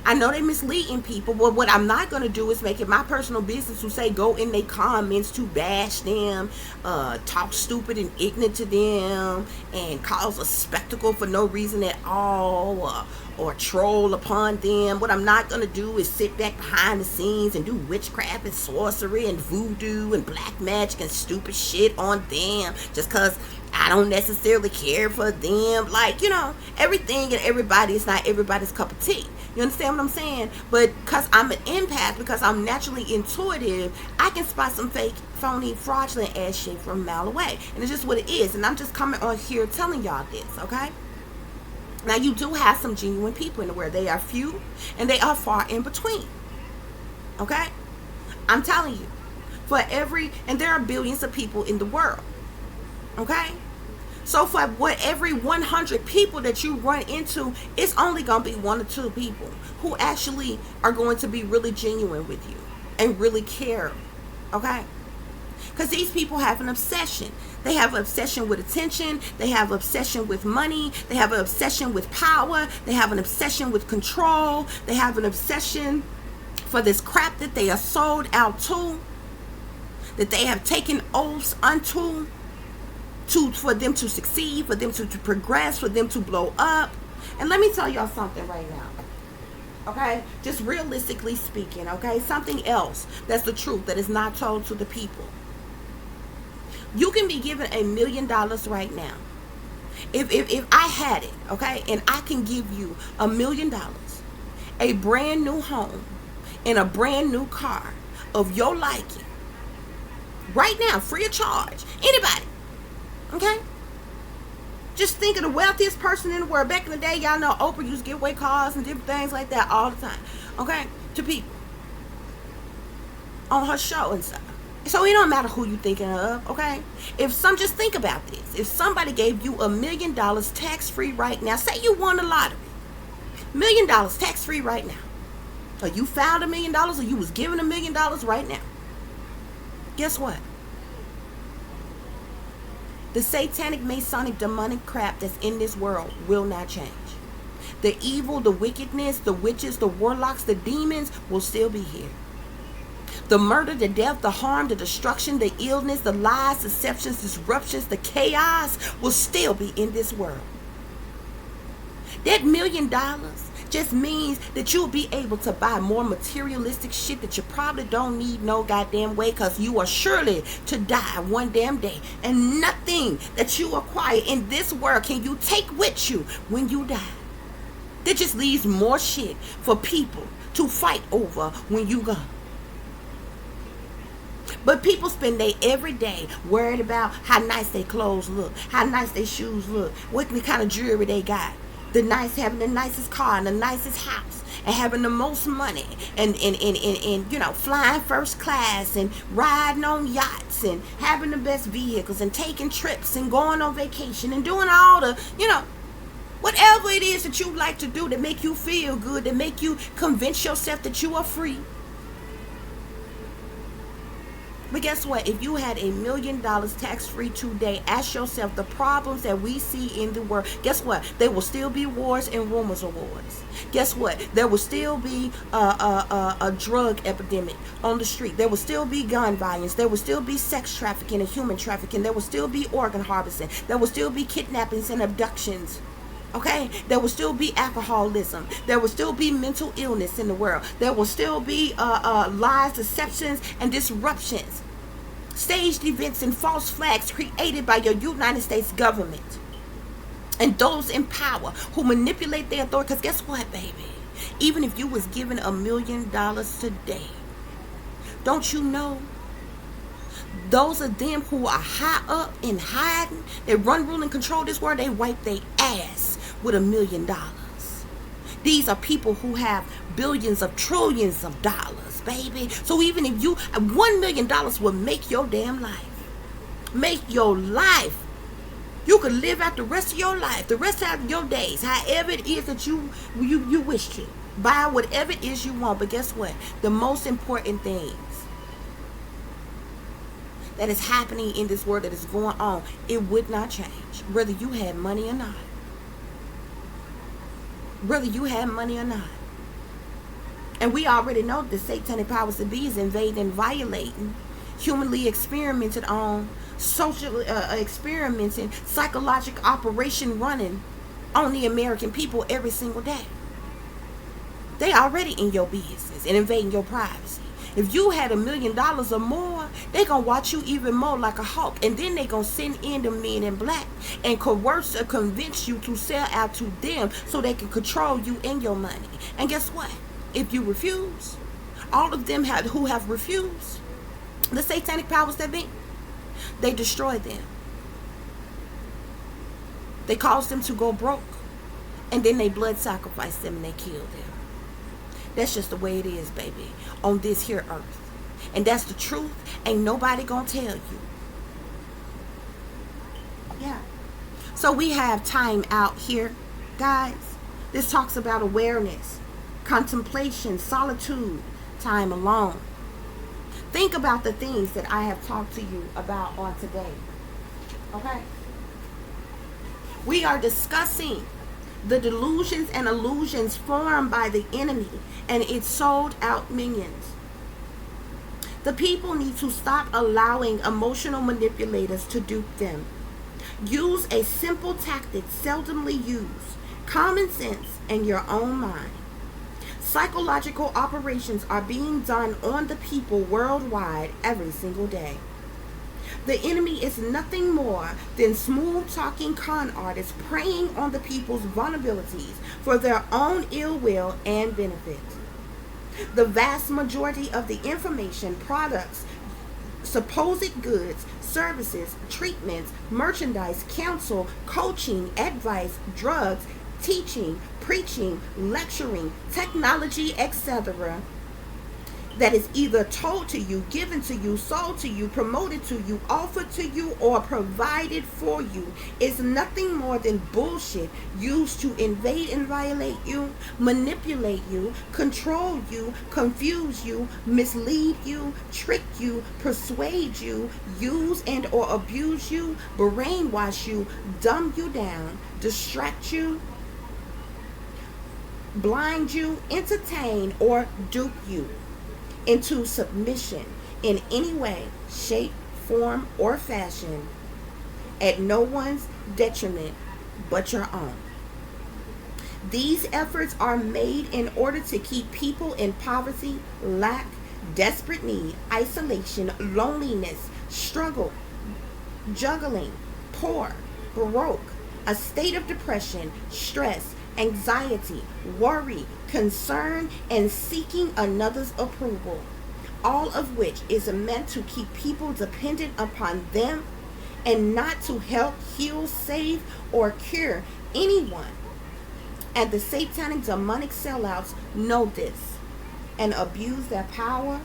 I know they misleading people. But what I'm not going to do is make it my personal business to say go in their comments to bash them, talk stupid and ignorant to them, and cause a spectacle for no reason at all, or troll upon them. What I'm not going to do is sit back behind the scenes and do witchcraft and sorcery and voodoo and black magic and stupid shit on them just because I don't necessarily care for them. Like, you know, everything and everybody is not everybody's cup of tea. You understand what I'm saying? But because I'm an empath, because I'm naturally intuitive, I can spot some fake, phony, fraudulent ass shit from a mile away. And it's just what it is. And I'm just coming on here telling y'all this, okay? Now, you do have some genuine people in the world. They are few and they are far in between. Okay? I'm telling you. And there are billions of people in the world. Okay? So for every 100 people that you run into, it's only going to be 1 or 2 people who actually are going to be really genuine with you and really care. Okay? Because these people have an obsession. They have an obsession with attention. They have an obsession with money. They have an obsession with power. They have an obsession with control. They have an obsession for this crap that they are sold out to, that they have taken oaths unto, for them to succeed, for them to progress, for them to blow up. And let me tell y'all something right now. Okay? Just realistically speaking, okay? Something else that's the truth that is not told to the people. You can be given $1 million right now. If I had it, okay, and I can give you $1 million, a brand new home, and a brand new car of your liking, right now, free of charge, anybody, okay? Just think of the wealthiest person in the world. Back in the day, y'all know Oprah used to give away cars and different things like that all the time, okay, to people on her show and stuff. So it don't matter who you thinking of, okay? Just think about this. If somebody gave you $1 million tax-free right now, say you won the lottery, $1 million tax-free right now, or you found $1 million, or you was given $1 million right now, guess what? The satanic, masonic, demonic crap that's in this world will not change. The evil, the wickedness, the witches, the warlocks, the demons will still be here. The murder, the death, the harm, the destruction, the illness, the lies, deceptions, disruptions, the chaos will still be in this world. That $1 million just means that you'll be able to buy more materialistic shit that you probably don't need no goddamn way, because you are surely to die one damn day. And nothing that you acquire in this world can you take with you when you die. That just leaves more shit for people to fight over when you go. But people spend their every day worried about how nice their clothes look, how nice their shoes look, what kind of jewelry they got. Having the nicest car and the nicest house, and having the most money, and flying first class, and riding on yachts, and having the best vehicles, and taking trips, and going on vacation, and doing all the, whatever it is that you like to do that make you feel good, that make you convince yourself that you are free. But guess what? If you had $1 million tax-free today, ask yourself the problems that we see in the world. Guess what? There will still be wars and rumors of wars. Guess what? There will still be a drug epidemic on the street. There will still be gun violence. There will still be sex trafficking and human trafficking. There will still be organ harvesting. There will still be kidnappings and abductions. Okay? There will still be alcoholism. There will still be mental illness in the world. There will still be lies, deceptions, and disruptions. Staged events and false flags created by your United States government. And those in power who manipulate their authority. Because guess what, baby? Even if you was given $1 million today, don't you know? Those of them who are high up and hiding, they run, rule, and control this world, they wipe their ass with $1 million. These are people who have billions of trillions of dollars, baby. So even if you, $1 million will make your damn life. Make your life. You could live out the rest of your life, the rest of your days, however it is that you wish to. Buy whatever it is you want. But guess what? The most important things that is happening in this world, that is going on, it would not change, whether you had money or not. Whether you had money or not. And we already know the satanic powers that be is invading and violating, humanly experimented on, socially experimenting, psychological operation running on the American people every single day. They already in your business and invading your privacy. If you had $1 million or more, they gonna watch you even more like a hawk. And then they gonna send in the men in black and coerce or convince you to sell out to them so they can control you and your money. And guess what? If you refuse, all of them who have refused, the satanic powers that be, they destroy them. They cause them to go broke. And then they blood sacrifice them and they kill them. That's just the way it is, baby, on this here earth. And that's the truth. Ain't nobody gonna tell you. Yeah. So we have time out here, guys. This talks about awareness, contemplation, solitude, time alone. Think about the things that I have talked to you about on today. Okay? We are discussing the delusions and illusions formed by the enemy and its sold out minions. The people need to stop allowing emotional manipulators to dupe them. Use a simple tactic seldomly used: common sense and your own mind. Psychological operations are being done on the people worldwide every single day. The enemy is nothing more than smooth-talking con artists preying on the people's vulnerabilities for their own ill will and benefit. The vast majority of the information, products, supposed goods, services, treatments, merchandise, counsel, coaching, advice, drugs, teaching, preaching, lecturing, technology, etc., that is either told to you, given to you, sold to you, promoted to you, offered to you, or provided for you is nothing more than bullshit used to invade and violate you, manipulate you, control you, confuse you, mislead you, trick you, persuade you, use and or abuse you, brainwash you, dumb you down, distract you, blind you, entertain, or dupe you into submission in any way, shape, form, or fashion at no one's detriment but your own. These efforts are made in order to keep people in poverty, lack, desperate need, isolation, loneliness, struggle, juggling, poor, broke, a state of depression, stress, anxiety, worry, concern, and seeking another's approval, all of which is meant to keep people dependent upon them and not to help, heal, save, or cure anyone. And the satanic demonic sellouts know this and abuse their power,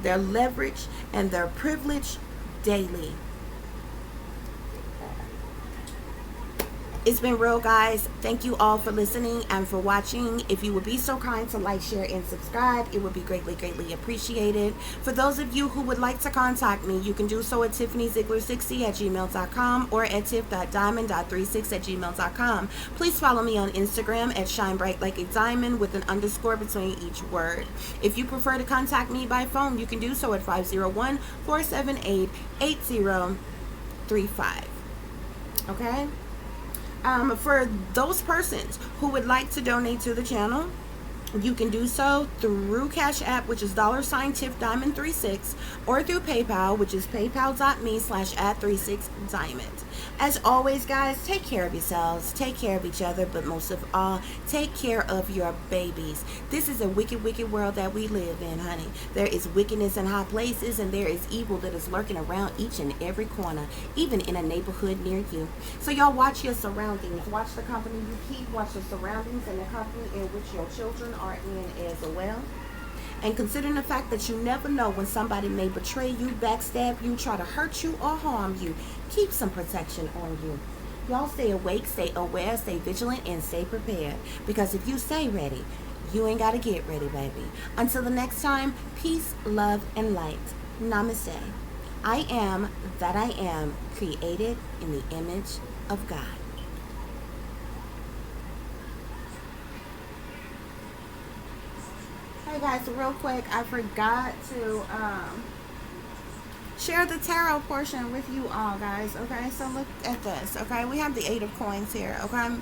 their leverage, and their privilege daily. It's been real, guys. Thank you all for listening and for watching. If you would be so kind to like, share, and subscribe, it would be greatly, greatly appreciated. For those of you who would like to contact me, you can do so at tiffanyziegler60@gmail.com or at tiff.diamond.36@gmail.com. Please follow me on Instagram at shinebrightlikeadiamond with an underscore between each word. If you prefer to contact me by phone, you can do so at 501-478-8035. Okay? For those persons who would like to donate to the channel, you can do so through Cash App, which is $tiffdiamond36, or through PayPal, which is paypal.me/@36diamond. As always, guys, take care of yourselves, take care of each other, but most of all, take care of your babies. This is a wicked, wicked world that we live in, honey. There is wickedness in high places, and there is evil that is lurking around each and every corner, even in a neighborhood near you. So y'all watch your surroundings. Watch the company you keep. Watch the surroundings and the company in which your children are in as well. And considering the fact that you never know when somebody may betray you, backstab you, try to hurt you, or harm you, keep some protection on you. Y'all stay awake, stay aware, stay vigilant, and stay prepared. Because if you stay ready, you ain't got to get ready, baby. Until the next time, peace, love, and light. Namaste. I am that I am, created in the image of God. Hey guys, real quick, I forgot to share the tarot portion with you all, guys. Okay, so look at this. Okay, we have the 8 of coins here. Okay,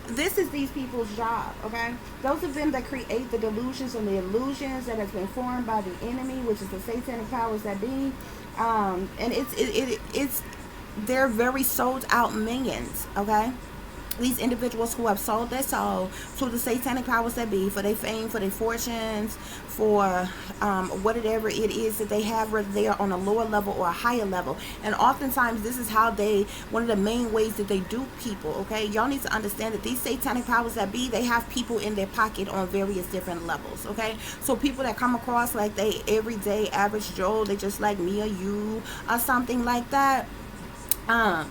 this is these people's job. Okay, those of them that create the delusions and the illusions that has been formed by the enemy, which is the satanic powers that be. And it's they're very sold out minions. Okay, these individuals who have sold their soul to the satanic powers that be for their fame, for their fortunes, for whatever it is that they have, whether they are on a lower level or a higher level. And oftentimes this is how one of the main ways that they dupe people. Okay, y'all need to understand that these satanic powers that be, they have people in their pocket on various different levels. Okay, so people that come across like they everyday average Joe, they just like me or you or something like that. And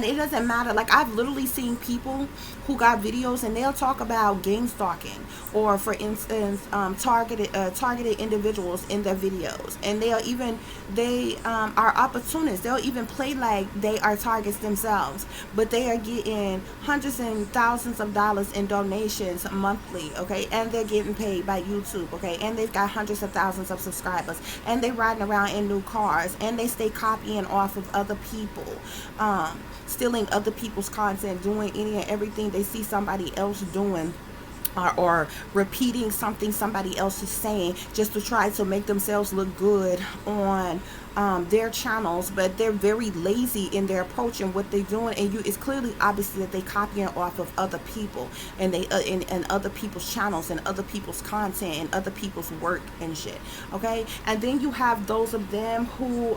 it doesn't matter. Like, I've literally seen people who got videos and they'll talk about gang stalking, or for instance targeted individuals in their videos, and they are opportunists. They'll even play like they are targets themselves, but they are getting hundreds and thousands of dollars in donations monthly. Okay, and they're getting paid by YouTube. Okay, and they've got hundreds of thousands of subscribers, and they riding around in new cars, and they stay copying off of other people, stealing other people's content, doing any and everything they see somebody else doing, or repeating something somebody else is saying just to try to make themselves look good on their channels. But they're very lazy in their approach and what they're doing, and it's clearly obviously that they copying off of other people, and they and other people's channels and other people's content and other people's work and shit. Okay, and then you have those of them who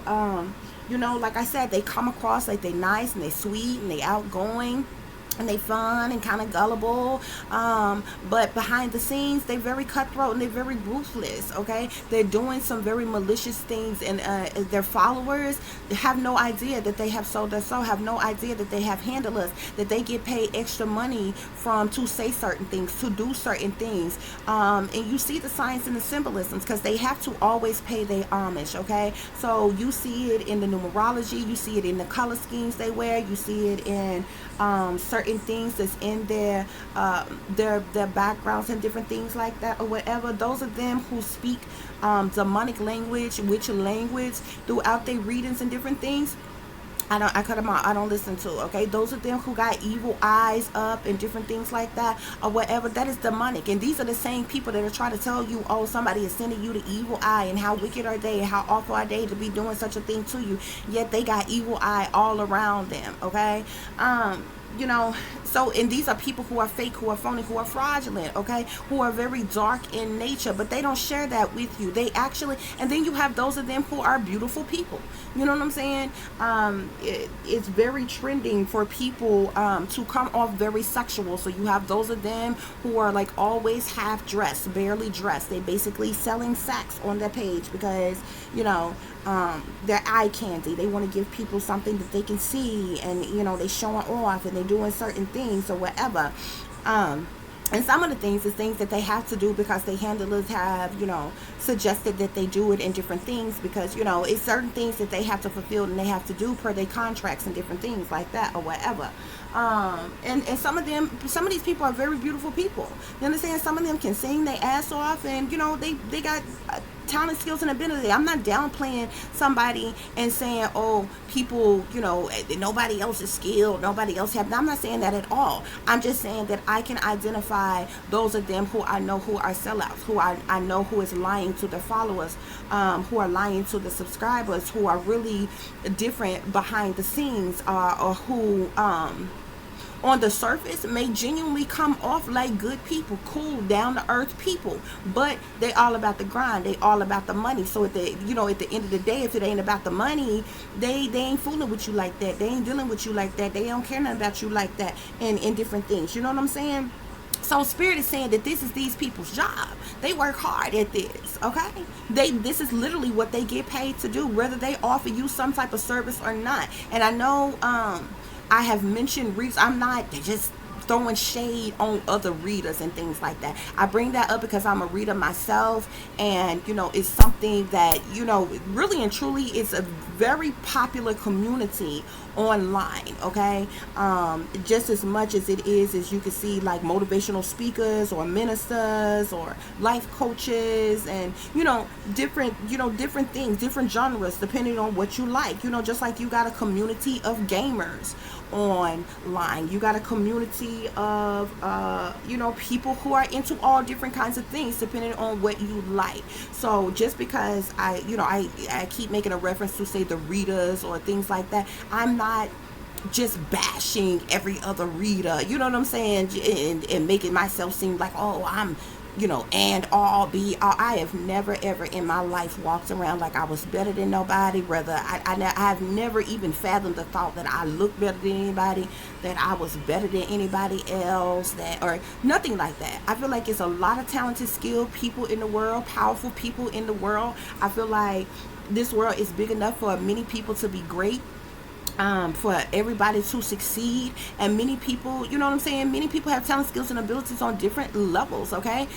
you know, like I said, they come across like they nice and they sweet and they outgoing, and they fun and kind of gullible, but behind the scenes they're very cutthroat and they're very ruthless. Okay, they're doing some very malicious things, and their followers have no idea that they have sold their soul, have no idea that they have handlers, that they get paid extra money from to say certain things, to do certain things, and you see the signs and the symbolisms because they have to always pay their homage. Okay, so you see it in the numerology, you see it in the color schemes they wear, you see it in certain things that's in their backgrounds and different things like that or whatever. Those of them who speak demonic language, witch language throughout their readings and different things, I cut them out. I don't listen to. Okay, those of them who got evil eyes up and different things like that or whatever, that is demonic. And these are the same people that are trying to tell you, oh, somebody is sending you the evil eye, and how wicked are they, and how awful are they to be doing such a thing to you. Yet they got evil eye all around them. Okay, you know, so, and these are people who are fake, who are phony, who are fraudulent, okay, who are very dark in nature, but they don't share that with you. They actually, and then you have those of them who are beautiful people. You know what I'm saying? It's very trending for people to come off very sexual. So you have those of them who are like always half dressed, barely dressed. They basically selling sex on their page because, you know, they're eye candy. They want to give people something that they can see, and you know, they showing off and they're doing certain things or whatever. And some of the things is things that they have to do because the handlers have, you know, suggested that they do it in different things, because, you know, it's certain things that they have to fulfill and they have to do per their contracts and different things like that or whatever. And some of these people are very beautiful people. You understand? Some of them can sing their ass off, and you know, they got talent, skills, and ability. I'm not downplaying somebody and saying, oh, people, you know, nobody else is skilled, nobody else have. I'm not saying that at all. I'm just saying that I can identify those of them who I know who are sellouts, who I know who is lying to their followers, who are lying to the subscribers, who are really different behind the scenes, or who on the surface may genuinely come off like good people, cool, down to earth people, but they all about the grind, they all about the money. So at the end of the day, if it ain't about the money, they ain't fooling with you like that, they ain't dealing with you like that, they don't care nothing about you like that, and different things. You know what I'm saying? So Spirit is saying that this is these people's job. They work hard at this, okay? This is literally what they get paid to do, whether they offer you some type of service or not. And I know I have mentioned readers. I'm not just throwing shade on other readers and things like that. I bring that up because I'm a reader myself, and you know, it's something that, you know, really and truly is a very popular community online, okay? Just as much as it is, as you can see, like motivational speakers or ministers or life coaches, and you know, different things, different genres depending on what you like. You know, just like you got a community of gamers online, you got a community of you know, people who are into all different kinds of things depending on what you like. So just because I keep making a reference to, say, the readers or things like that, I'm not just bashing every other reader, you know what I'm saying, and making myself seem like, oh, I'm, you know, and all be all. I have never ever in my life walked around like I was better than nobody. Rather, I've never even fathomed the thought that I looked better than anybody, that I was better than anybody else, that, or nothing like that. I feel like it's a lot of talented, skilled people in the world, powerful people in the world. I feel like this world is big enough for many people to be great, for everybody to succeed, and many people, you know what I'm saying, many people have talent, skills, and abilities on different levels, okay?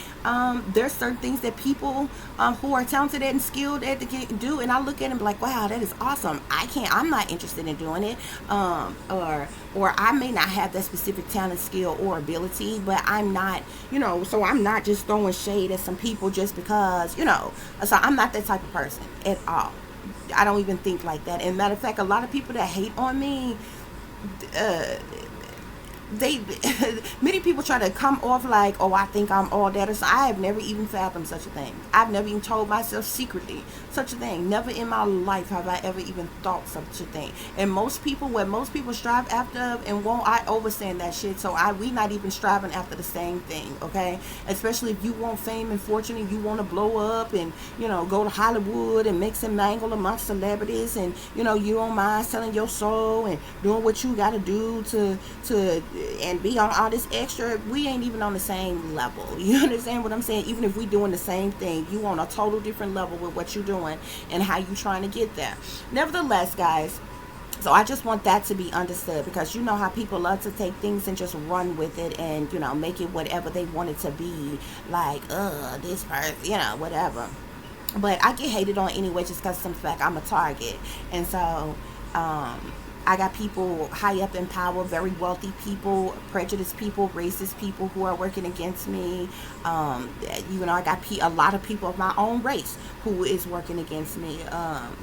There's certain things that people who are talented at and skilled at can do, and I look at it and be like, wow, that is awesome. I'm not interested in doing it, or I may not have that specific talent, skill, or ability, but I'm not, you know, so I'm not just throwing shade at some people just because, you know, so I'm not that type of person at all. I don't even think like that. And matter of fact, a lot of people that hate on me, they many people try to come off like, oh, I think I'm all that. So I have never even fathomed such a thing. I've never even told myself secretly such a thing. Never in my life have I ever even thought such a thing. And what most people strive after and want, I overstand that shit. So we not even striving after the same thing, okay? Especially if you want fame and fortune and you want to blow up and, you know, go to Hollywood and mix and mingle amongst celebrities, and you know, you don't mind selling your soul and doing what you got to do to and be on all this extra, we ain't even on the same level. You understand what I'm saying? Even if we doing the same thing, you on a total different level with what you're doing and how you trying to get there. Nevertheless, guys, so I just want that to be understood, because you know how people love to take things and just run with it and, you know, make it whatever they want it to be. Like, this person, you know, whatever. But I get hated on anyway, just because some fact I'm a target. And so I got people high up in power, very wealthy people, prejudiced people, racist people who are working against me. You know, I got a lot of people of my own race who is working against me.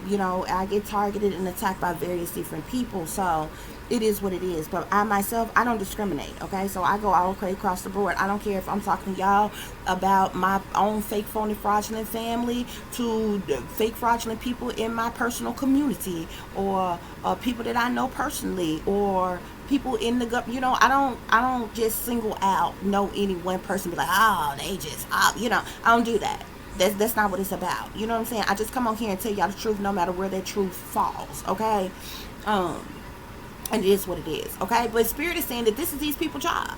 You know, I get targeted and attacked by various different people. So it is what it is. But I myself, I don't discriminate, okay? So I go all the way across the board. I don't care if I'm talking to y'all about my own fake, phony, fraudulent family, to fake, fraudulent people in my personal community, or people that I know personally, or people in the you know, I don't just single out any one person, be like, oh, they just, you know, I don't do that. That's not what it's about. You know what I'm saying? I just come on here and tell y'all the truth, no matter where that truth falls, okay? And it is what it is, okay? But Spirit is saying that this is these people's job,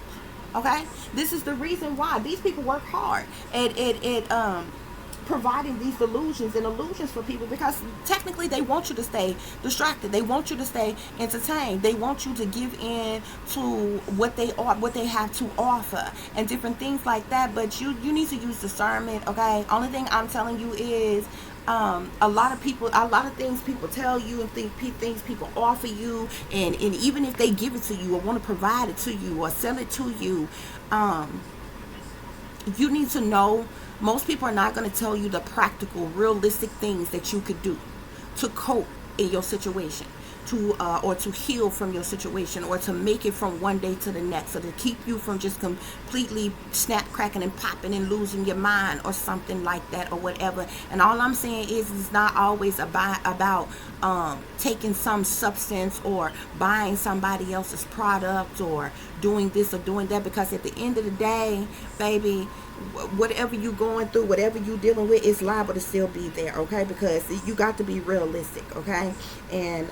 okay? This is the reason why these people work hard at providing these delusions and illusions for people, because technically they want you to stay distracted. They want you to stay entertained. They want you to give in to what they have to offer and different things like that. But you need to use discernment, okay? Only thing I'm telling you is, a lot of things people tell you and things people offer you, and even if they give it to you or want to provide it to you or sell it to you, you need to know most people are not going to tell you the practical, realistic things that you could do to cope in your situation, or to heal from your situation, or to make it from one day to the next, or to keep you from just completely snap, cracking, and popping and losing your mind or something like that, or whatever. And all I'm saying is, it's not always about taking some substance or buying somebody else's product or doing this or doing that, because at the end of the day, baby, whatever you going through, whatever you dealing with, is liable to still be there, okay? Because you got to be realistic, okay? And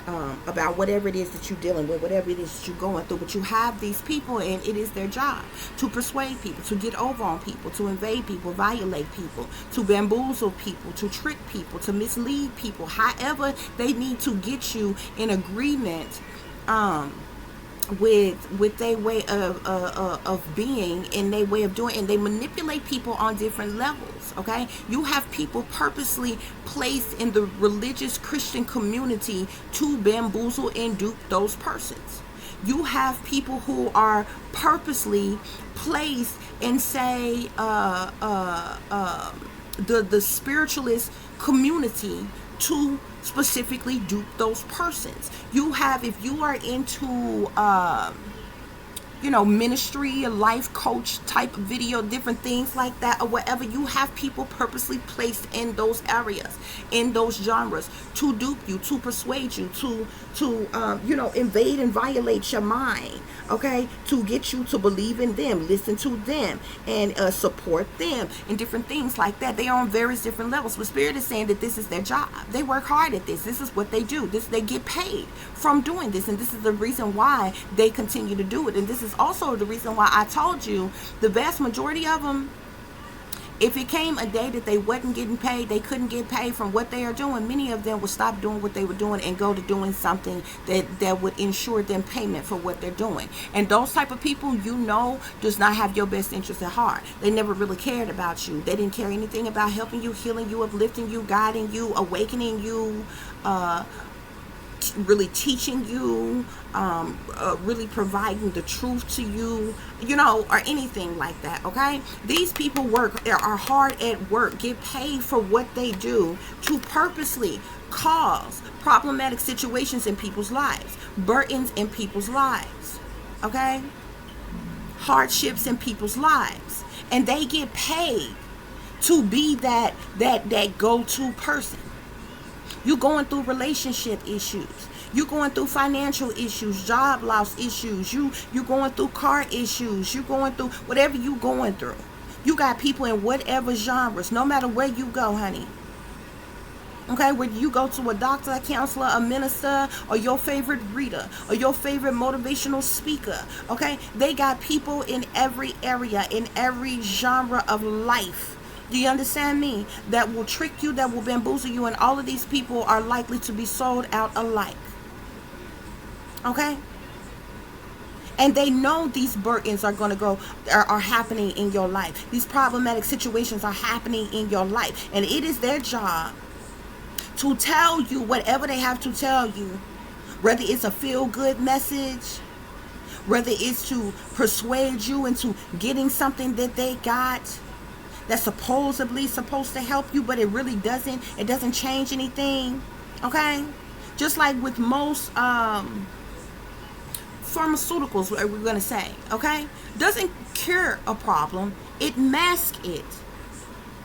about whatever it is that you're dealing with, whatever it is that you're going through. But you have these people, and it is their job to persuade people, to get over on people, to invade people, violate people, to bamboozle people, to trick people, to mislead people. However they need to get you in agreement with their way of being and their way of doing, and they manipulate people on different levels, okay? You have people purposely placed in the religious Christian community to bamboozle and dupe those persons. You have people who are purposely placed in, say, the spiritualist community to specifically dupe those persons. You have, if you are into ministry, a life coach type video, different things like that, or whatever, you have people purposely placed in those areas, in those genres, to dupe you, to persuade you, to invade and violate your mind, okay, to get you to believe in them, listen to them, and support them, and different things like that. They are on various different levels, but Spirit is saying that this is their job. They work hard at this. This is what they do. They get paid from doing this, and this is the reason why they continue to do it. And this is also the reason why I told you the vast majority of them, if it came a day that they wasn't getting paid, they couldn't get paid from what they are doing, many of them would stop doing what they were doing and go to doing something that would ensure them payment for what they're doing. And those type of people, does not have your best interest at heart. They never really cared about you. They didn't care anything about helping you, healing you, uplifting you, guiding you, awakening you, really teaching you, really providing the truth to you, or anything like that, okay? These people are hard at work, get paid for what they do, to purposely cause problematic situations in people's lives, burdens in people's lives, okay? Hardships in people's lives. And they get paid to be that go-to person. You're going through relationship issues. You're going through financial issues, job loss issues. You're going through car issues. You're going through whatever you're going through. You got people in whatever genres, no matter where you go, honey. Okay, whether you go to a doctor, a counselor, a minister, or your favorite reader, or your favorite motivational speaker, okay, they got people in every area, in every genre of life. Do you understand me? That will trick you, that will bamboozle you, and all of these people are likely to be sold out alike. Okay? And they know these burdens are going to are happening in your life. These problematic situations are happening in your life. And it is their job to tell you whatever they have to tell you. Whether it's a feel-good message, whether it's to persuade you into getting something that they got that's supposedly supposed to help you, but it really doesn't. It doesn't change anything. Okay? Just like with most pharmaceuticals, we're going to say, okay, doesn't cure a problem, it masks it,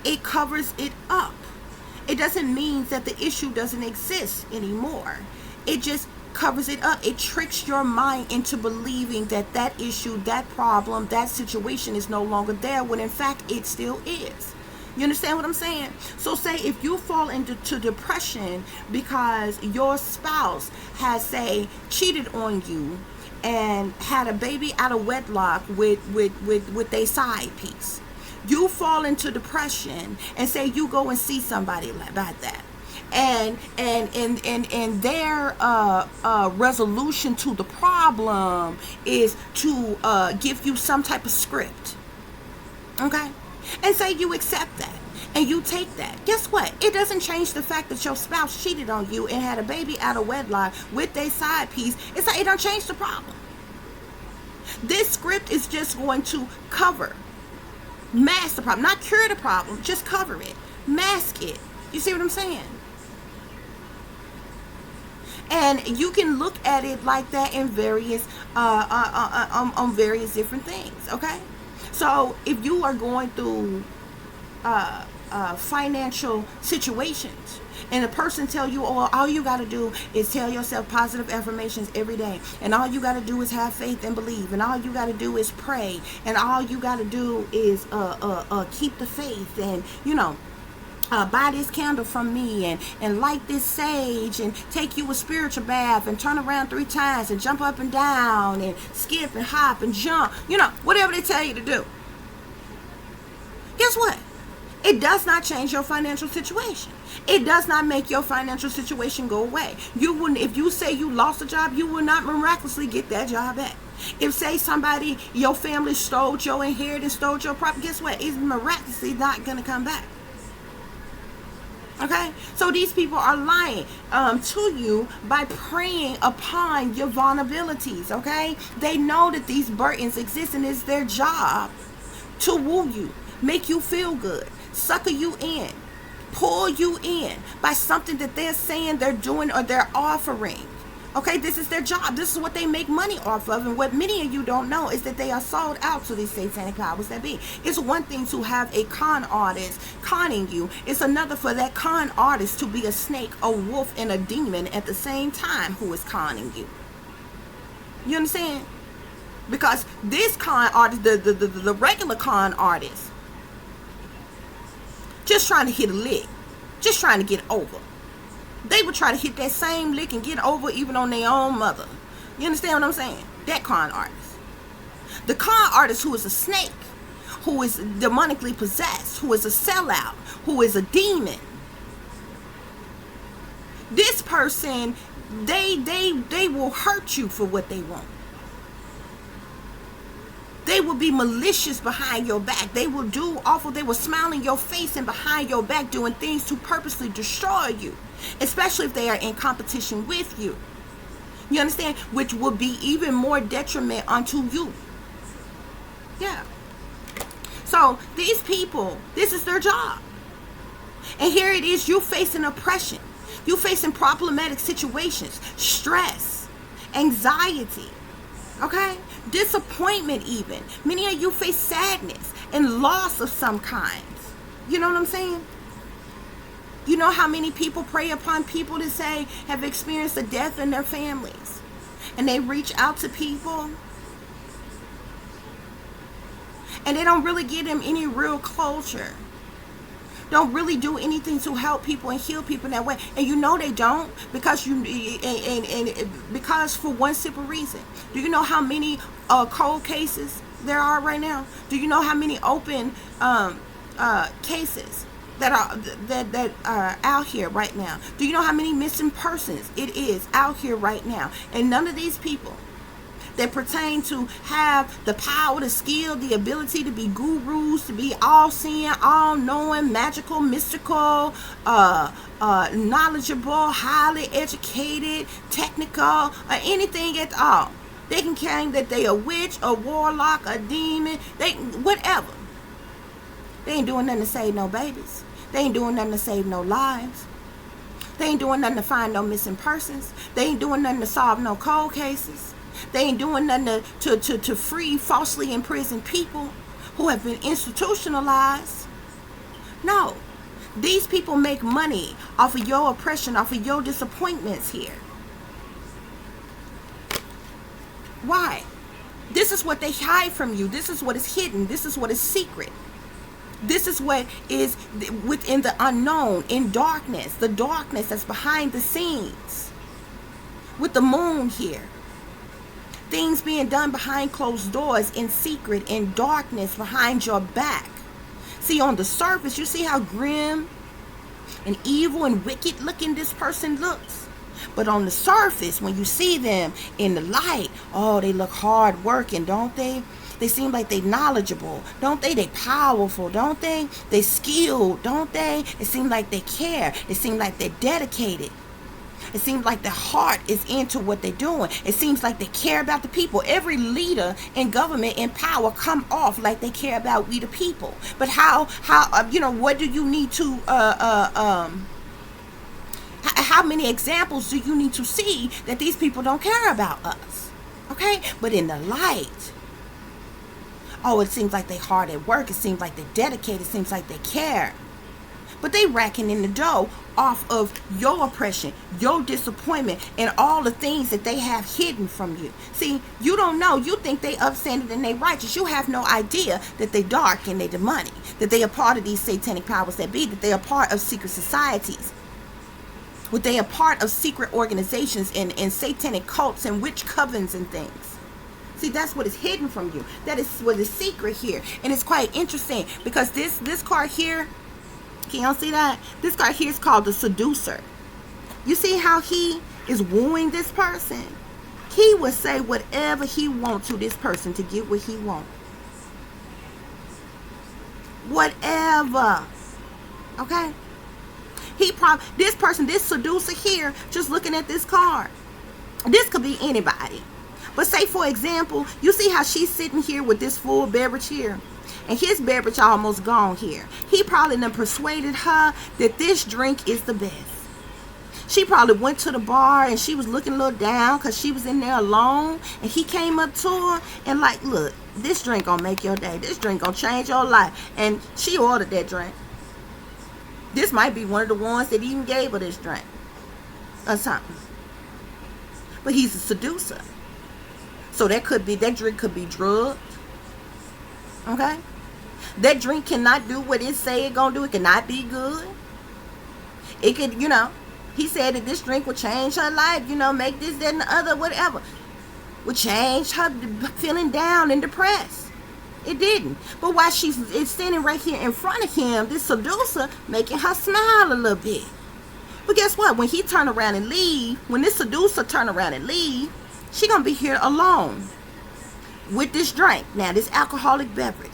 it covers it up. It doesn't mean that the issue doesn't exist anymore. It just covers it up. It tricks your mind into believing that that issue, that problem, that situation is no longer there, when in fact it still is. You understand what I'm saying? So say if you fall into depression because your spouse has, say, cheated on you and had a baby out of wedlock with a side piece. You fall into depression and say you go and see somebody about that. And their resolution to the problem is to give you some type of script. Okay? And say you accept that. And you take that. Guess what? It doesn't change the fact that your spouse cheated on you and had a baby out of wedlock with a side piece. It's like it don't change the problem. This script is just going to cover, mask the problem, not cure the problem, just cover it, mask it. You see what I'm saying? And you can look at it like that in various on various different things. Okay, so if you are going through financial situations and a person tell you, oh, all you got to do is tell yourself positive affirmations every day, and all you got to do is have faith and believe, and all you got to do is pray, and all you got to do is keep the faith, and buy this candle from me, and light this sage, and take you a spiritual bath, and turn around 3 times, and jump up and down, and skip and hop and jump, whatever they tell you to do. Guess what? It does not change your financial situation. It does not make your financial situation go away. You wouldn't, if you say you lost a job, you will not miraculously get that job back. If, say, somebody, your family stole your inheritance, stole your property, guess what? It's miraculously not going to come back. Okay? So these people are lying to you by preying upon your vulnerabilities. Okay? They know that these burdens exist, and it's their job to woo you, make you feel good, sucker you in, pull you in by something that they're saying, they're doing, or they're offering. Okay, this is their job. This is what they make money off of. And what many of you don't know is that they are sold out to these satanic powers that be. It's one thing to have a con artist conning you. It's another for that con artist to be a snake, a wolf, and a demon at the same time who is conning you. You understand? Because this con artist, the regular con artist, just trying to hit a lick, just trying to get over. They would try to hit that same lick and get over even on their own mother. You understand what I'm saying? That con artist. The con artist who is a snake, who is demonically possessed, who is a sellout, who is a demon. This person, they will hurt you for what they want. They will be malicious behind your back. They will do awful. They will smile in your face and behind your back, doing things to purposely destroy you, especially if they are in competition with you. You understand? Which will be even more detriment unto you. Yeah. So these people, this is their job. And here it is, you facing oppression. You facing problematic situations, stress, anxiety. Okay? Disappointment even. Many of you face sadness and loss of some kind. You know what I'm saying? You know how many people prey upon people to say have experienced a death in their families, and they reach out to people and they don't really give them any real closure. don't really do anything to help people and heal people in that way. And you know they don't, because because for one simple reason. Do you know how many cold cases there are right now? Do you know how many open cases that are out here right now? Do you know how many missing persons it is out here right now? And none of these people that pertain to have the power, the skill, the ability to be gurus, to be all-seeing, all-knowing, magical, mystical, knowledgeable, highly educated, technical, or anything at all. They can claim that they a witch, a warlock, a demon, whatever. They ain't doing nothing to save no babies. They ain't doing nothing to save no lives. They ain't doing nothing to find no missing persons. They ain't doing nothing to solve no cold cases. They ain't doing nothing to free falsely imprisoned people who have been institutionalized. No. These people make money off of your oppression, off of your disappointments here. Why? This is what they hide from you. This is what is hidden. This is what is secret. This is what is within the unknown, in darkness. The darkness that's behind the scenes. With the moon here. Things being done behind closed doors, in secret, in darkness, behind your back. See, on the surface, you see how grim and evil and wicked looking this person looks. But on the surface, when you see them in the light, oh, they look hard working, don't they? They seem like they knowledgeable, don't they? They powerful, don't they? They skilled, don't they? It seems like they care. It seems like they're dedicated. It seems like their heart is into what they're doing. It seems like they care about the people. Every leader in government in power come off like they care about we the people. But how what do you need to how many examples do you need to see that these people don't care about us? Okay? But in the light, oh, it seems like they hard at work. It seems like they're dedicated. It seems like they care. But they racking in the dough off of your oppression, your disappointment, and all the things that they have hidden from you. See, you don't know. You think they upstanding and they righteous. You have no idea that they dark and they demonic, that they are part of these satanic powers that be, that they are part of secret societies, that they are part of secret organizations and satanic cults and witch covens and things. See, that's what is hidden from you. That is what is secret here. And it's quite interesting because this card here, can y'all see that? This card here is called the seducer. You see how he is wooing this person? He will say whatever he wants to this person to get what he wants. Whatever. Okay? This seducer here, just looking at this card, this could be anybody. But say, for example, you see how she's sitting here with this full beverage here? And his beverage almost gone here. He probably done persuaded her that this drink is the best. She probably went to the bar and she was looking a little down because she was in there alone. And he came up to her and like, look, this drink gonna make your day. This drink gonna change your life. And she ordered that drink. This might be one of the ones that even gave her this drink. Or something. But he's a seducer. So that drink could be drugged. Okay? That drink cannot do what it say it gonna do. It cannot be good. It could, he said that this drink would change her life, make this, that, and the other, whatever. Would change her feeling down and depressed. It didn't. But while it's standing right here in front of him, this seducer making her smile a little bit. But guess what? When he turn around and leave, when this seducer turn around and leave, she gonna be here alone with this drink. Now, this alcoholic beverage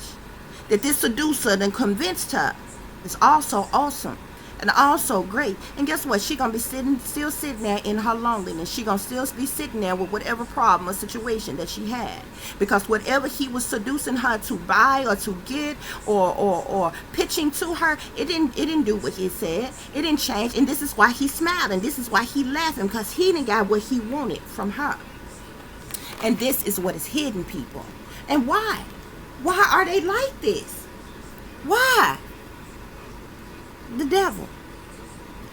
that this seducer then convinced her is also awesome and also great. And guess what? She gonna be still sitting there in her loneliness. She gonna still be sitting there with whatever problem or situation that she had, because whatever he was seducing her to buy or to get or pitching to her, it didn't do what he said. It didn't change. And this is why he's smiling. This is why he laughing, because he didn't got what he wanted from her. And this is what is hidden, people. And why? Why are they like this? Why? The devil.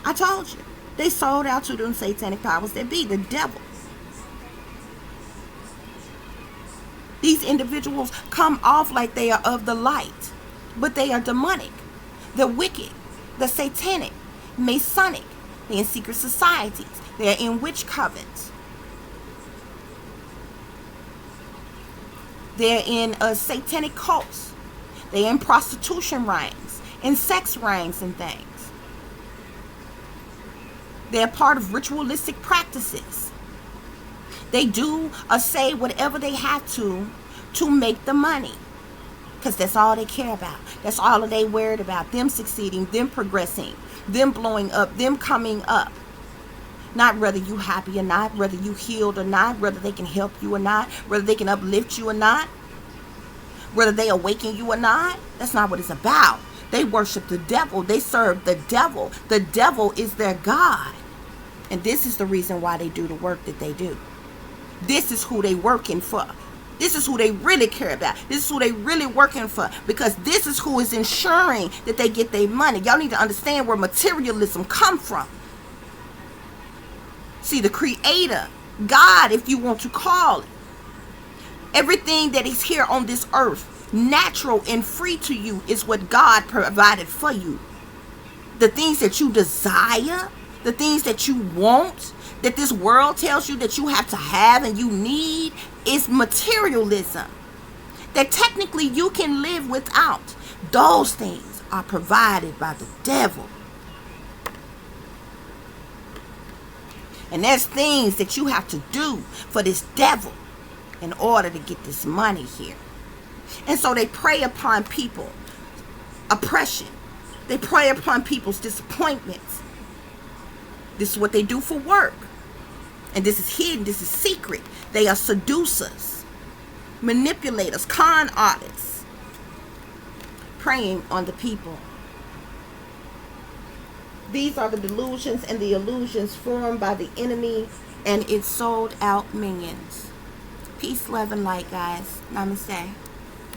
I told you. They sold out to them satanic powers that be. The devil. These individuals come off like they are of the light, but they are demonic. They're wicked. the satanic, Masonic. They're in secret societies. They're in witch covens. They're in satanic cults. They're in prostitution rings, in sex rings and things. They're part of ritualistic practices. They do or say whatever they have to make the money. Because that's all they care about. That's all they worried about. Them succeeding, them progressing, them blowing up, them coming up. Not whether you happy or not, whether you healed or not, whether they can help you or not, whether they can uplift you or not, whether they awaken you or not. That's not what it's about. They worship the devil. They serve the devil. The devil is their God. And this is the reason why they do the work that they do. This is who they working for. This is who they really care about. This is who they really working for. Because this is who is ensuring that they get their money. Y'all need to understand where materialism come from. See, the creator, God, if you want to call it, everything that is here on this earth, natural and free to you, is what God provided for you. The things that you desire, the things that you want, that this world tells you that you have to have and you need, is materialism. That technically you can live without. Those things are provided by the devil. And there's things that you have to do for this devil in order to get this money here. And so they prey upon people oppression. They prey upon people's disappointments. This is what they do for work. And this is hidden. This is secret. They are seducers, manipulators, con artists, preying on the people. These are the delusions and the illusions formed by the enemy and its sold out minions. Peace, love, and light, guys. Namaste.